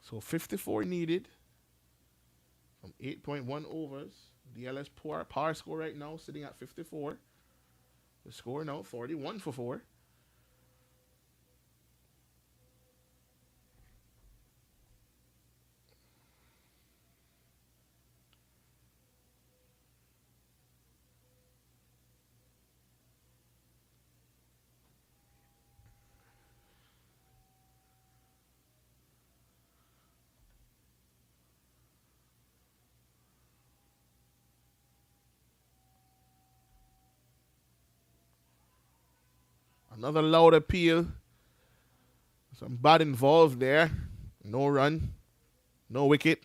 So 54 needed from 8.1 overs. DLS par score right now sitting at 54. The score now 41 for 4. Another loud appeal. Some bat involved there. No run. No wicket.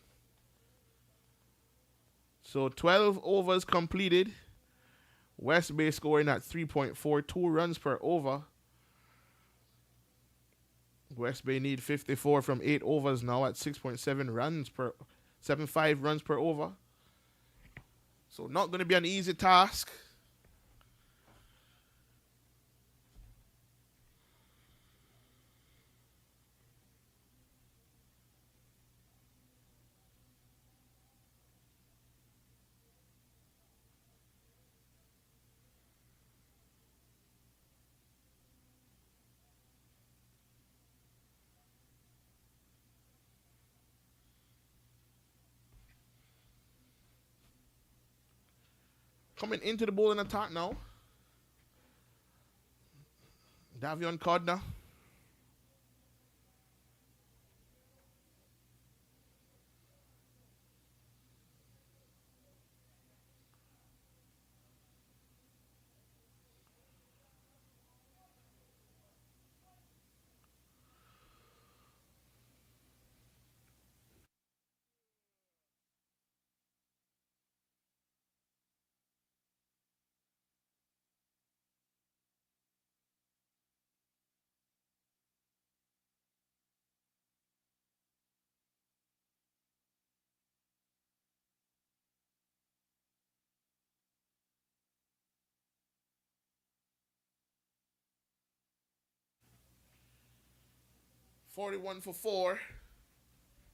So 12 overs completed. West Bay scoring at 3.42 runs per over. West Bay need 54 from 8 overs now at 6.7 runs per 7.5 runs per over. So not going to be an easy task. Coming into the bowling attack now. Davion Codner. 41 for 4.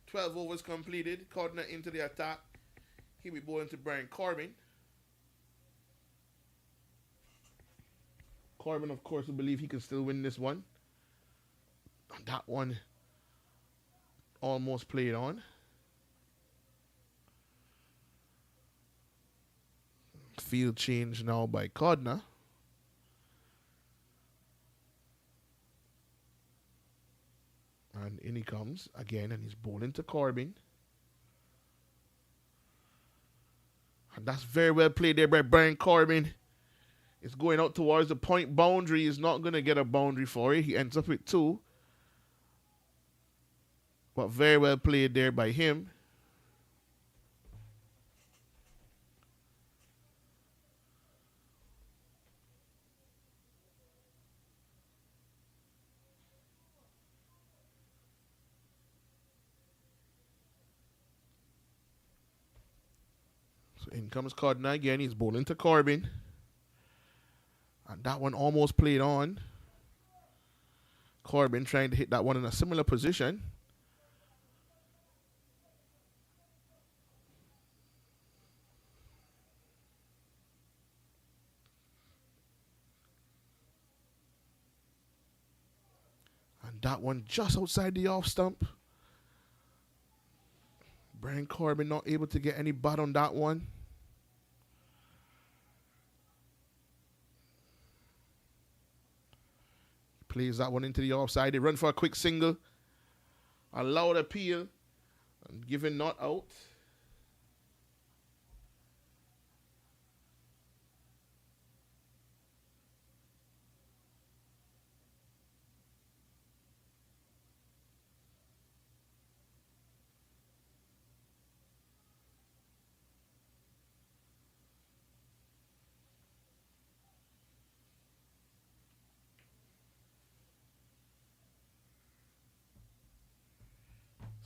12 overs completed. Cardinal into the attack. He'll be bowling to Brian Corbin. Corbin, of course, will believe he can still win this one. That one almost played on. Field change now by Cardinal. And in he comes again, and he's bowling to Corbin. And that's very well played there by Brian Corbin. It's going out towards the point boundary. He's not going to get a boundary for it. He ends up with 2. But very well played there by him. So in comes Cardinal again. He's bowling to Corbin. And that one almost played on. Corbin trying to hit that one in a similar position. And that one just outside the off stump. Brian Corbin not able to get any bat on that one. Plays that one into the offside. They run for a quick single. A loud appeal. And given not out.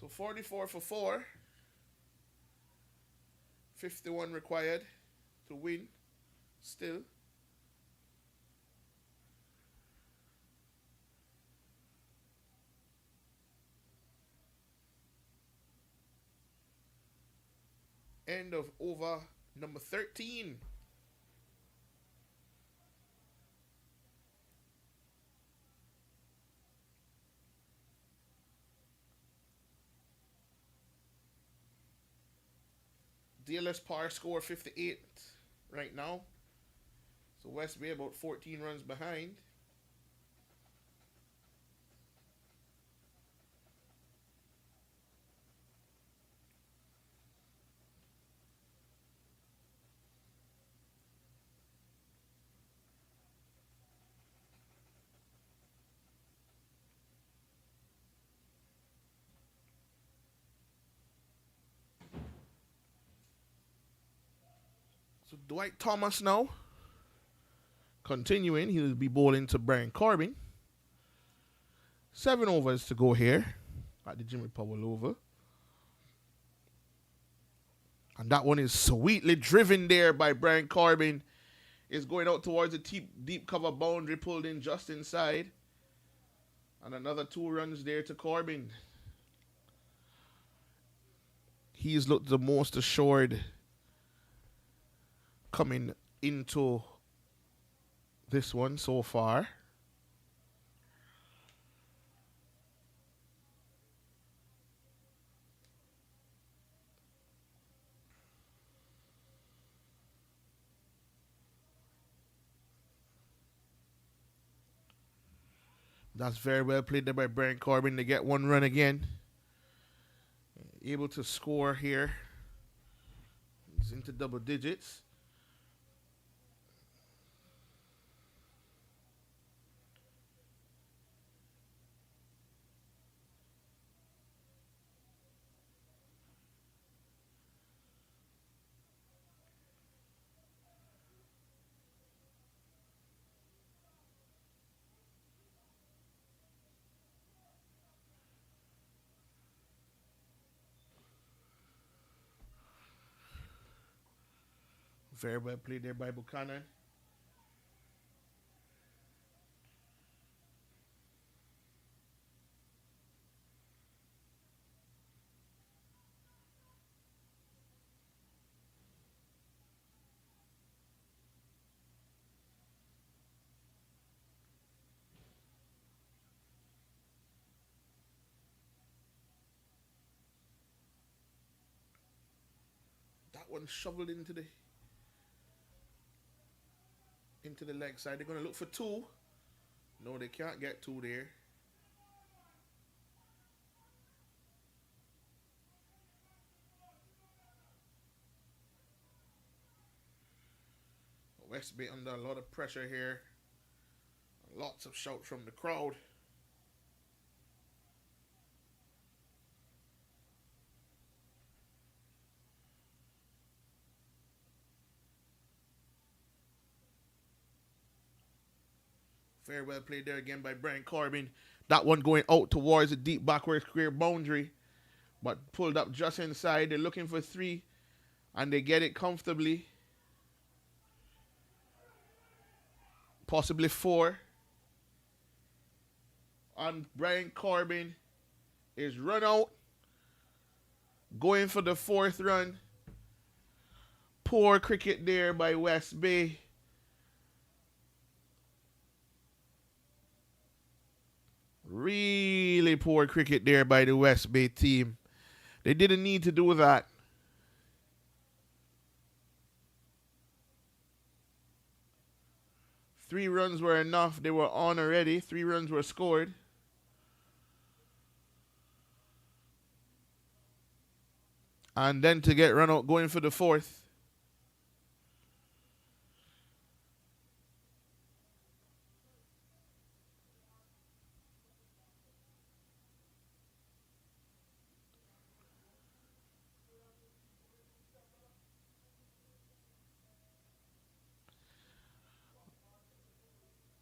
So 44 for 4. 51 required to win still. End of over number 13. DLS par score 58 right now. So West Bay about 14 runs behind. So Dwight Thomas now. Continuing, he'll be bowling to Brian Corbin. 7 overs to go here at the Jimmy Powell over. And that one is sweetly driven there by Brian Corbin. It's going out towards the deep cover boundary, pulled in just inside. And another 2 runs there to Corbin. He's looked the most assured coming into this one so far. That's very well played there by Brian Corbin to get 1 run again. Able to score here. He's into double digits. Very well played there by Buchanan. one shoveled into the leg side. They're gonna look for two. No, they can't get two there. West Bay under a lot of pressure here. Lots of shouts from the crowd. Very well played there again by Brian Corbin. That one going out towards the deep backward square boundary, but pulled up just inside. They're looking for three, and they get it comfortably. Possibly four. And Brian Corbin is run out, going for the fourth run. Poor cricket there by West Bay. Really poor cricket there by the West Bay team. They didn't need to do that. Three runs were enough. They were on already. 3 runs were scored. And then to get run out going for the fourth.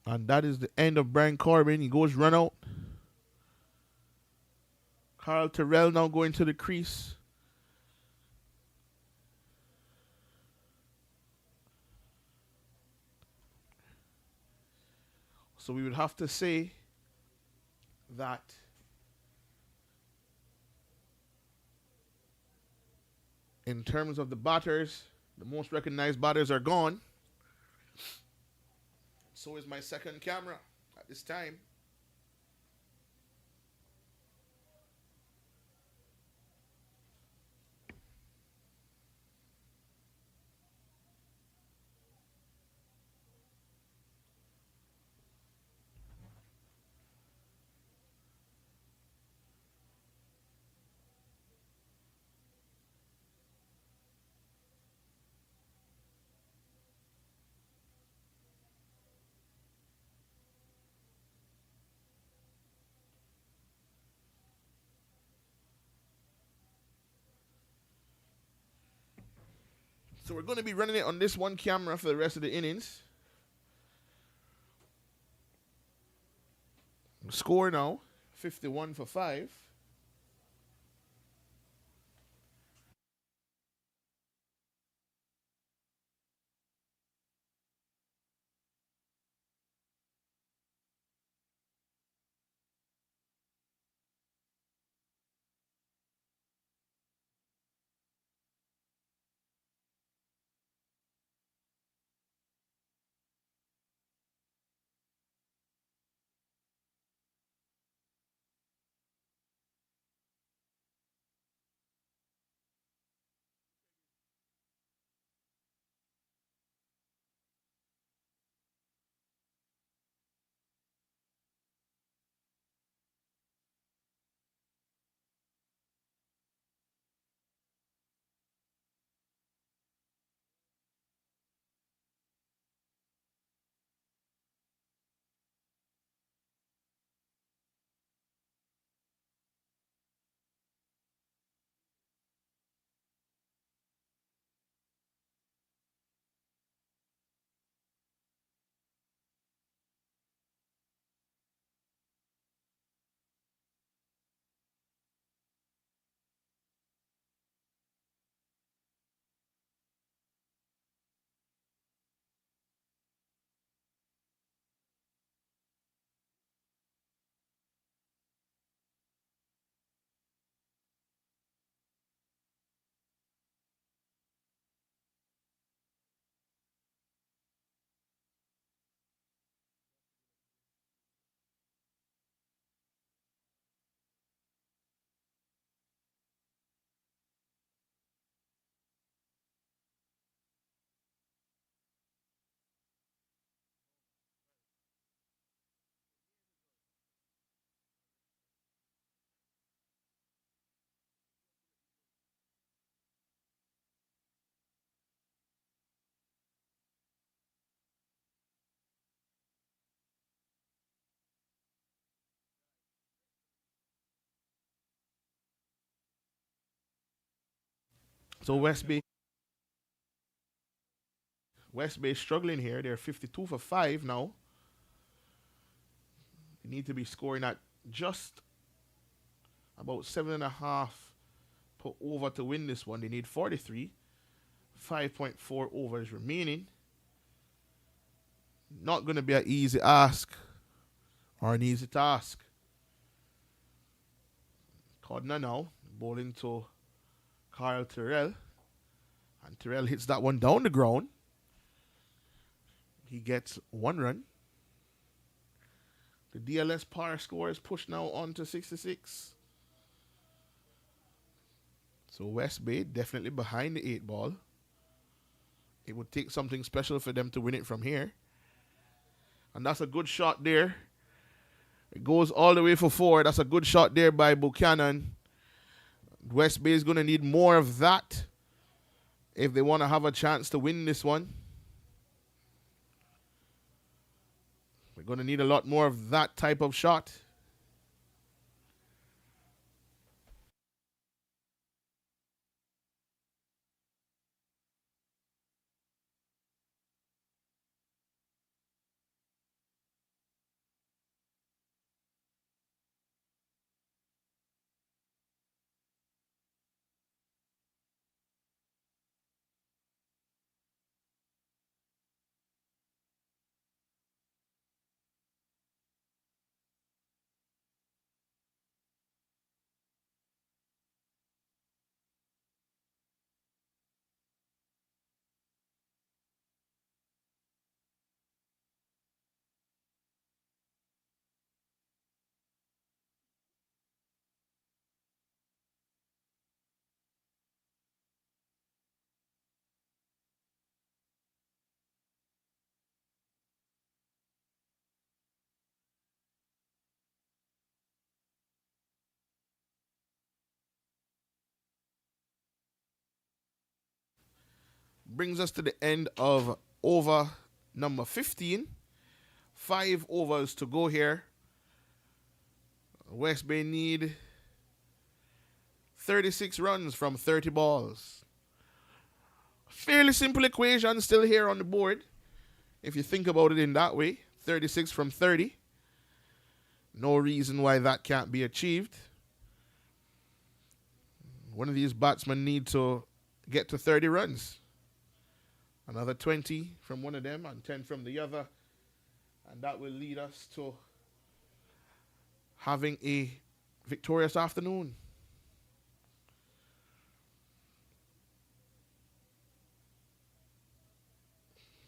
And that is the end of Brian Corbin. He goes run out. Carl Terrell now going to the crease. So we would have to say that in terms of the batters, the most recognized batters are gone. So is my second camera at this time. So we're going to be running it on this one camera for the rest of the innings. Score now, 51 for 5. So West Bay struggling here. They're 52 for 5 now. They need to be scoring at just about 7.5 per over to win this one. They need 43. 5.4 overs remaining. Not going to be an easy ask or an easy task. Codner now bowling to Carl Terrell. And Terrell hits that one down the ground. He gets 1 run. The DLS par score is pushed now on to 66. So West Bay definitely behind the 8 ball. It would take something special for them to win it from here. And that's a good shot there. It goes all the way for 4. That's a good shot there by Buchanan. West Bay is going to need more of that if they want to have a chance to win this one. We're going to need a lot more of that type of shot. Brings us to the end of over number 15. 5 overs to go here. West Bay need 36 runs from 30 balls. Fairly simple equation still here on the board. If you think about it in that way, 36 from 30. No reason why that can't be achieved. One of these batsmen need to get to 30 runs. Another 20 from one of them and 10 from the other. And that will lead us to having a victorious afternoon.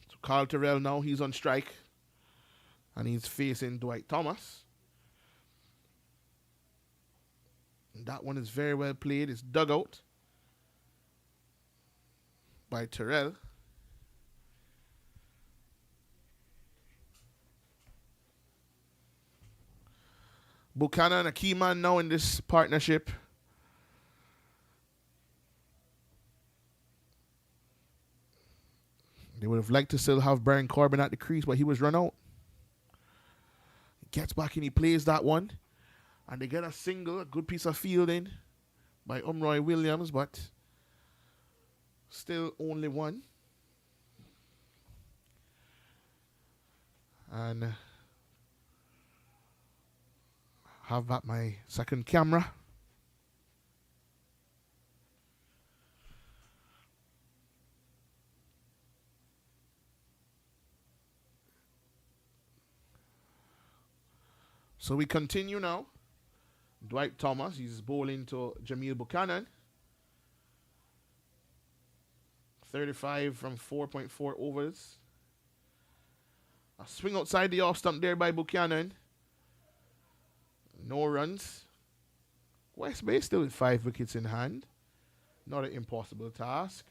So Carl Terrell now, he's on strike. And he's facing Dwight Thomas. And that one is very well played. It's dug out by Terrell. Buchanan, a key man now in this partnership. They would have liked to still have Baron Corbin at the crease, but he was run out. He gets back and he plays that one. And they get a single, a good piece of fielding by Umroy Williams, but still only one. And have back my second camera. So we continue now. Dwight Thomas, he's bowling to Jamil Buchanan. 35 from 4.4 overs. A swing outside the off stump there by Buchanan. No runs. West Bay still with 5 wickets in hand. Not an impossible task.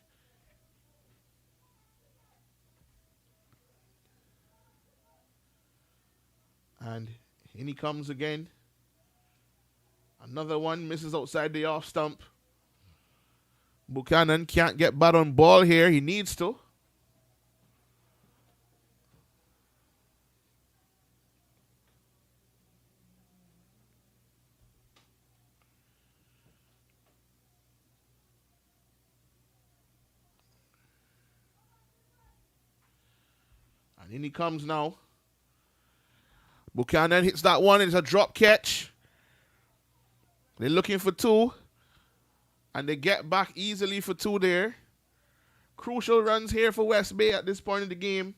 And in he comes again. Another one misses outside the off stump. Buchanan can't get bat on ball here. He needs to. And in he comes now. Buchanan hits that one. It's a drop catch. They're looking for two. And they get back easily for two there. Crucial runs here for West Bay at this point in the game.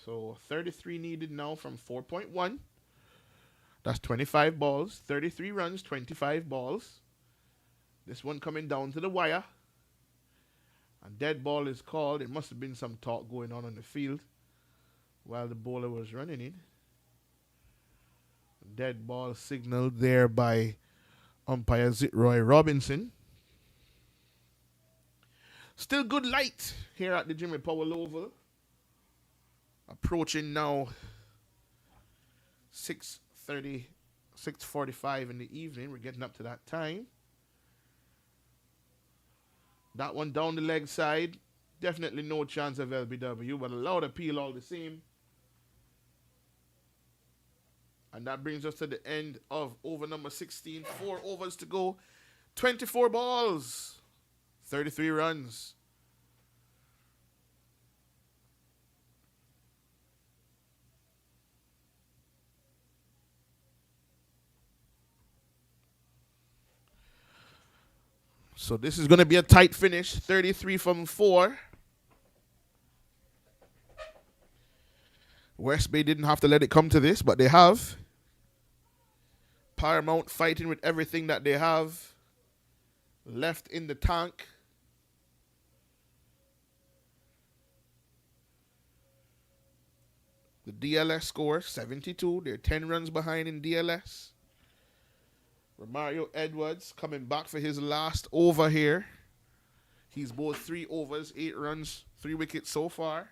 So 33 needed now from 4.1. That's 25 balls. 33 runs, 25 balls. This one coming down to the wire. And dead ball is called. It must have been some talk going on the field while the bowler was running in. Dead ball signaled there by umpire Zitroy Robinson. Still good light here at the Jimmy Powell Oval. Approaching now 6:30, 6:45 in the evening. We're getting up to that time. That one down the leg side. Definitely no chance of LBW, but a loud appeal all the same. And that brings us to the end of over number 16. 4 overs to go. 24 balls. 33 runs. So this is going to be a tight finish. 33 from 4. West Bay didn't have to let it come to this, but they have. Paramount fighting with everything that they have left in the tank. The DLS score, 72. They're 10 runs behind in DLS. Romario Edwards coming back for his last over here. He's bowled 3 overs, 8 runs, 3 wickets so far.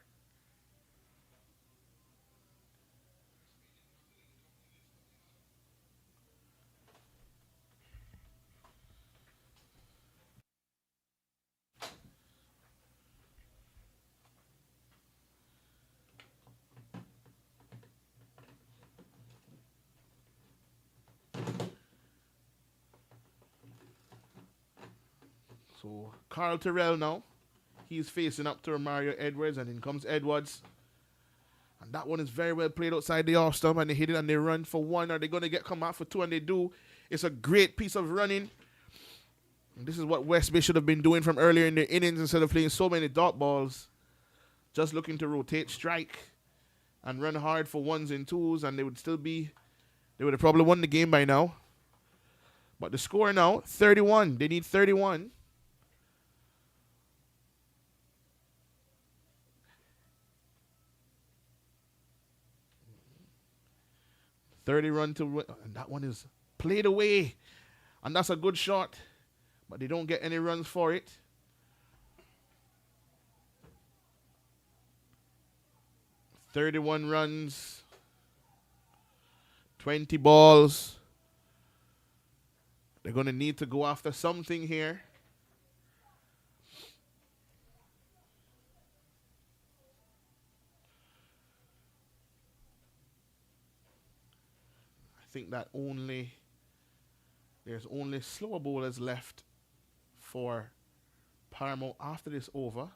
So Carl Terrell now. He's facing up to Mario Edwards, and in comes Edwards. And that one is very well played outside the off stump, and they hit it and they run for 1. Are they going to come out for 2? And they do. It's a great piece of running. And this is what West Bay should have been doing from earlier in the innings instead of playing so many dot balls. Just looking to rotate, strike, and run hard for 1s and 2s, and they would have probably won the game by now. But the score now, 31. They need 31. 30 run to win, and that one is played away. And that's a good shot, but they don't get any runs for it. "31 runs, 20 balls. They're going to need to go after something here. I think that there's only slower bowlers left for Paramount after this over.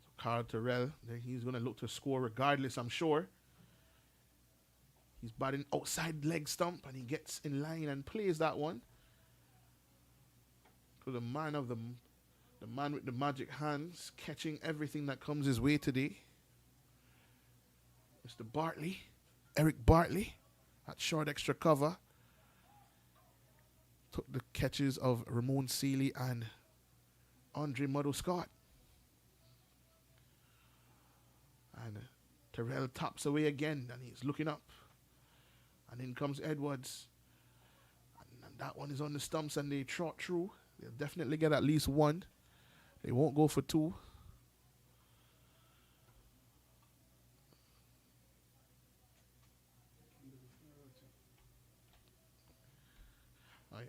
So Carl Terrell, he's going to look to score regardless, I'm sure. He's batting outside leg stump, and he gets in line and plays that one to the man with the magic hands, catching everything that comes his way today. Mr. Bartley, Eric Bartley, at short extra cover. Took the catches of Ramon Seeley and Andre Muddle Scott. And Terrell taps away again, and he's looking up. And in comes Edwards. And that one is on the stumps, and they trot through. They'll definitely get at least 1. They won't go for 2. Oh, yeah.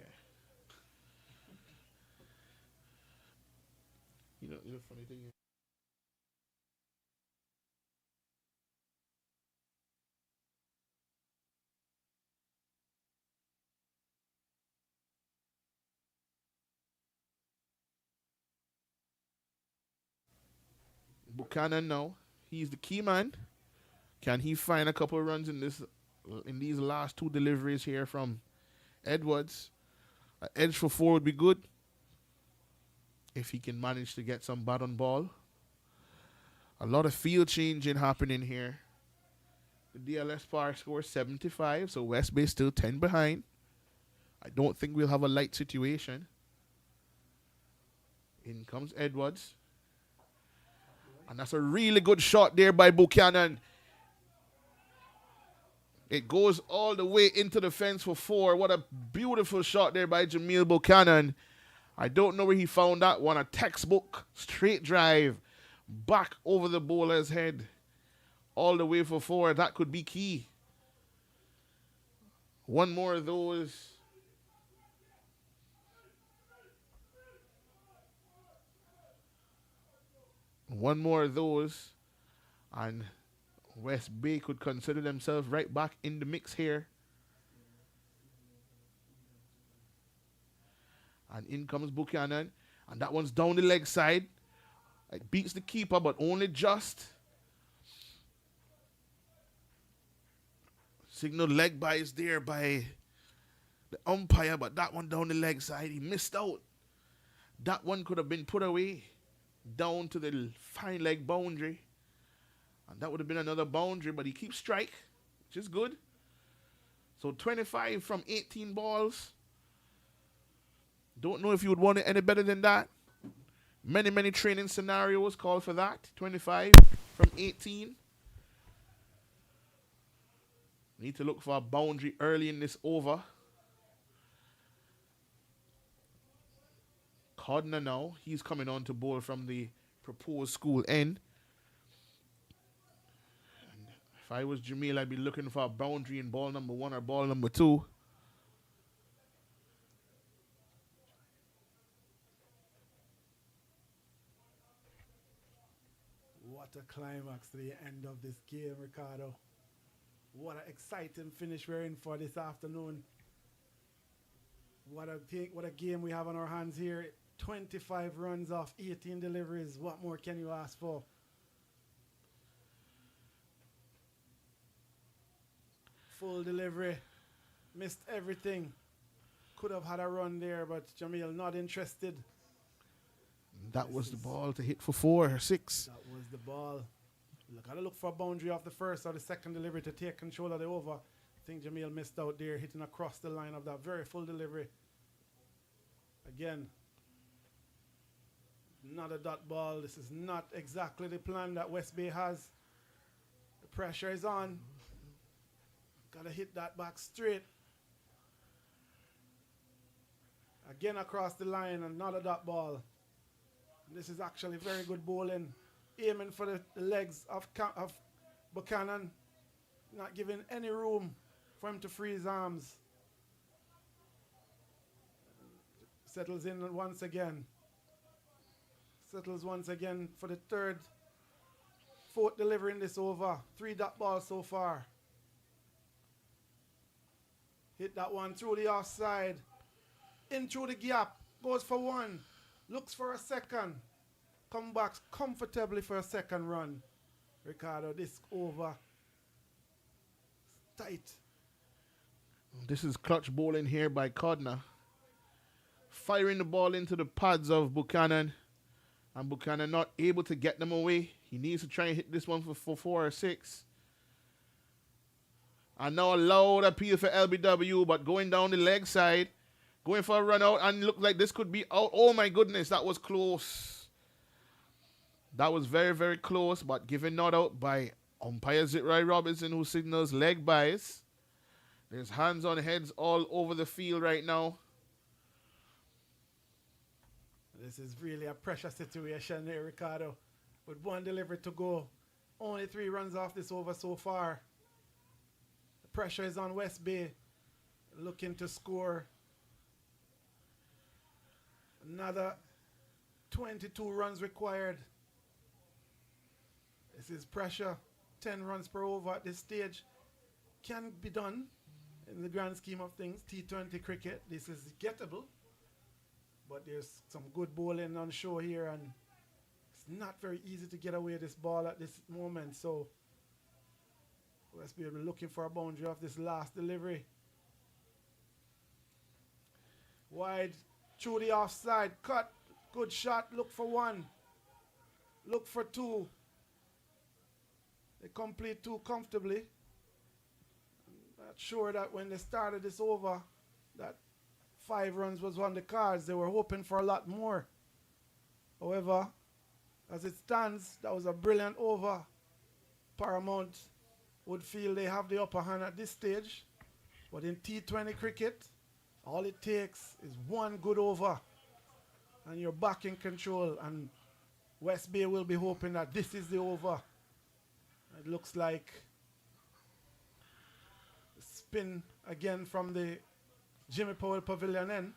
You know the funny thing is, Buchanan now. He's the key man. Can he find a couple of runs in these last two deliveries here from Edwards? An edge for four would be good if he can manage to get some bat on ball. A lot of field changing happening here. The DLS par score 75, so West Bay still 10 behind. I don't think we'll have a light situation. In comes Edwards. And that's a really good shot there by Buchanan. It goes all the way into the fence for four. What a beautiful shot there by Jamil Buchanan. I don't know where he found that one. A textbook straight drive back over the bowler's head. All the way for four. That could be key. One more of those. One more of those. And West Bay could consider themselves right back in the mix here. And in comes Buchanan. And that one's down the leg side. It beats the keeper, but only just. Signal leg buys there by the umpire, but that one down the leg side, he missed out. That one could have been put away down to the fine leg boundary. And that would have been another boundary, but he keeps strike, which is good. So 25 from 18 balls. Don't know if you would want it any better than that. Many training scenarios call for that. 25 from 18. Need to look for a boundary early in this over. Codner now. He's coming on to bowl from the proposed school end. And if I was Jamil, I'd be looking for a boundary in ball number one or ball number two. What a climax to the end of this game, Ricardo. What an exciting finish we're in for this afternoon. What a game we have on our hands here. 25 runs off 18 deliveries. What more can you ask for? Full delivery. Missed everything. Could have had a run there, but Jamil not interested. That was the ball to hit for 4 or 6. That was the ball. Gotta look for a boundary off the first or the second delivery to take control of the over. I think Jamil missed out there, hitting across the line of that very full delivery. Again, not a dot ball. This is not exactly the plan that West Bay has. The pressure is on. Gotta hit that back straight. Again across the line and not a dot ball. This is actually very good bowling. Aiming for the legs of Buchanan. Not giving any room for him to free his arms. Settles in once again. Settles once again for the fourth delivery in this over. 3 dot balls so far. Hit that one through the offside. In through the gap. Goes for 1. Looks for a second. Come back comfortably for a second run. Ricardo, this over. It's tight. This is clutch bowling here by Codner. Firing the ball into the pads of Buchanan. And Buchanan not able to get them away. He needs to try and hit this one for 4 or 6. And now a loud appeal for LBW, but going down the leg side. Going for a run out, and look like this could be out. Oh my goodness, that was close. That was very close, but given not out by umpire Zitroy Robinson, who signals leg bias. There's hands on heads all over the field right now. This is really a pressure situation there, Ricardo. With 1 delivery to go. Only 3 runs off this over so far. The pressure is on West Bay. Looking to score. Another 22 runs required. This is pressure. 10 runs per over at this stage. Can be done in the grand scheme of things. T20 cricket, this is gettable. But there's some good bowling on show here, and not very easy to get away this ball at this moment. So let's be looking for a boundary of this last delivery. Wide through the offside. Cut. Good shot. Look for one. Look for two. They complete two comfortably. Not sure that when they started this over, that 5 runs was on the cards. They were hoping for a lot more. However, as it stands, that was a brilliant over. Paramount would feel they have the upper hand at this stage. But in T20 cricket, all it takes is one good over. And you're back in control. And West Bay will be hoping that this is the over. It looks like a spin again from the Jimmy Powell Pavilion end.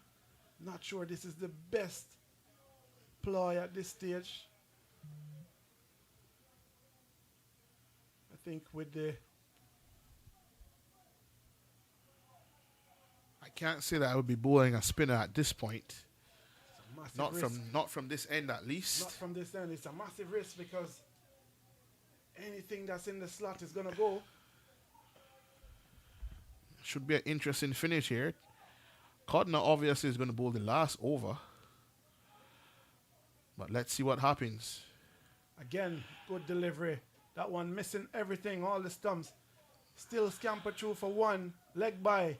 Not sure this is the best ploy at this stage. I think with the... I can't say that I would be bowling a spinner at this point. Not from this end at least. Not from this end. It's a massive risk because anything that's in the slot is going to go. Should be an interesting finish here. Codner obviously is going to bowl the last over. But let's see what happens. Again, good delivery. That one missing everything, all the stumps. Still scamper through for one. Leg by.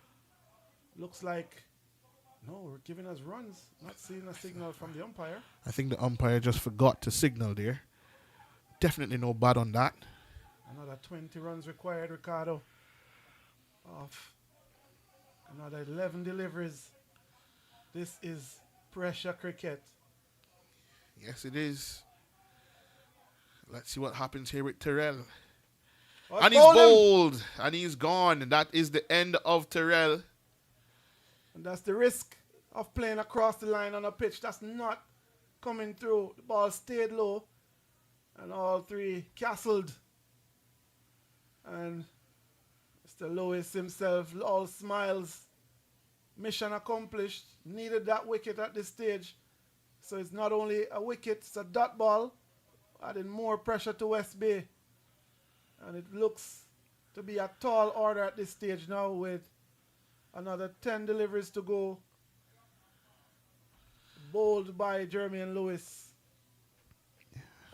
Looks like, no, we're giving us runs. Not seeing a signal from the umpire. I think the umpire just forgot to signal there. Definitely no bad on that. Another 20 runs required, Ricardo. Of another 11 deliveries. This is pressure cricket. Yes, it is. Let's see what happens here with Terrell. Oh, and he's bowled. And he's gone. And that is the end of Terrell. And that's the risk of playing across the line on a pitch. That's not coming through. The ball stayed low. And all three castled. And Mr. Lewis himself, all smiles. Mission accomplished. Needed that wicket at this stage. So it's not only a wicket, it's a dot ball. Adding more pressure to West Bay. And it looks to be a tall order at this stage now with another 10 deliveries to go. Bowled by Jermaine Lewis.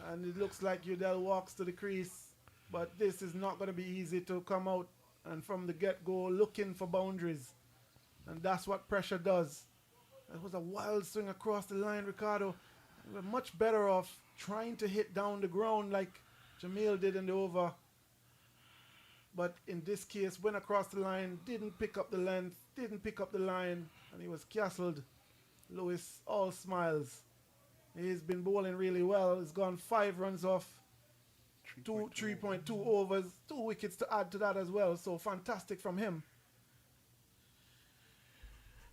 And it looks like Udell walks to the crease. But this is not going to be easy to come out and from the get-go looking for boundaries. And that's what pressure does. It was a wild swing across the line, Ricardo. We're much better off trying to hit down the ground like Jamil did in the over. But in this case, went across the line, didn't pick up the length, didn't pick up the line, and he was castled. Lewis, all smiles. He's been bowling really well. He's gone 5 runs off, 3.2 overs, 2 wickets to add to that as well. So fantastic from him.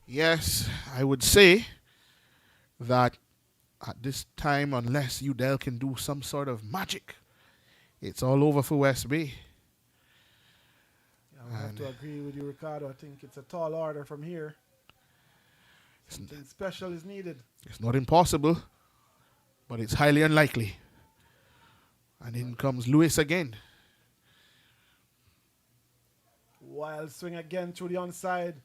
Yes, I would say that at this time, unless Udell can do some sort of magic, it's all over for West Bay. I have to agree with you, Ricardo. I think it's a tall order from here. Something special is needed. It's not impossible, but it's highly unlikely. And in comes Lewis again. Wild swing again through the onside.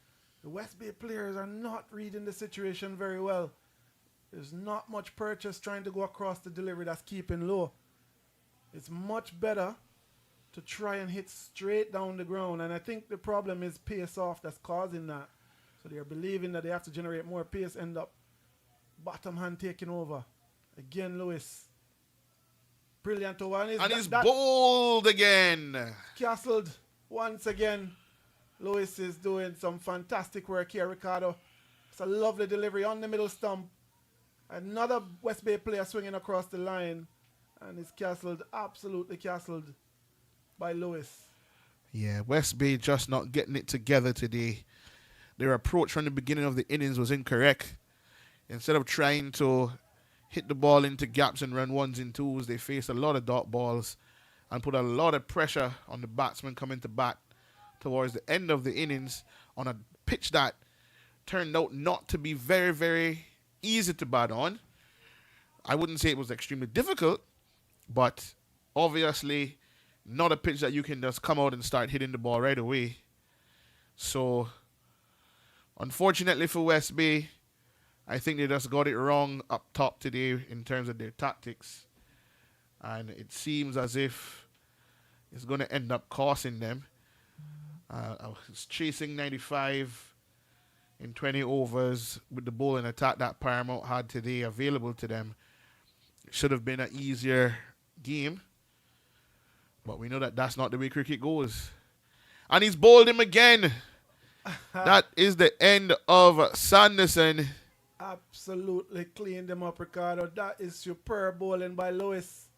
The West Bay players are not reading the situation very well. There's not much purchase trying to go across the delivery that's keeping low. It's much better to try and hit straight down the ground. And I think the problem is pace off that's causing that. So they're believing that they have to generate more pace, end up bottom hand taking over. Again, Lewis. Brilliant over. And he's bowled again. Castled once again. Lewis is doing some fantastic work here, Ricardo. It's a lovely delivery on the middle stump. Another West Bay player swinging across the line. And it's castled, absolutely castled by Lewis. Yeah, West Bay just not getting it together today. Their approach from the beginning of the innings was incorrect. Instead of trying to hit the ball into gaps and run ones and twos, they faced a lot of dot balls and put a lot of pressure on the batsman coming to bat towards the end of the innings on a pitch that turned out not to be very, very easy to bat on. I wouldn't say it was extremely difficult, but obviously not a pitch that you can just come out and start hitting the ball right away. So, unfortunately for West Bay, I think they just got it wrong up top today in terms of their tactics. And it seems as if it's going to end up costing them. I was chasing 95 in 20 overs with the bowling attack that Paramount had today available to them. It should have been an easier game. But we know that that's not the way cricket goes. And he's bowled him again. That is the end of Sanderson. Absolutely cleaned them up, Ricardo. That is superb bowling by Lewis.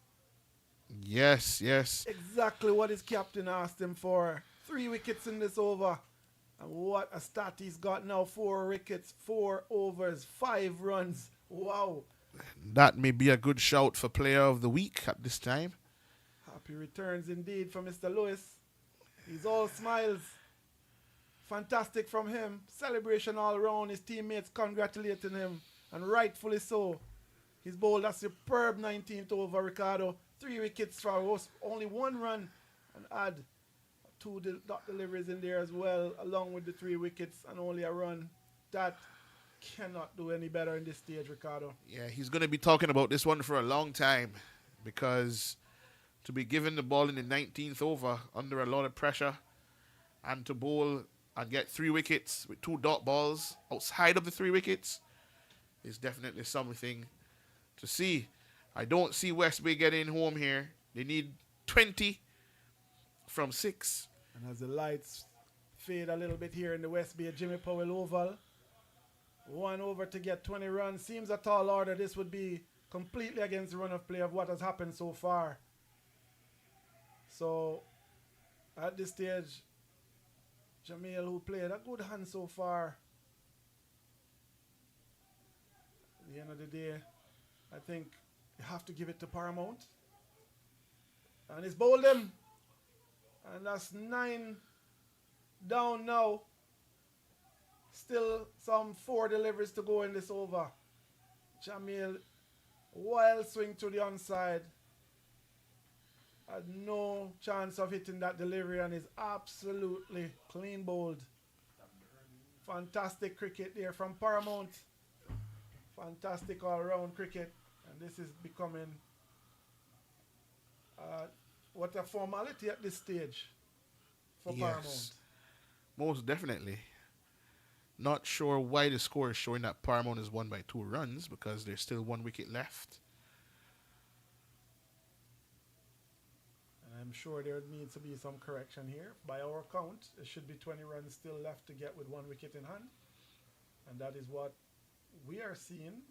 Yes. Exactly what his captain asked him for. 3 wickets in this over. And what a stat he's got now. 4 wickets, 4 overs, 5 runs. Wow. That may be a good shout for player of the week at this time. Happy returns indeed for Mr. Lewis. He's all smiles. Fantastic from him. Celebration all around. His teammates congratulating him. And rightfully so. He's bowled a superb 19th over, Ricardo. 3 wickets for only 1 run. And add 2 dot deliveries in there as well, along with the 3 wickets and only a run. That cannot do any better in this stage, Ricardo. Yeah, he's going to be talking about this one for a long time, because to be given the ball in the 19th over under a lot of pressure and to bowl and get 3 wickets with 2 dot balls outside of the 3 wickets is definitely something to see. I don't see West Bay getting home here. They need 20 from 6. And as the lights fade a little bit here in the West Bay Jimmy Powell Oval, 1 over to get 20 runs. Seems a tall order. This would be completely against the run of play of what has happened so far. So, at this stage, Jamil, who played a good hand so far, at the end of the day, I think you have to give it to Paramount. And he's bowled him. And that's 9 down now. Still some 4 deliveries to go in this over. Jamil, wild swing to the onside. Had no chance of hitting that delivery and is absolutely clean bowled. Fantastic cricket there from Paramount. Fantastic all-round cricket. And this is becoming what a formality at this stage for Paramount. Most definitely. Not sure why the score is showing that Paramount is won by 2 runs, because there's still 1 wicket left. And I'm sure there needs to be some correction here. By our count, there should be 20 runs still left to get with 1 wicket in hand. And that is what we are seeing.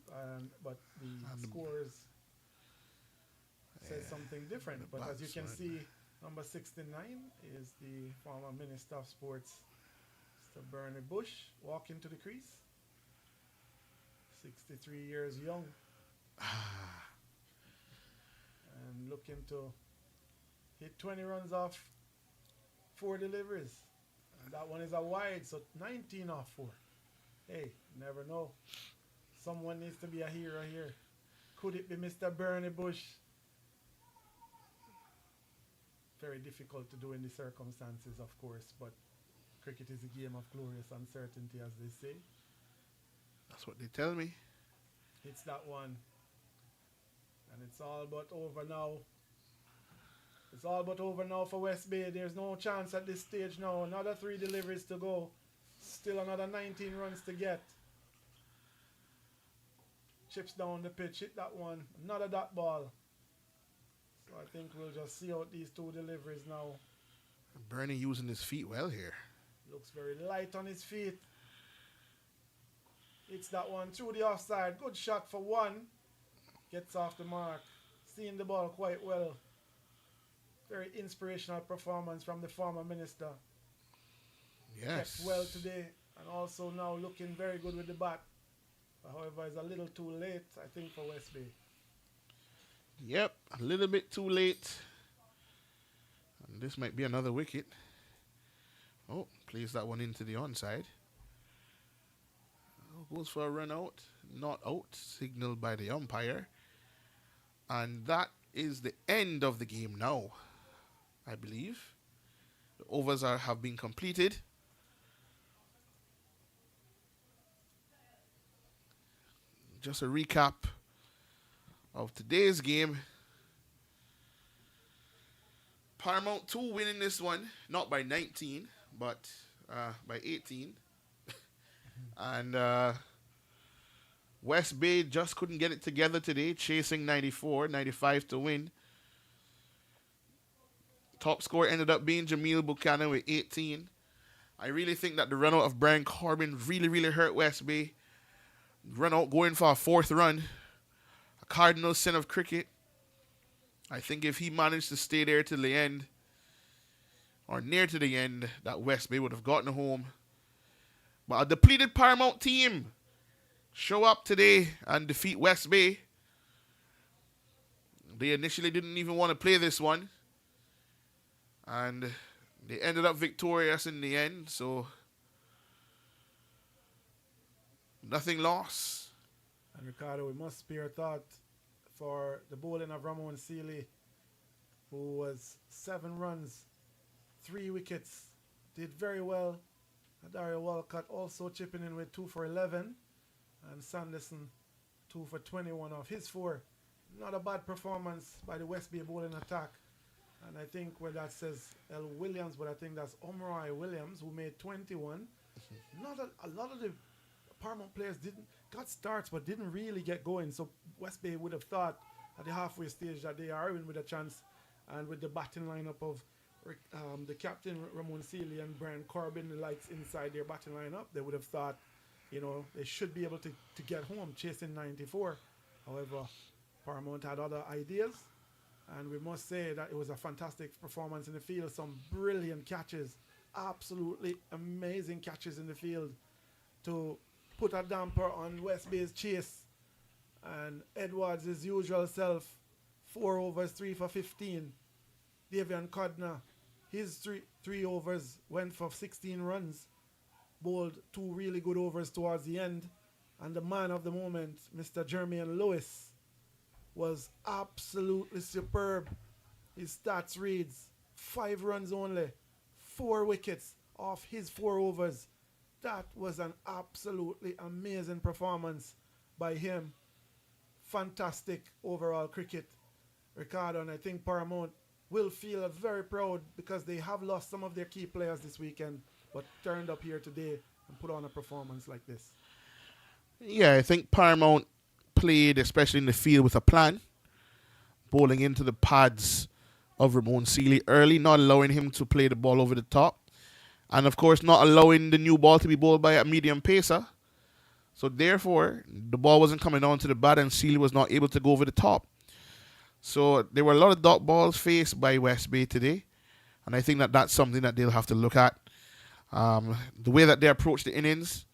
But the scores says something different. But as you can see, number 69 is the former Minister of Sports, Mr. Bernie Bush, walking to the crease. 63 years young. And looking to hit 20 runs off 4 deliveries. And that one is a wide, so 19 off 4. Hey, never know. Someone needs to be a hero here. Could it be Mr. Bernie Bush? Very difficult to do in the circumstances, of course, but cricket is a game of glorious uncertainty, as they say. That's what they tell me. It's that one. And it's all but over now. It's all but over now for West Bay. There's no chance at this stage now. Another 3 deliveries to go. Still another 19 runs to get. Chips down the pitch. Hit that one. Another dot ball. So I think we'll just see out these 2 deliveries now. Bernie using his feet well here. Looks very light on his feet. It's that one through the offside. Good shot for 1. Gets off the mark. Seeing the ball quite well. Very inspirational performance from the former minister. Yes. Kept well today. And also now looking very good with the bat. However, it's a little too late, I think, for West Bay. Yep, a little bit too late. And this might be another wicket. Oh, plays that one into the onside. Oh, goes for a run out. Not out. Signaled by the umpire. And that is the end of the game now, I believe. The overs have been completed. Just a recap of today's game. Paramount 2 winning this one, not by 19, but by 18. And West Bay just couldn't get it together today, chasing 94, 95 to win. Top score ended up being Jamil Buchanan with 18. I really think that the run out of Brian Corbin really hurt West Bay. Run out going for a fourth run. A cardinal sin of cricket. I think if he managed to stay there till the end, or near to the end, that West Bay would have gotten home. But a depleted Paramount team show up today and defeat West Bay. They initially didn't even want to play this one. And they ended up victorious in the end, so nothing lost. And Ricardo, we must spare thought for the bowling of Ramon Sealy, who was 7 runs, 3 wickets, did very well. Dario Walcott also chipping in with 2 for 11, and Sanderson 2 for 21 of his 4. Not a bad performance by the West Bay bowling attack. And I think where that says L. Williams, but I think that's Omroy Williams, who made 21. Not a lot of the Paramount players got starts, but didn't really get going. So West Bay would have thought at the halfway stage that they are in with a chance. And with the batting lineup of the captain, Ramon Sealy, and Brian Corbin, the likes inside their batting lineup, they would have thought, they should be able to get home chasing 94. However, Paramount had other ideas. And we must say that it was a fantastic performance in the field. Some brilliant catches. Absolutely amazing catches in the field to put a damper on West Bay's chase. And Edwards, his usual self, 4 overs, 3 for 15. Davian Codner, his three overs went for 16 runs. Bowled 2 really good overs towards the end. And the man of the moment, Mr. Jermaine Lewis, was absolutely superb. His stats reads 5 runs only, 4 wickets off his 4 overs. That was an absolutely amazing performance by him. Fantastic overall cricket, Ricardo, and I think Paramount will feel very proud because they have lost some of their key players this weekend, but turned up here today and put on a performance like this. Yeah, I think Paramount played, especially in the field, with a plan. Bowling into the pads of Ramon Sealy early, not allowing him to play the ball over the top. And, of course, not allowing the new ball to be bowled by a medium pacer. So, therefore, the ball wasn't coming onto the bat and Sealy was not able to go over the top. So, there were a lot of dot balls faced by West Bay today. And I think that that's something that they'll have to look at. The way that they approach the innings,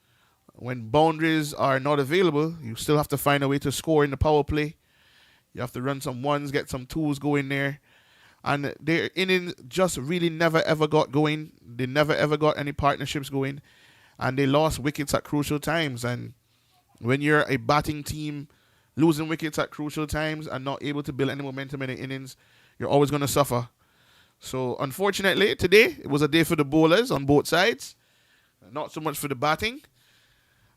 when boundaries are not available, you still have to find a way to score in the power play. You have to run some ones, get some twos going there. And their innings just really never ever got going. They never ever got any partnerships going. And they lost wickets at crucial times. And when you're a batting team, losing wickets at crucial times and not able to build any momentum in the innings, you're always going to suffer. So, unfortunately, today, it was a day for the bowlers on both sides. Not so much for the batting.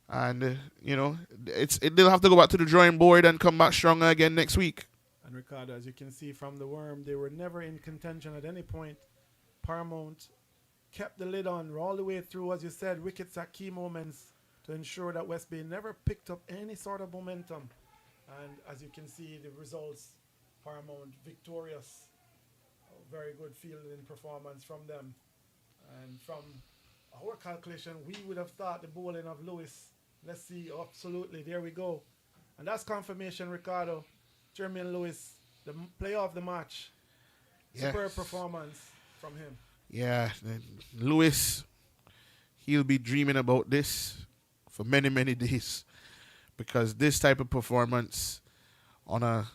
And, they'll have to go back to the drawing board and come back stronger again next week. And Ricardo, as you can see from the worm, they were never in contention at any point. Paramount kept the lid on all the way through, as you said, wickets at key moments to ensure that West Bay never picked up any sort of momentum. And as you can see, the results, Paramount victorious. A very good fielding performance from them. And from our calculation, we would have thought the bowling of Lewis. Let's see, absolutely, there we go. And that's confirmation, Ricardo. Jermaine Lewis, the player of the match. Yes. Superb performance from him. Yeah, Lewis, he'll be dreaming about this for many, many days. Because this type of performance on a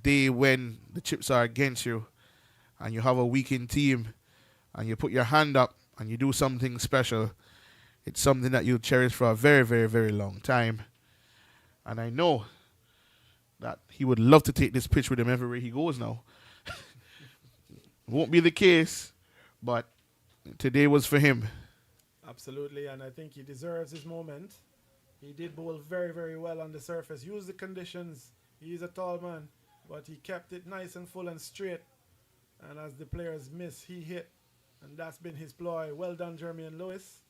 day when the chips are against you and you have a weakened team and you put your hand up and you do something special, it's something that you'll cherish for a very, very, very long time. And I know that he would love to take this pitch with him everywhere he goes now. Won't be the case, but today was for him. Absolutely, and I think he deserves his moment. He did bowl very, very well on the surface. Used the conditions. He's a tall man, but he kept it nice and full and straight. And as the players miss, he hit. And that's been his ploy. Well done, Jermaine Lewis.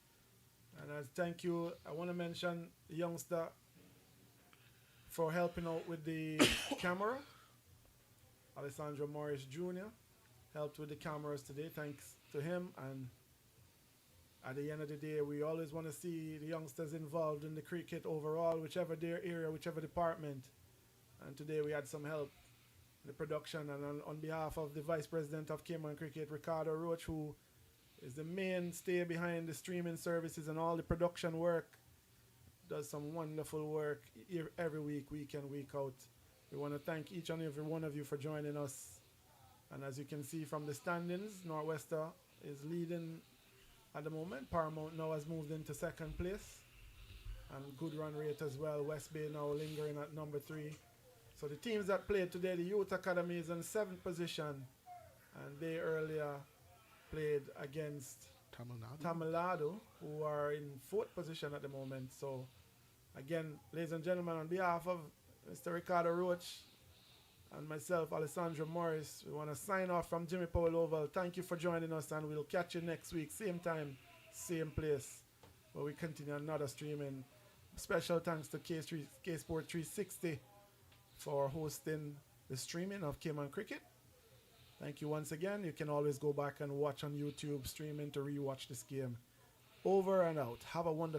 And as thank you, I want to mention the youngster for helping out with the camera. Alessandro Morris Jr. helped with the cameras today. Thanks to him. And at the end of the day, we always want to see the youngsters involved in the cricket overall, whichever their area, whichever department. And today we had some help in the production. And on behalf of the Vice President of Cayman Cricket, Ricardo Roach, who is the mainstay behind the streaming services and all the production work, does some wonderful work every week, week in, week out. We want to thank each and every one of you for joining us. And as you can see from the standings, Northwester is leading at the moment. Paramount now has moved into second place. And good run rate as well. West Bay now lingering at number 3. So the teams that played today, the Youth Academy is in 7th position. And they earlier played against Tamilado, who are in 4th position at the moment. So again, ladies and gentlemen, on behalf of Mr. Ricardo Roach and myself, Alessandro Morris, we want to sign off from Jimmy Powell Oval. Thank you for joining us, and we'll catch you next week, same time, same place, where we continue another streaming. Special thanks to K-Sport 360 for hosting the streaming of Cayman Cricket. Thank you once again. You can always go back and watch on YouTube streaming to rewatch this game. Over and out. Have a wonderful